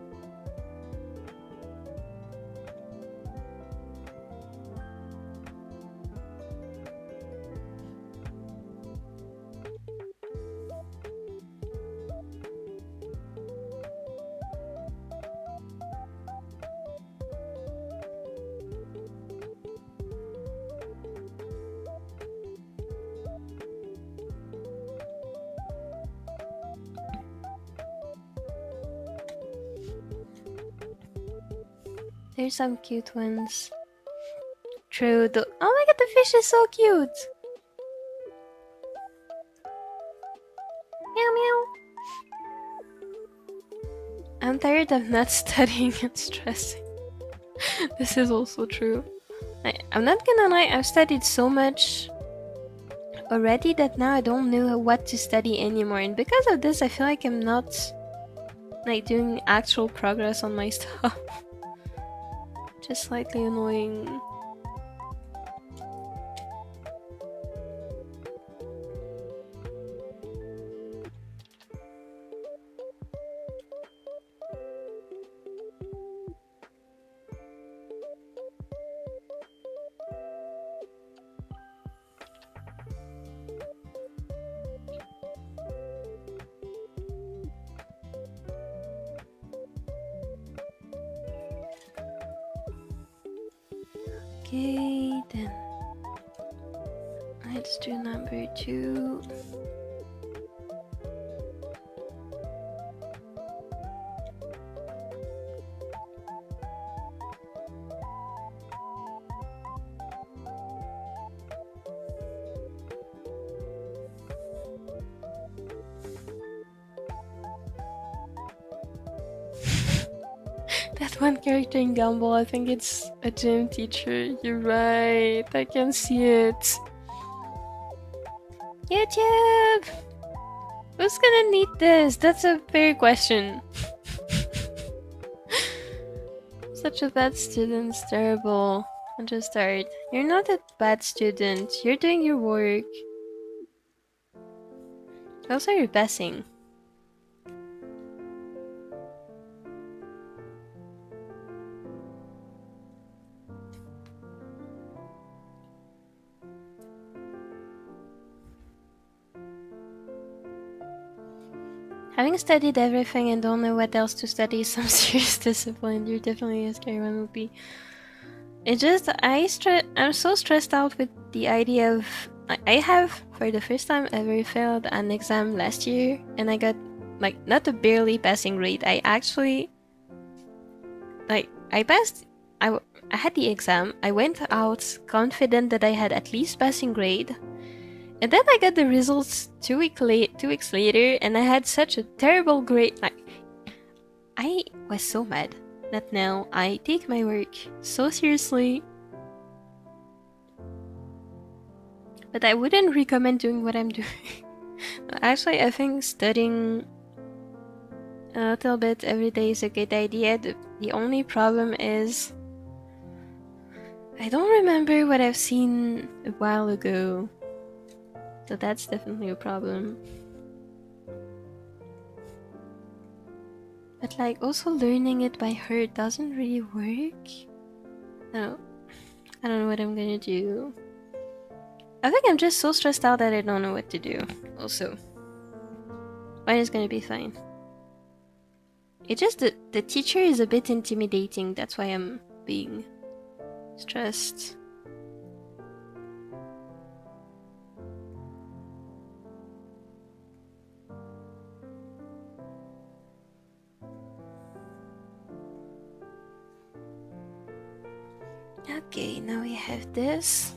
Speaker 1: There's some cute ones. True. Oh my god, the fish is so cute. Meow meow. I'm tired of not studying and stressing. This is also true. I'm not gonna lie, I've studied so much already that now I don't know what to study anymore, and because of this I feel like I'm not like doing actual progress on my stuff. Just slightly annoying. Okay, then let's do number 2. That one character in Gumball, I think it's a gym teacher. You're right, I can see it. YouTube! Who's gonna need this? That's a fair question. Such a bad student, it's terrible. I'll just start. You're not a bad student, you're doing your work. Also, you're passing. Having studied everything and don't know what else to study is some serious discipline. You're definitely a scary one, Mopi. It just, I'm so stressed out with the idea of... I have, for the first time ever, failed an exam last year, and I got, like, not a barely passing grade. I actually... Like, I passed... I had the exam, I went out confident that I had at least passing grade, and then I got the results 2 weeks later, and I had such a terrible grade. Like, I was so mad that now I take my work so seriously. But I wouldn't recommend doing what I'm doing. Actually, I think studying a little bit every day is a good idea. The only problem is I don't remember what I've seen a while ago. So that's definitely a problem. But like also learning it by heart doesn't really work. No, I don't know what I'm gonna do. I think I'm just so stressed out that I don't know what to do. Also, mine is gonna be fine. It's just that the teacher is a bit intimidating. That's why I'm being stressed. Okay, now we have this.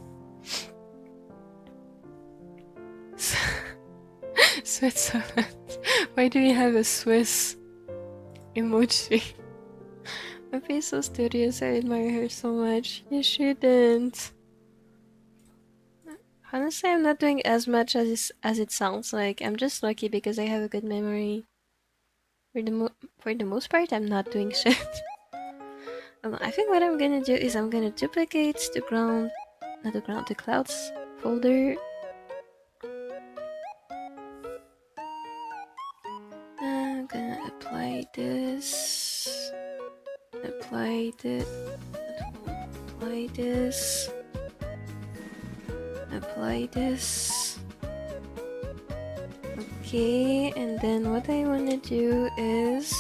Speaker 1: Switzerland. Why do we have a Swiss emoji? Mopi is so studious, I admire her so much. You shouldn't. Honestly, I'm not doing as much as it sounds like. I'm just lucky because I have a good memory. For the most part, I'm not doing shit. I think what I'm gonna do is I'm gonna duplicate the clouds folder. I'm gonna apply this. Apply this. Apply this. Apply this. Okay, and then what I wanna do is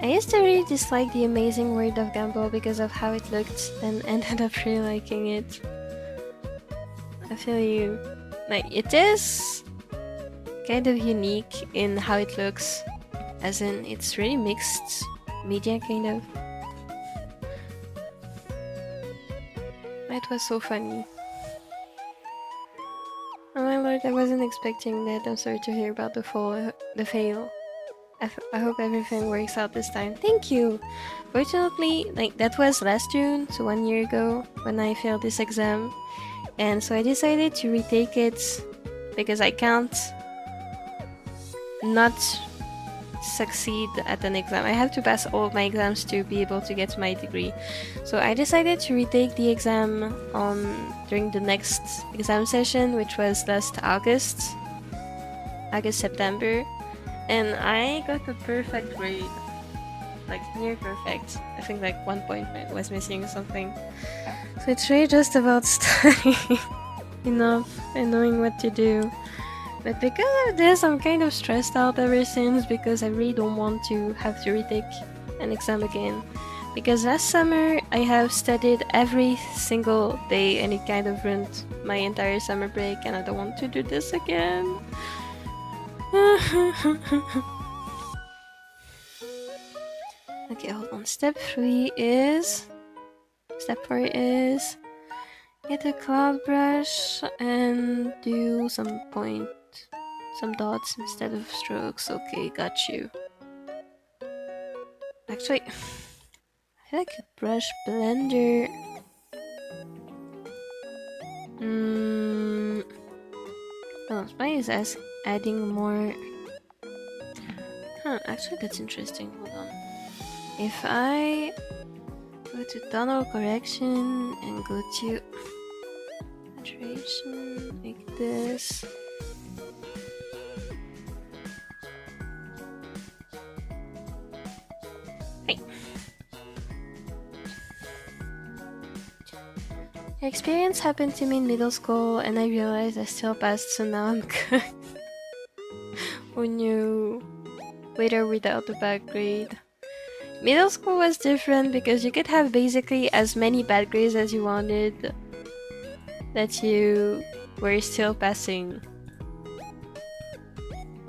Speaker 1: I used to really dislike the amazing world of Gumball because of how it looked, and ended up really liking it. I feel you. Like, it is kind of unique in how it looks, as in it's really mixed media, kind of. It was so funny. Oh my lord, I wasn't expecting that. I'm sorry to hear about the fail. I hope everything works out this time. Thank you! Fortunately, like, that was last June, so 1 year ago, when I failed this exam. And so I decided to retake it, because I can't not succeed at an exam. I have to pass all of my exams to be able to get my degree. So I decided to retake the exam during the next exam session, which was last September. And I got a perfect grade, like near perfect. I think like 1 point was missing or something. So it's really just about studying enough and knowing what to do. But because of this, I'm kind of stressed out ever since, because I really don't want to have to retake an exam again. Because last summer I have studied every single day and it kind of ruined my entire summer break, and I don't want to do this again. Okay, hold on. Step 4 is get a cloud brush and do some dots instead of strokes. Okay, got you. Actually, I feel like a brush blender. Oh, mine is adding more. Huh, actually that's interesting. Hold on. If I go to tonal correction and go to saturation like this. Hey. The experience happened to me in middle school and I realized I still passed, so now I'm good. Oh no. With or without the bad grade. Middle school was different because you could have basically as many bad grades as you wanted, that you were still passing.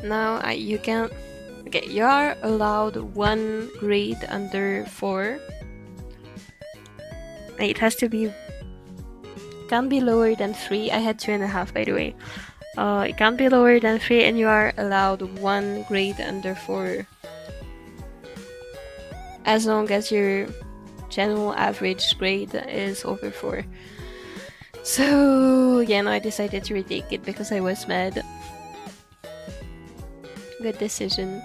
Speaker 1: Now you can't. Okay, you are allowed 1 grade under 4. It has to be. Can't be lower than 3. I had 2.5, by the way. It can't be lower than 3, and you are allowed 1 grade under 4. As long as your general average grade is over 4. So yeah, no, I decided to retake it because I was mad. Good decision.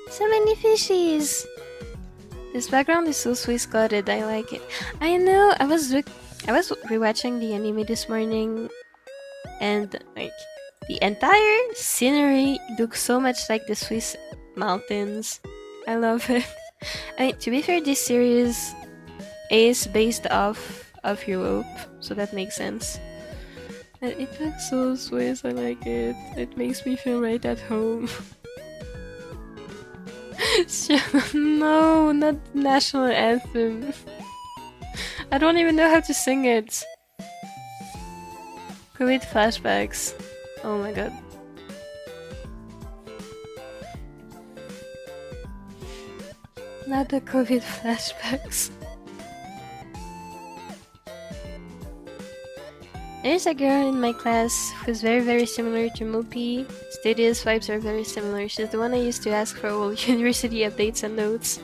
Speaker 1: So many fishies! This background is so Swiss-coded, I like it. I know, I was rewatching the anime this morning, and like the entire scenery looks so much like the Swiss mountains. I love it. I mean, to be fair, this series is based off of Europe, so that makes sense. And it looks so Swiss, I like it. It makes me feel right at home. No, not the national anthem. I don't even know how to sing it. COVID flashbacks. Oh my god. Not the COVID flashbacks. There's a girl in my class who's very similar to Mopi. Studious vibes are very similar. She's the one I used to ask for all university updates and notes.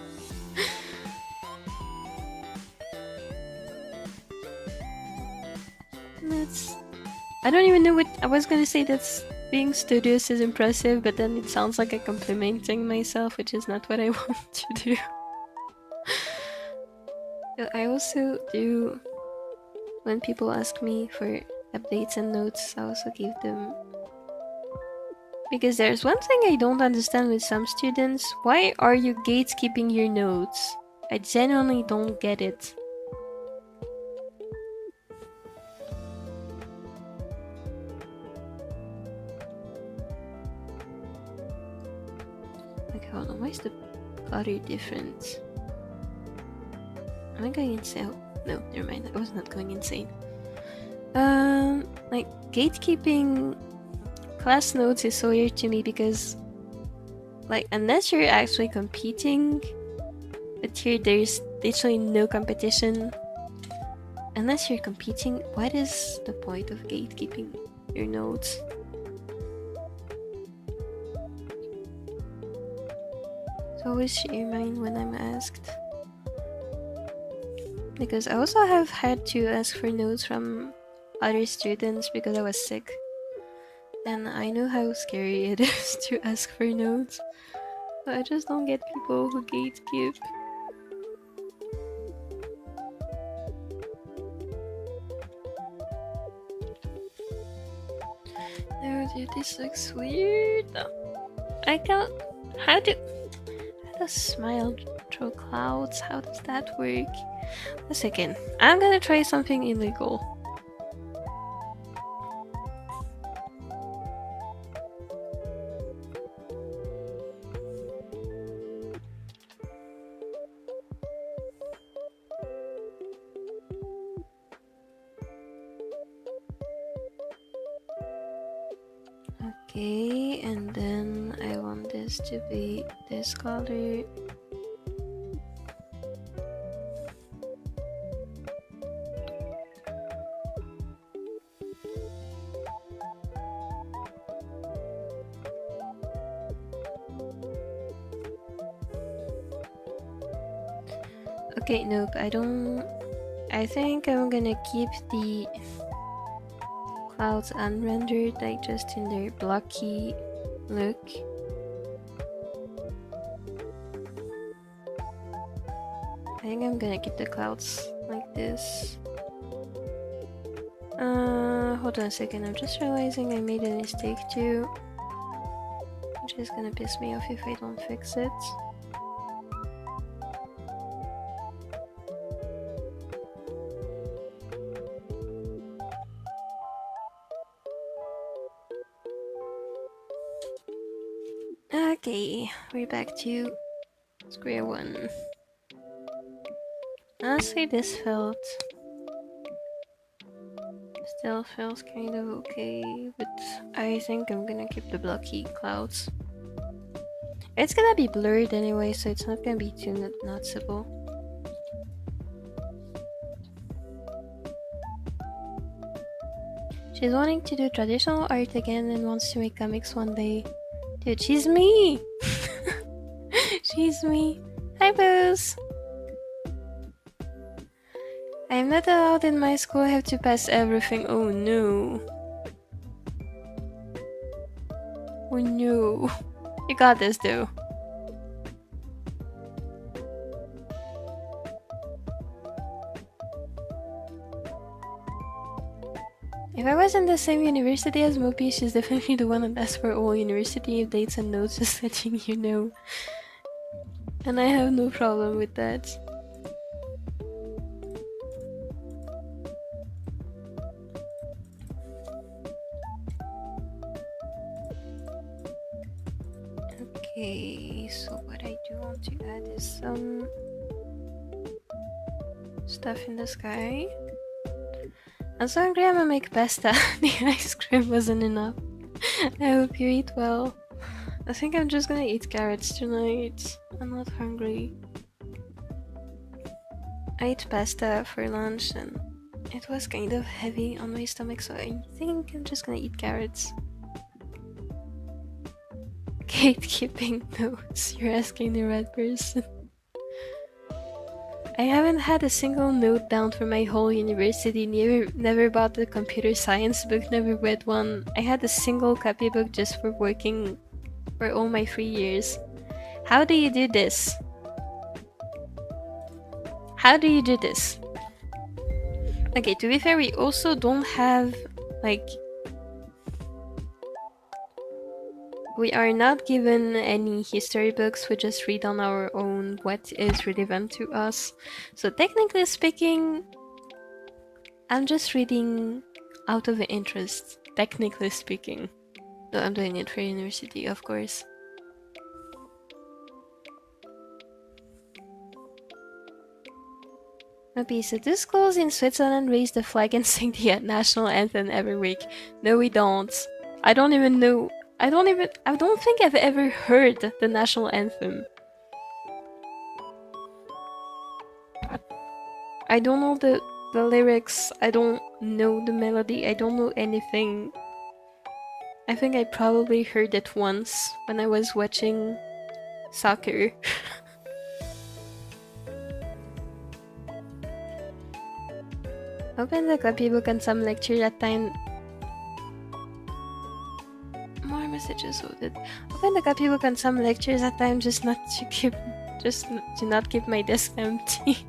Speaker 1: I don't even know what I was gonna say. That's being studious is impressive, but then it sounds like I'm complimenting myself, which is not what I want to do. I also do, when people ask me for updates and notes, I also give them. Because there's one thing I don't understand with some students. Why are you gatekeeping your notes? I genuinely don't get it. Okay, hold on. Why is the color different? Am I going insane? Oh, no, never mind. I was not going insane. Like gatekeeping class notes is so weird to me because, like, unless you're actually competing, but here there's literally no competition. Unless you're competing, what is the point of gatekeeping your notes? So always share mine when I'm asked. Because I also have had to ask for notes from other students because I was sick. And I know how scary it is to ask for notes. So I just don't get people who gatekeep. No, dude, this looks weird. I can't. How does smile through clouds? How does that work? A second. I'm gonna try something illegal. Okay, and then I want this to be this color. Okay, nope, I don't. I think I'm gonna keep the clouds unrendered, like just in their blocky look. I think I'm gonna keep the clouds like this. Hold on a second, I'm just realizing I made a mistake too, which is gonna piss me off if I don't fix it. Okay, we're back to square one. Honestly, this still feels kind of okay, but I think I'm gonna keep the blocky clouds. It's gonna be blurred anyway, so it's not gonna be too noticeable. She's wanting to do traditional art again and wants to make comics one day. Dude, she's me! She's me. Hi, Booze! I'm not allowed in my school, I have to pass everything. Oh no. Oh no. You got this, though. If I was in the same university as Mopi, she's definitely the one that asks for all university updates and notes, just letting you know. And I have no problem with that. Okay, so what I do want to add is some stuff in the sky. I'm so hungry, I'm gonna make pasta. The ice cream wasn't enough. I hope you eat well. I think I'm just gonna eat carrots tonight. I'm not hungry. I ate pasta for lunch and it was kind of heavy on my stomach, so I think I'm just gonna eat carrots. Gatekeeping notes. You're asking the right person. I haven't had a single note down for my whole university, never bought a computer science book, never read one. I had a single copybook just for working for all my 3 years. How do you do this? How do you do this? Okay, to be fair, we also don't have, like... We are not given any history books, we just read on our own what is relevant to us. So technically speaking, I'm just reading out of interest, technically speaking. Though I'm doing it for university, of course. Mopi, so do schools in Switzerland raise the flag and sing the national anthem every week? No, we don't. I don't even know. I don't think I've ever heard the national anthem. I don't know the lyrics. I don't know the melody. I don't know anything. I think I probably heard it once when I was watching soccer. Open the copybook on some lecture that time. More messages loaded. Open the copybook on some lectures that time just to not keep my desk empty.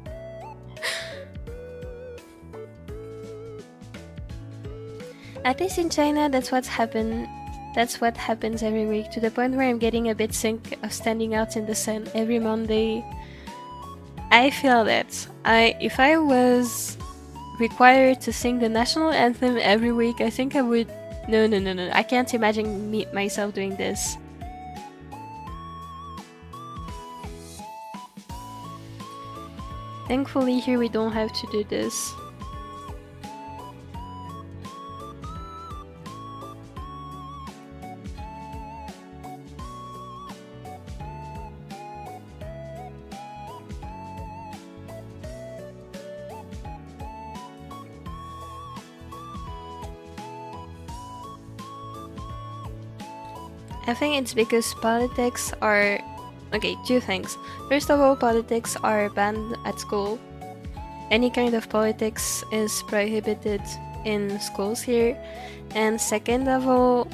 Speaker 1: At least in China, that's what happens every week, to the point where I'm getting a bit sick of standing out in the sun every Monday. I feel that. If I was required to sing the national anthem every week, I think I would... No. I can't imagine myself doing this. Thankfully, here we don't have to do this. I think it's because politics are... Okay, two things. First of all, politics are banned at school. Any kind of politics is prohibited in schools here. And second of all,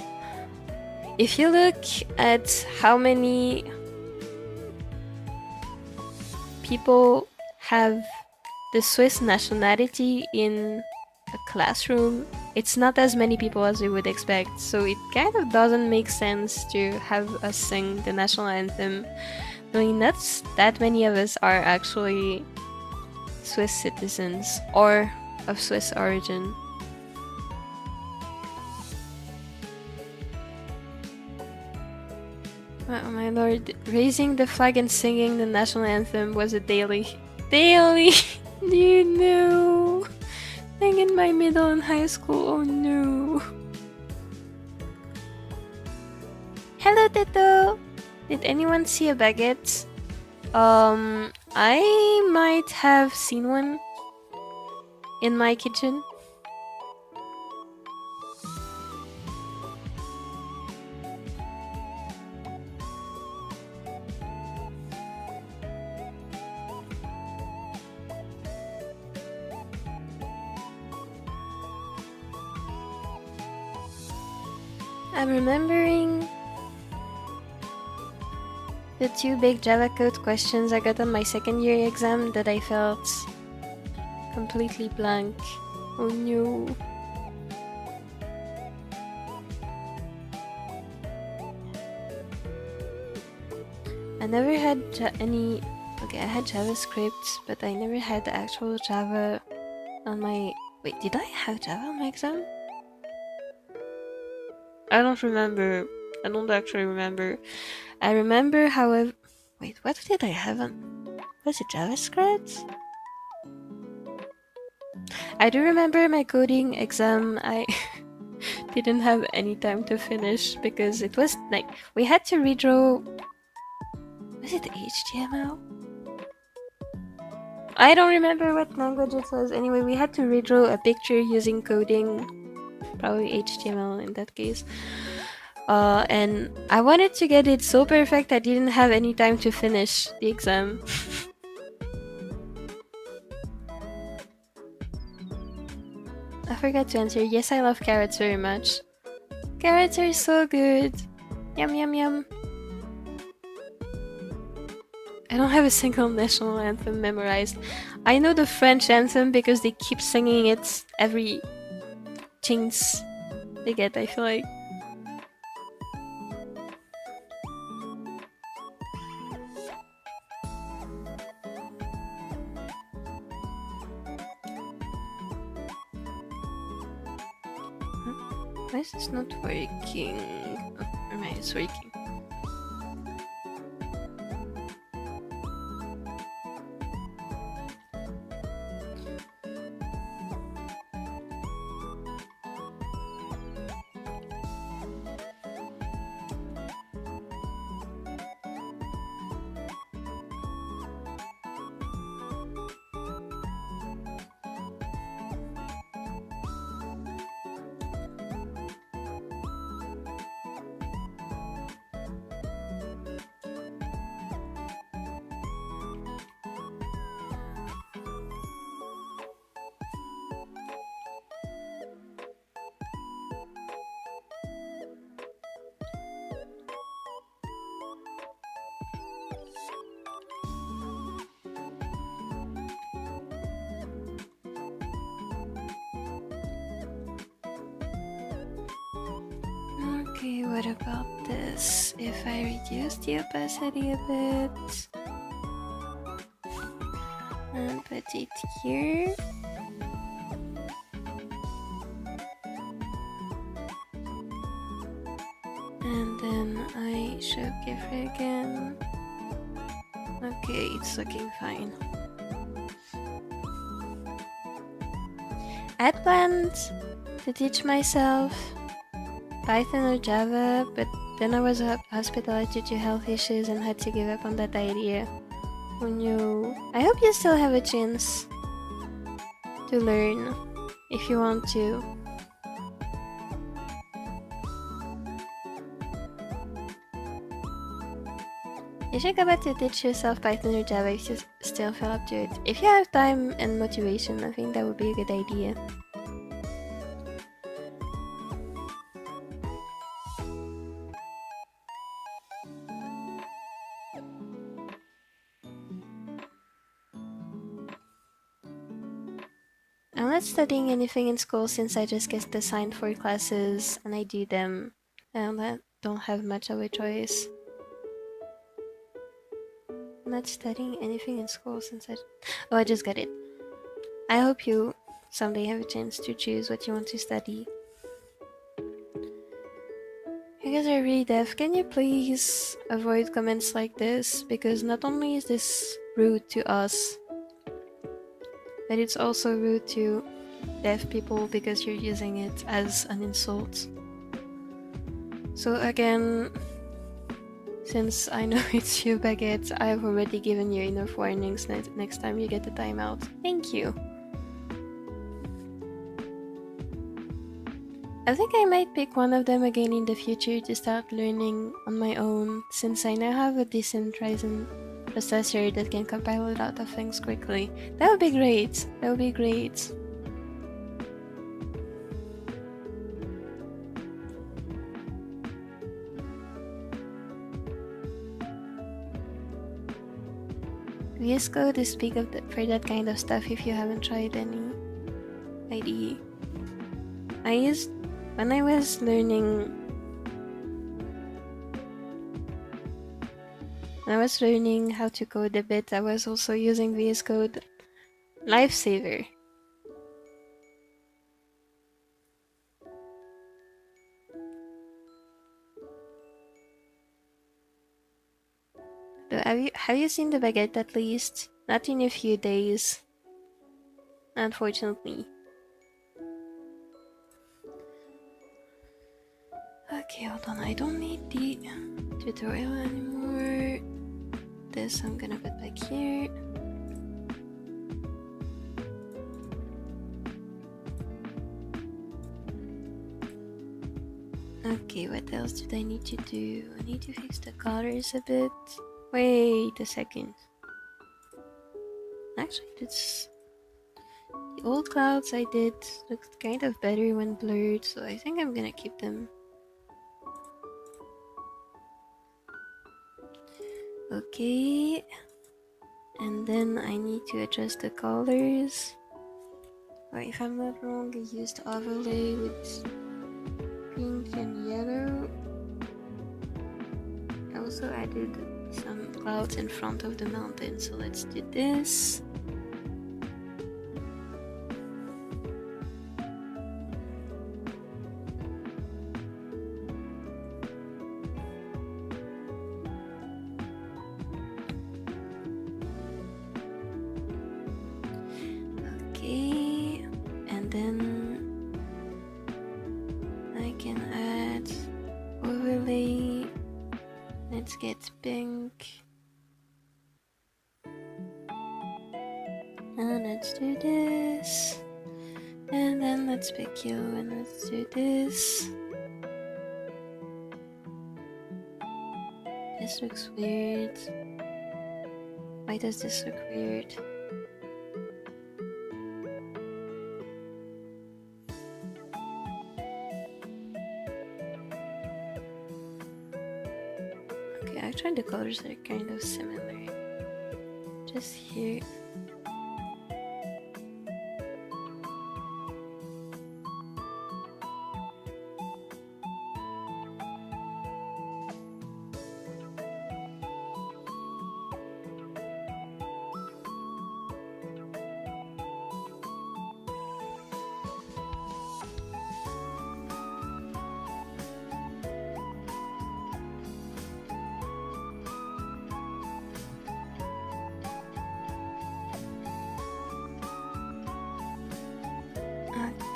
Speaker 1: if you look at how many people have the Swiss nationality in a classroom, it's not as many people as we would expect, so it kind of doesn't make sense to have us sing the national anthem, knowing that many of us are actually Swiss citizens or of Swiss origin. Oh my lord, raising the flag and singing the national anthem was a daily you know, thing in my middle and high school. Oh no. Hello Teto! Did anyone see a baguette? I might have seen one in my kitchen. I'm remembering the two big Java code questions I got on my second year exam that I felt completely blank. Oh no. I never had any... Okay, I had JavaScript, but I never had the actual Java on my... Wait, did I have Java on my exam? I don't remember. I don't actually remember. I remember, however... Wait, what did I have on... Was it JavaScript? I do remember my coding exam. I didn't have any time to finish because it was like... We had to redraw... Was it HTML? I don't remember what language it was. Anyway, we had to redraw a picture using coding. Probably HTML in that case. And I wanted to get it so perfect I didn't have any time to finish the exam. I forgot to answer. Yes, I love carrots very much. Carrots are so good. Yum yum yum. I don't have a single national anthem memorized. I know the French anthem because they keep singing it every chance they get, I feel like. Why is this not working? Oh, never mind, it's working. Okay, what about this? If I reduce the opacity a bit and put it here. And then I show Qifrey again. Okay, it's looking fine. I had planned to teach myself Python or Java, but then I was hospitalized due to health issues and had to give up on that idea. Oh no. I hope you still have a chance to learn if you want to. You should go back to teach yourself Python or Java if you still feel up to it. If you have time and motivation, I think that would be a good idea. I'm not studying anything in school since I just get assigned 4 classes and I do them, and I don't have much of a choice. I'm not studying anything in school since I just got it. I hope you someday have a chance to choose what you want to study. You guys are really deaf. Can you please avoid comments like this? Because not only is this rude to us, but it's also rude to deaf people because you're using it as an insult. So again, since I know it's you, Baguette, I've already given you enough warnings next time you get the timeout. Thank you. I think I might pick one of them again in the future to start learning on my own, since I now have a decent Ryzen processor that can compile a lot of things quickly. That would be great. That would be great. VS Code is big for that kind of stuff if you haven't tried any IDE. When I was learning how to code a bit, I was also using VS Code. Lifesaver. Have you seen the Baguette at least? Not in a few days, unfortunately. Okay, hold on, I don't need the tutorial anymore. This I'm gonna put back here. Okay, what else did I need to do? I need to fix the colors a bit. Wait a second. Actually, the old clouds I did looked kind of better when blurred, so I think I'm gonna keep them. Okay, and then I need to adjust the colors. Or if I'm not wrong, I used overlay with pink and yellow. I also added some clouds in front of the mountain, so let's do this. Okay, and then I can add overlay. Let's get pink. And let's do this. And then let's pick yellow and let's do this. This looks weird. Why does this look weird? Okay, I tried the colors that are kind of similar. Just here.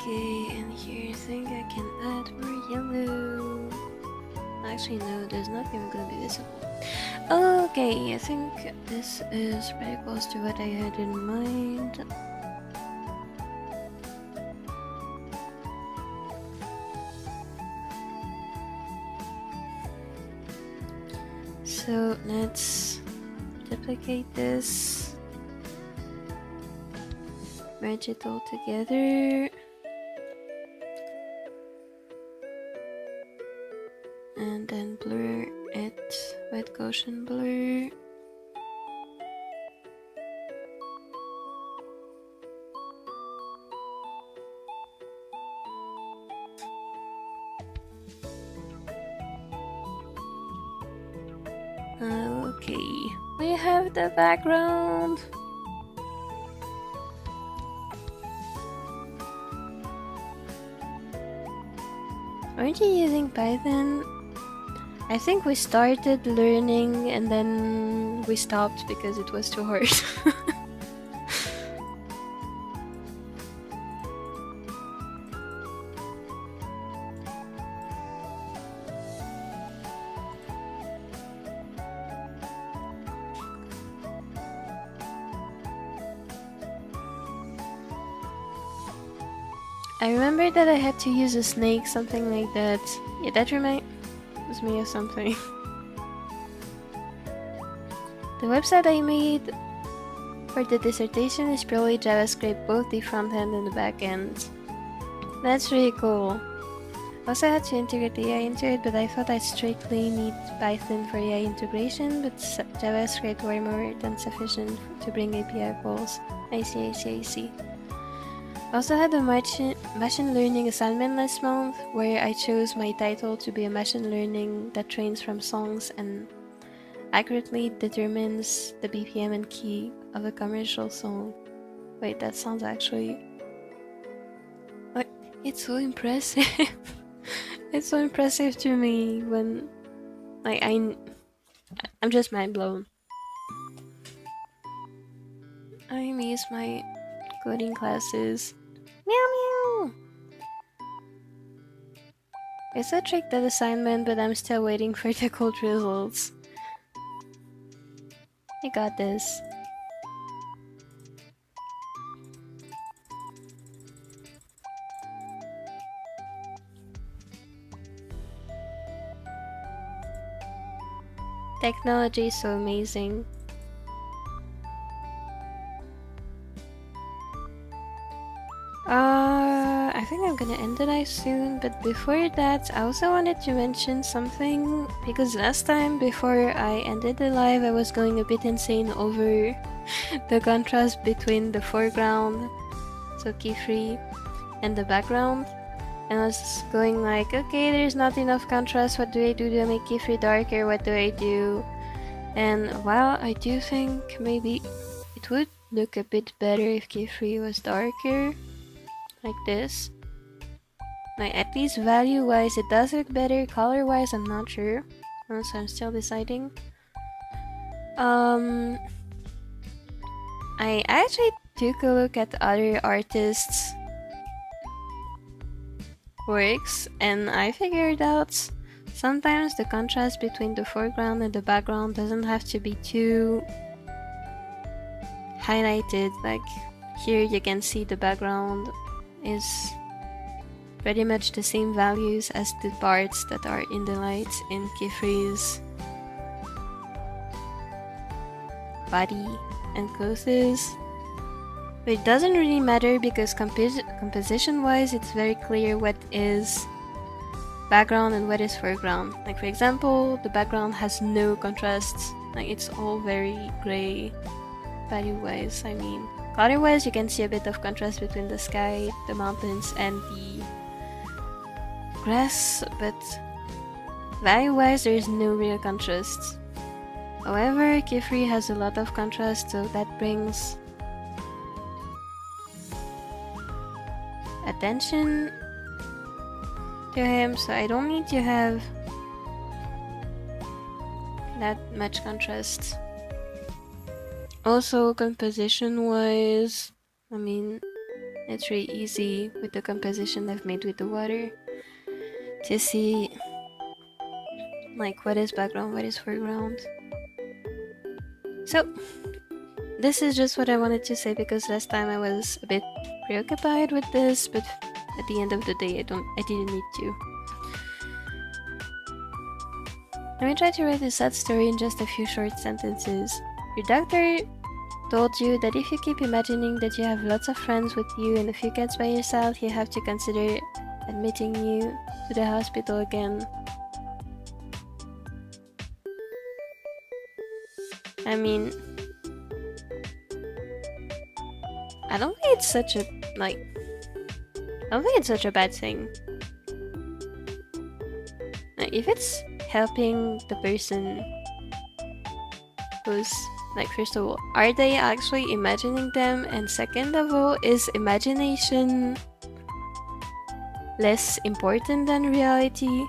Speaker 1: Okay, and here I think I can add more yellow. Actually, no, there's not even gonna be visible. Okay, I think this is pretty close to what I had in mind. So let's duplicate this, merge it all together, and then blur it with Gaussian blur. Okay, we have the background. Aren't you using Python? I think we started learning and then we stopped because it was too hard. I remember that I had to use a snake, something like that. Yeah, that reminds me of something. The website I made for the dissertation is purely JavaScript, both the front end and the back end. That's really cool. Also had to integrate AI into it, but I thought I strictly need Python for AI integration, but JavaScript were more than sufficient to bring API calls. I see. Also had a machine learning assignment last month, where I chose my title to be a machine learning that trains from songs and accurately determines the BPM and key of a commercial song. Wait, that sounds actually... What? It's so impressive. It's so impressive to me when... Like, I'm just mind blown. I miss my coding classes. Meow meow! It's a trick, that assignment, but I'm still waiting for the code results. I got this. Technology is so amazing. I think I'm gonna end the live soon, but before that, I also wanted to mention something, because last time before I ended the live, I was going a bit insane over the contrast between the foreground, so Qifrey, and the background, and I was going like, okay, there's not enough contrast, what do I do to make Qifrey darker, what do I do? And while I do think maybe it would look a bit better if Qifrey was darker, like this. Like, at least value wise it does look better, color wise I'm not sure, so I'm still deciding. I actually took a look at other artists' works, and I figured out sometimes the contrast between the foreground and the background doesn't have to be too highlighted. Like here you can see the background is pretty much the same values as the parts that are in the lights in Qifrey's body and clothes. But it doesn't really matter because composition wise it's very clear what is background and what is foreground. Like for example, the background has no contrast, like it's all very gray value wise. I mean, color wise you can see a bit of contrast between the sky, the mountains and the grass, but value wise there is no real contrast. However, Qifrey has a lot of contrast, so that brings attention to him, so I don't need to have that much contrast. Also, composition wise, I mean, It's really easy with the composition I've made with the water to see like what is background, what is foreground. So this is just what I wanted to say because last time I was a bit preoccupied with this, but at the end of the day I didn't need to. Let me try to write a sad story in just a few short sentences. Your doctor told you that if you keep imagining that you have lots of friends with you and a few cats by yourself, you have to consider admitting you to the hospital again. I mean, I don't think it's such a bad thing. If it's helping the person who's like, first of all, are they actually imagining them? And second of all, is imagination less important than reality?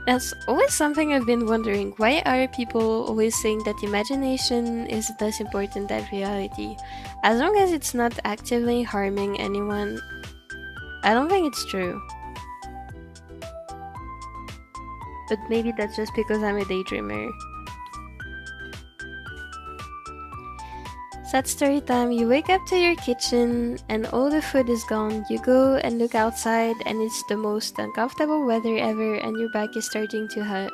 Speaker 1: That's always something I've been wondering. Why are people always saying that imagination is less important than reality? As long as it's not actively harming anyone, I don't think it's true. But maybe that's just because I'm a daydreamer. Sad story time. You wake up to your kitchen and all the food is gone. You go and look outside and it's the most uncomfortable weather ever and your back is starting to hurt.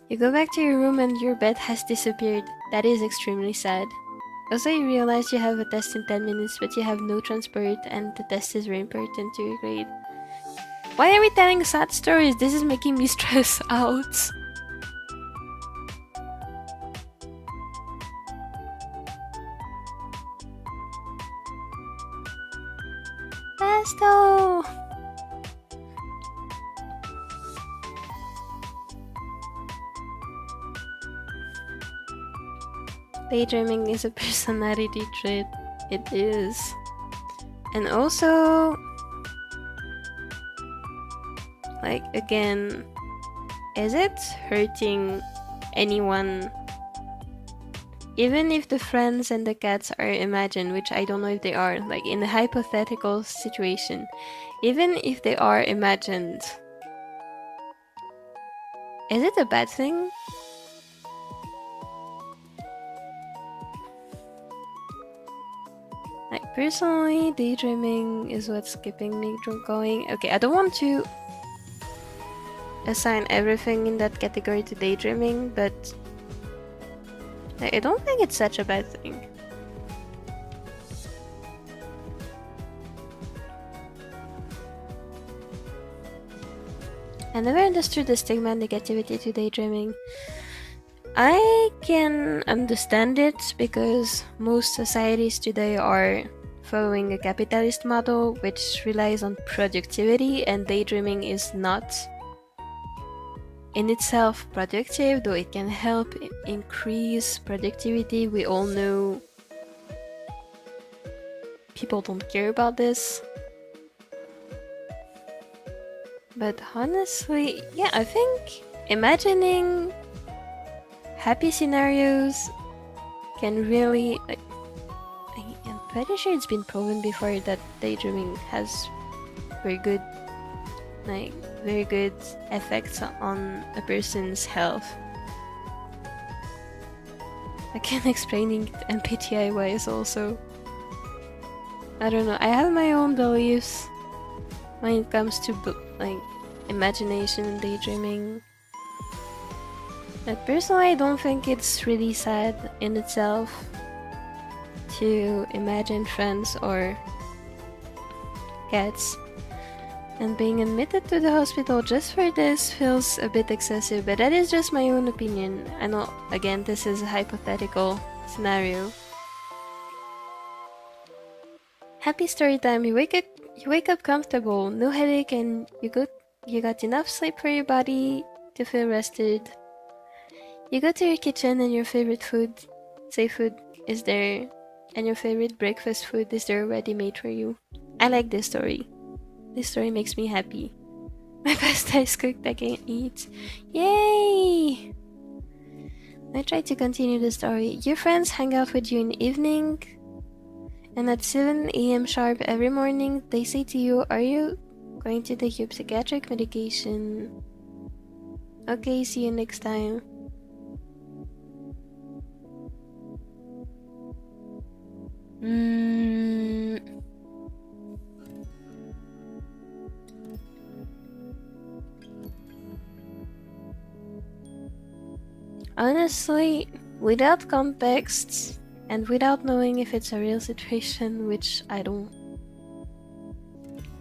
Speaker 1: You go back to your room and your bed has disappeared. That is extremely sad. Also, you realize you have a test in 10 minutes but you have no transport and the test is very important to your grade. Why are we telling sad stories? This is making me stress out. Pastel! Daydreaming is a personality trait. It is. And also, like, again, is it hurting anyone? Even if the friends and the cats are imagined, which I don't know if they are, like in a hypothetical situation, even if they are imagined, is it a bad thing? Like, personally, daydreaming is what's keeping me from going. Okay, I don't want to assign everything in that category to daydreaming, but I don't think it's such a bad thing. I never understood the stigma and negativity to daydreaming. I can understand it because most societies today are following a capitalist model which relies on productivity, and daydreaming is not in itself productive, though it can help increase productivity. We all know people don't care about this. But honestly, yeah, I think imagining happy scenarios can really... I'm pretty sure it's been proven before that daydreaming has very good effects on a person's health. Again, explaining MBTI wise also. I don't know, I have my own beliefs when it comes to like imagination and daydreaming. But personally, I don't think it's really sad in itself to imagine friends or cats. And being admitted to the hospital just for this feels a bit excessive, but that is just my own opinion. I know, again, this is a hypothetical scenario. Happy story time. You wake up comfortable, no headache, and you got enough sleep for your body to feel rested. You go to your kitchen and your favorite food is there, and your favorite breakfast food is there ready made for you. I like this story. This story makes me happy. My pasta is cooked, I can eat. Yay! I try to continue the story. Your friends hang out with you in the evening, And at 7 a.m. sharp every morning, they say to you, are you going to take your psychiatric medication? Okay, see you next time. Honestly, without context and without knowing if it's a real situation, which I don't.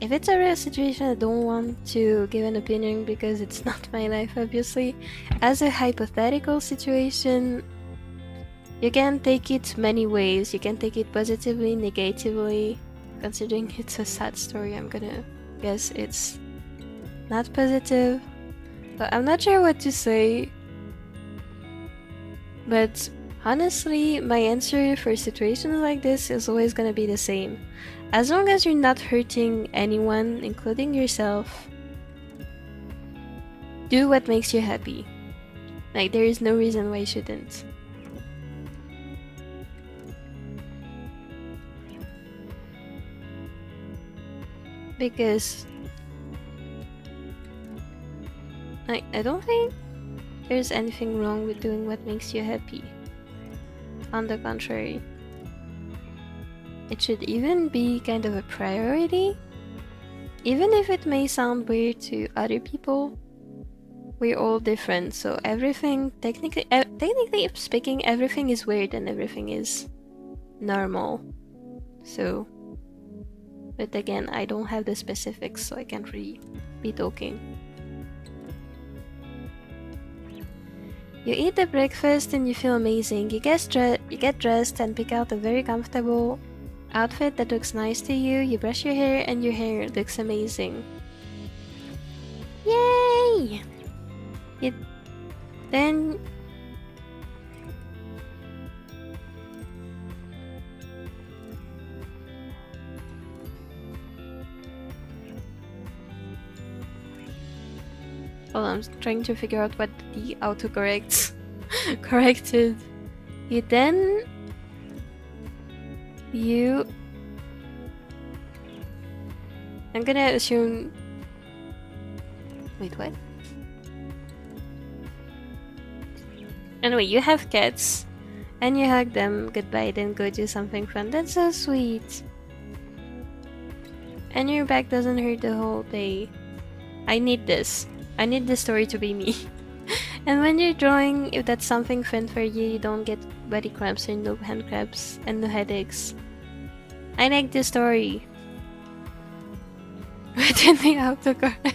Speaker 1: If it's a real situation, I don't want to give an opinion because it's not my life, obviously. As a hypothetical situation, you can take it many ways. You can take it positively, negatively. Considering it's a sad story, I'm gonna guess it's not positive. But I'm not sure what to say. But honestly, my answer for situations like this is always gonna be the same. As long as you're not hurting anyone, including yourself, do what makes you happy. Like, there is no reason why you shouldn't. Because I don't think there's anything wrong with doing what makes you happy. On the contrary, it should even be kind of a priority. Even if it may sound weird to other people, we're all different, so everything, technically speaking, everything is weird and everything is normal. So, but again, I don't have the specifics, so I can't really be talking. You eat the breakfast and you feel amazing. You get dressed and pick out a very comfortable outfit that looks nice to you. You brush your hair and your hair looks amazing. Yay! Then hold on, I'm trying to figure out what the autocorrect corrected. I'm gonna assume. Wait, what? Anyway, you have cats, and you hug them goodbye, then go do something fun. That's so sweet. And your back doesn't hurt the whole day. I need this. I need this story to be me. And when you're drawing, if that's something fun for you, you don't get body cramps or no hand cramps and no headaches. I like this story. But in the autocorrect,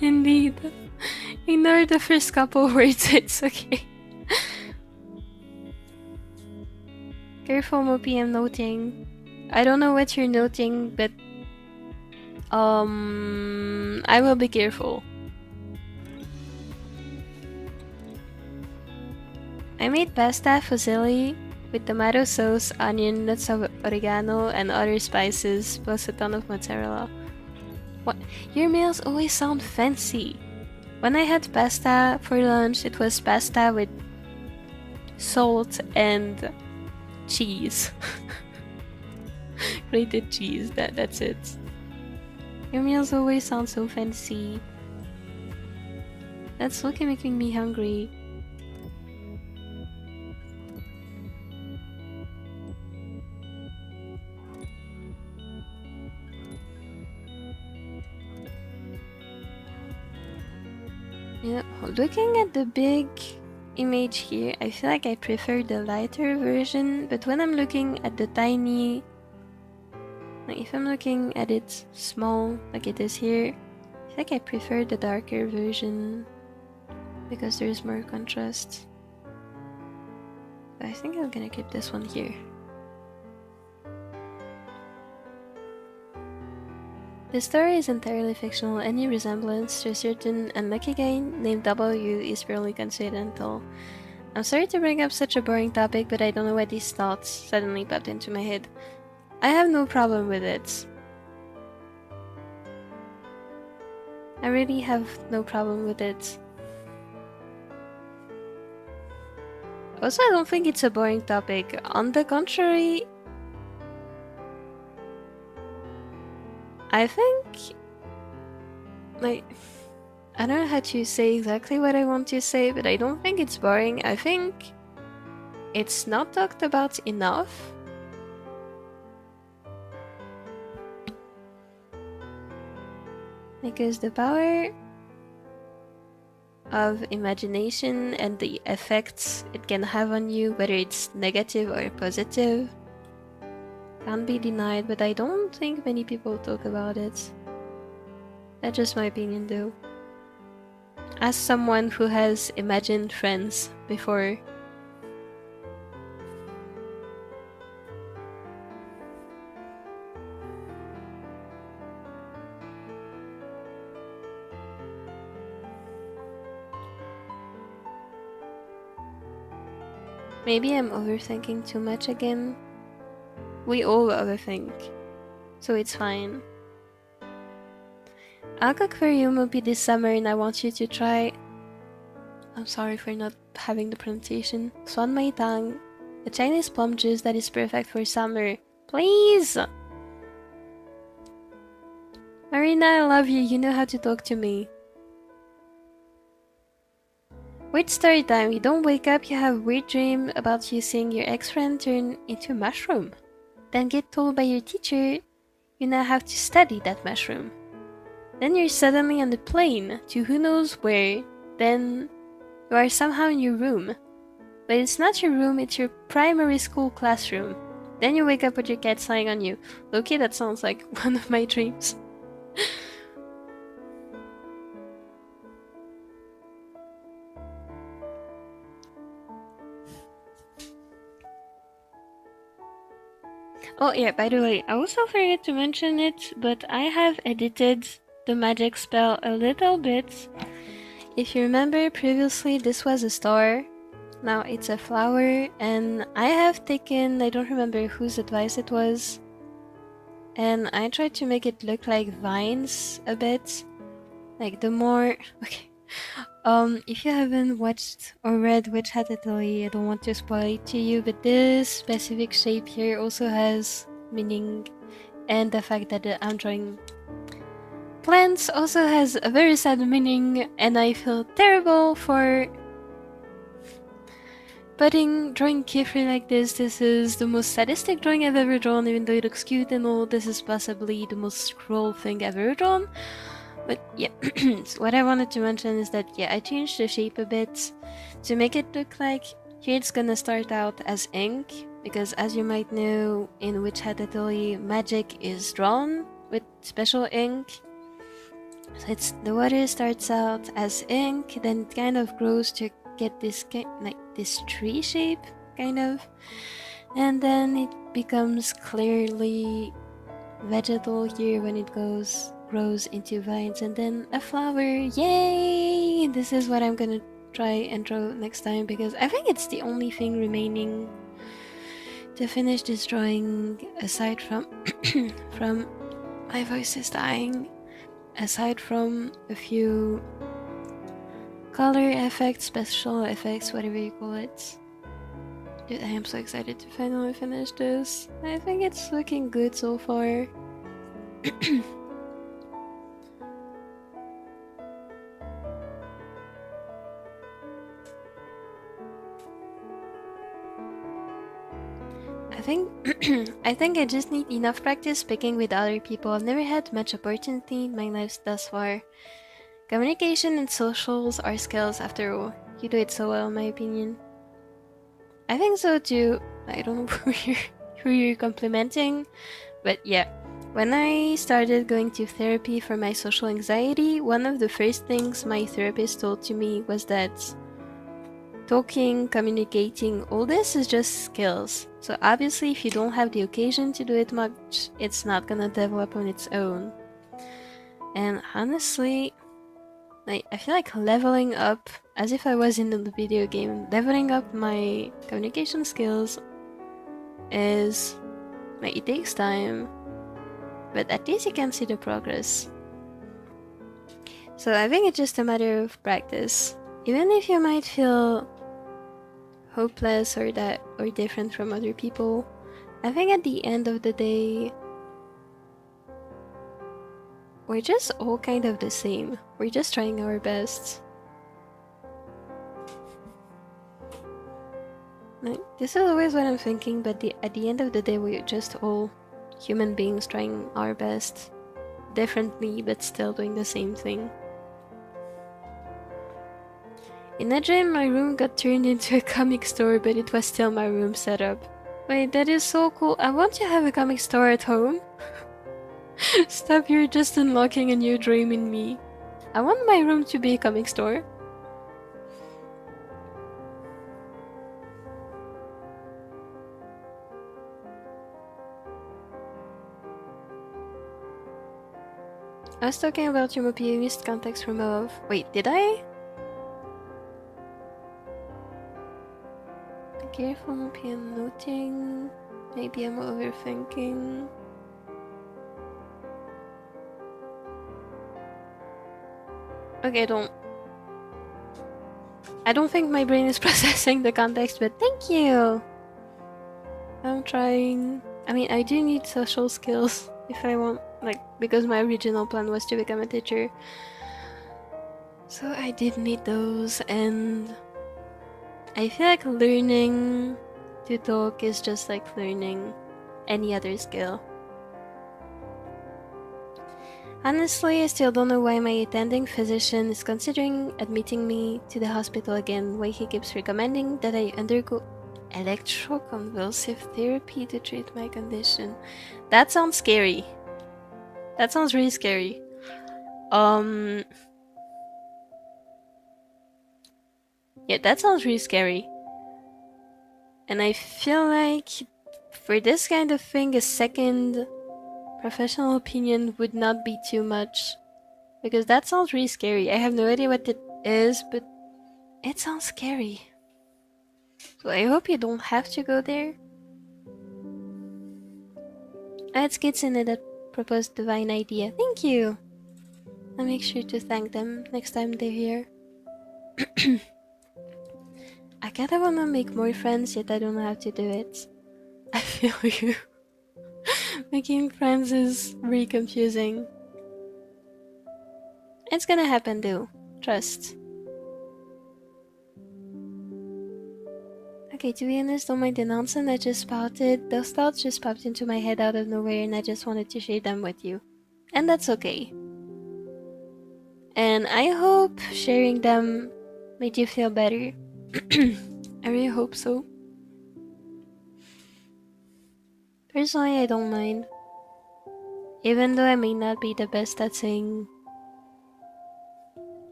Speaker 1: indeed. Ignore the first couple words, it's okay. Careful, Mopi, I'm noting. I don't know what you're noting, but I will be careful. I made pasta fusilli with tomato sauce, onion, nuts of oregano, and other spices, plus a ton of mozzarella. What? Your meals always sound fancy. When I had pasta for lunch, it was pasta with salt and cheese. Grated cheese, that's it. Your meals always sound so fancy. That's looking making me hungry. Yeah, looking at the big image here, I feel like I prefer the lighter version, but when I'm looking at the tiny, like if I'm looking at it small, like it is here, I feel like I prefer the darker version because there's more contrast. But I think I'm gonna keep this one here. The story is entirely fictional. Any resemblance to a certain unlucky guy named W is purely coincidental. I'm sorry to bring up such a boring topic, but I don't know why these thoughts suddenly popped into my head. I have no problem with it. I really have no problem with it. Also, I don't think it's a boring topic. On the contrary, I think, like, I don't know how to say exactly what I want to say, but I don't think it's boring. I think it's not talked about enough. Because the power of imagination and the effects it can have on you, whether it's negative or positive, can't be denied, but I don't think many people talk about it. That's just my opinion though. As someone who has imagined friends before. Maybe I'm overthinking too much again. We all overthink, so it's fine. I'll cook for you, Mopi, this summer, and I want you to try. I'm sorry for not having the pronunciation. Swan Mai Tang, a Chinese plum juice that is perfect for summer. Please! Marina, I love you. You know how to talk to me. Weird story time. You don't wake up, you have a weird dream about you seeing your ex-friend turn into a mushroom. Then get told by your teacher you now have to study that mushroom. Then you're suddenly on the plane to who knows where. Then you are somehow in your room. But it's not your room, it's your primary school classroom. Then you wake up with your cat lying on you. Okay, that sounds like one of my dreams. Oh yeah, by the way, I also forgot to mention it, but I have edited the magic spell a little bit. If you remember previously, this was a star. Now it's a flower, and I have taken, I don't remember whose advice it was, and I tried to make it look like vines a bit. Like the more... Okay. If you haven't watched or read Witch Hat Atelier, I don't want to spoil it to you, but this specific shape here also has meaning, and the fact that I'm drawing plants also has a very sad meaning, and I feel terrible for drawing Qifrey like this. This is the most sadistic drawing I've ever drawn, even though it looks cute and all. This is possibly the most cruel thing I've ever drawn. But yeah, so what I wanted to mention is that, yeah, I changed the shape a bit to make it look like here it's gonna start out as ink, because as you might know, in Witch Hat Atelier, magic is drawn with special ink. So it's the water starts out as ink, then it kind of grows to get this like this tree shape, kind of, and then it becomes clearly vegetal here when it grows into vines, and then a flower. Yay! This is what I'm gonna try and draw next time, because I think it's the only thing remaining to finish this drawing, aside from from my voice is dying, aside from a few color effects, special effects, whatever you call it. Dude, I am so excited to finally finish this. I think it's looking good so far. I think I just need enough practice speaking with other people. I've never had much opportunity in my life thus far. Communication and socials are skills after all. You do it so well, in my opinion. I think so too. I don't know who you're complimenting, but yeah. When I started going to therapy for my social anxiety, one of the first things my therapist told to me was that talking, communicating, all this is just skills. So obviously if you don't have the occasion to do it much, it's not gonna develop on its own. And honestly, I feel like leveling up, as if I was in the video game, leveling up my communication skills is... it takes time, but at least you can see the progress. So I think it's just a matter of practice. Even if you might feel hopeless or different from other people, I think at the end of the day, we're just all kind of the same. We're just trying our best. Like, this is always what I'm thinking, but at the end of the day, we're just all human beings trying our best. Differently, but still doing the same thing. In a dream, my room got turned into a comic store, but it was still my room setup. Wait, that is so cool. I want to have a comic store at home. Stop, you're just unlocking a new dream in me. I want my room to be a comic store. I was talking about your Mopi. I missed context from above. Wait, did I? Be careful, Mopi, I'm noting. Maybe I'm overthinking. Okay, I don't think my brain is processing the context, but thank you! I'm trying. I mean, I do need social skills if I want, like, because my original plan was to become a teacher. So I did need those, and I feel like learning to talk is just like learning any other skill. Honestly, I still don't know why my attending physician is considering admitting me to the hospital again, why he keeps recommending that I undergo electroconvulsive therapy to treat my condition. That sounds scary. That sounds really scary. Yeah, that sounds really scary. And I feel like for this kind of thing, a second professional opinion would not be too much. Because that sounds really scary. I have no idea what it is, but it sounds scary. So I hope you don't have to go there. It's kids in it that proposed divine idea. Thank you! I'll make sure to thank them next time they're here. I kinda wanna make more friends, yet I don't know how to do it. I feel you. Making friends is really confusing. It's gonna happen though. Trust. Okay, to be honest, don't mind the nonsense I just spouted. Those thoughts just popped into my head out of nowhere and I just wanted to share them with you. And that's okay. And I hope sharing them made you feel better. I really hope so. Personally, I don't mind. Even though I may not be the best at saying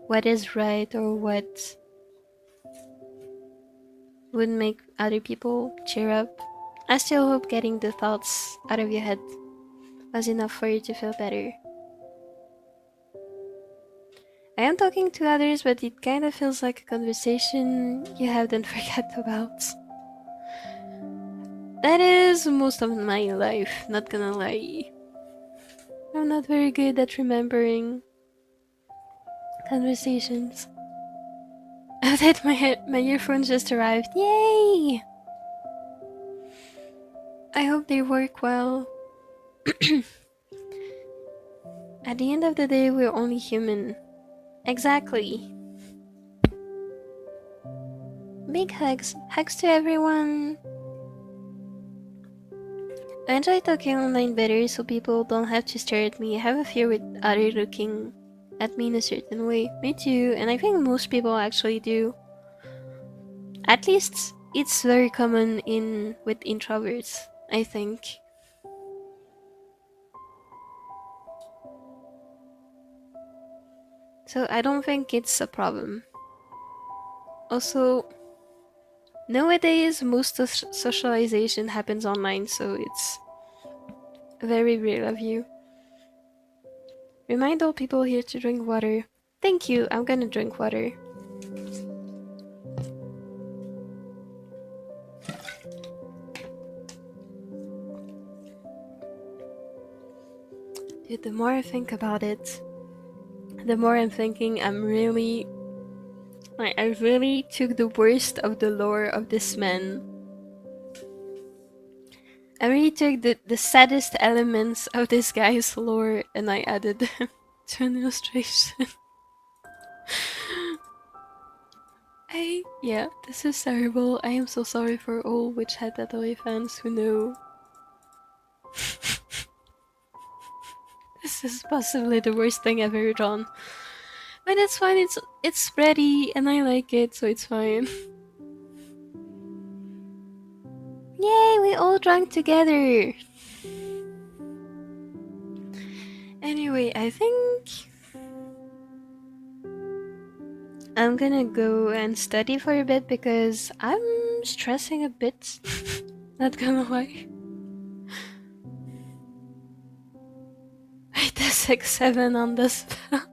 Speaker 1: what is right or what would make other people cheer up, I still hope getting the thoughts out of your head was enough for you to feel better. I am talking to others, but it kind of feels like a conversation you have then forget about. That is most of my life, not gonna lie. I'm not very good at remembering conversations. Oh, that my earphones just arrived. Yay! I hope they work well. At the end of the day, we're only human. Exactly. Big hugs. Hugs to everyone. I enjoy talking online better so people don't have to stare at me. I have a fear with others looking at me in a certain way. Me too, and I think most people actually do. At least it's very common with introverts, I think. So I don't think it's a problem. Also, nowadays most of socialization happens online, so it's very rare of you. Remind all people here to drink water. Thank you, I'm gonna drink water. Dude, the more I think about it, the more I'm thinking I really took the worst of the lore of this man. I really took the saddest elements of this guy's lore and I added them. to an illustration. Yeah, this is terrible. I am so sorry for all Witch Hat Atelier fans who know. This is possibly the worst thing I've ever drawn. But it's fine, it's spready and I like it, so it's fine. Yay, we all drank together! Anyway, I think I'm gonna go and study for a bit because I'm stressing a bit. Not gonna lie. Wait, the 6-7 on this spell.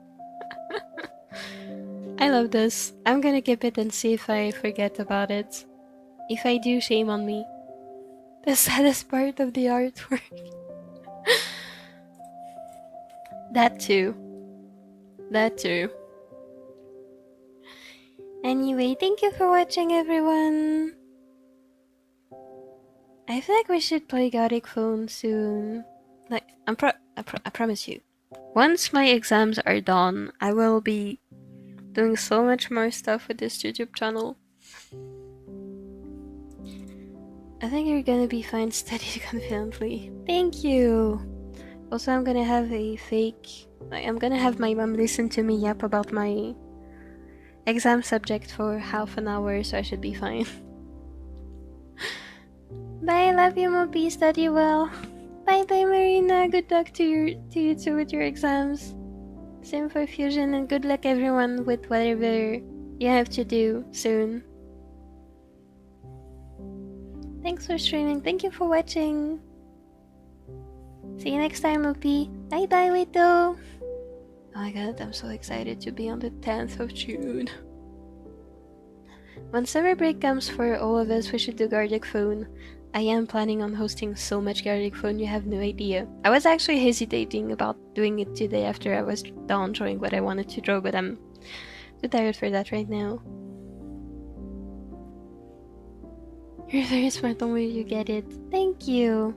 Speaker 1: I love this. I'm gonna keep it and see if I forget about it. If I do, shame on me. The saddest part of the artwork. That too. That too. Anyway, thank you for watching, everyone. I feel like we should play Gothic Phone soon. Like, I promise you. Once my exams are done, I will be doing so much more stuff with this YouTube channel. I think you're gonna be fine. Study confidently. Thank you. Also, I'm gonna have I'm gonna have my mom listen to me yap about my exam subject for half an hour, so I should be fine. Bye, love you, Mopi. Study well. Bye bye, Marina. Good luck to you too with your exams. Same for Fusion, and good luck everyone with whatever you have to do soon. Thanks for streaming. Thank you for watching. See you next time, Mopi. Bye bye, Wito. Oh my god, I'm so excited to be on the 10th of June. When summer break comes for all of us, we should do Garlic Phone. I am planning on hosting so much Garlic Phone, you have no idea. I was actually hesitating about doing it today after I was done drawing what I wanted to draw, but I'm too tired for that right now. You're very smart on where you get it. Thank you.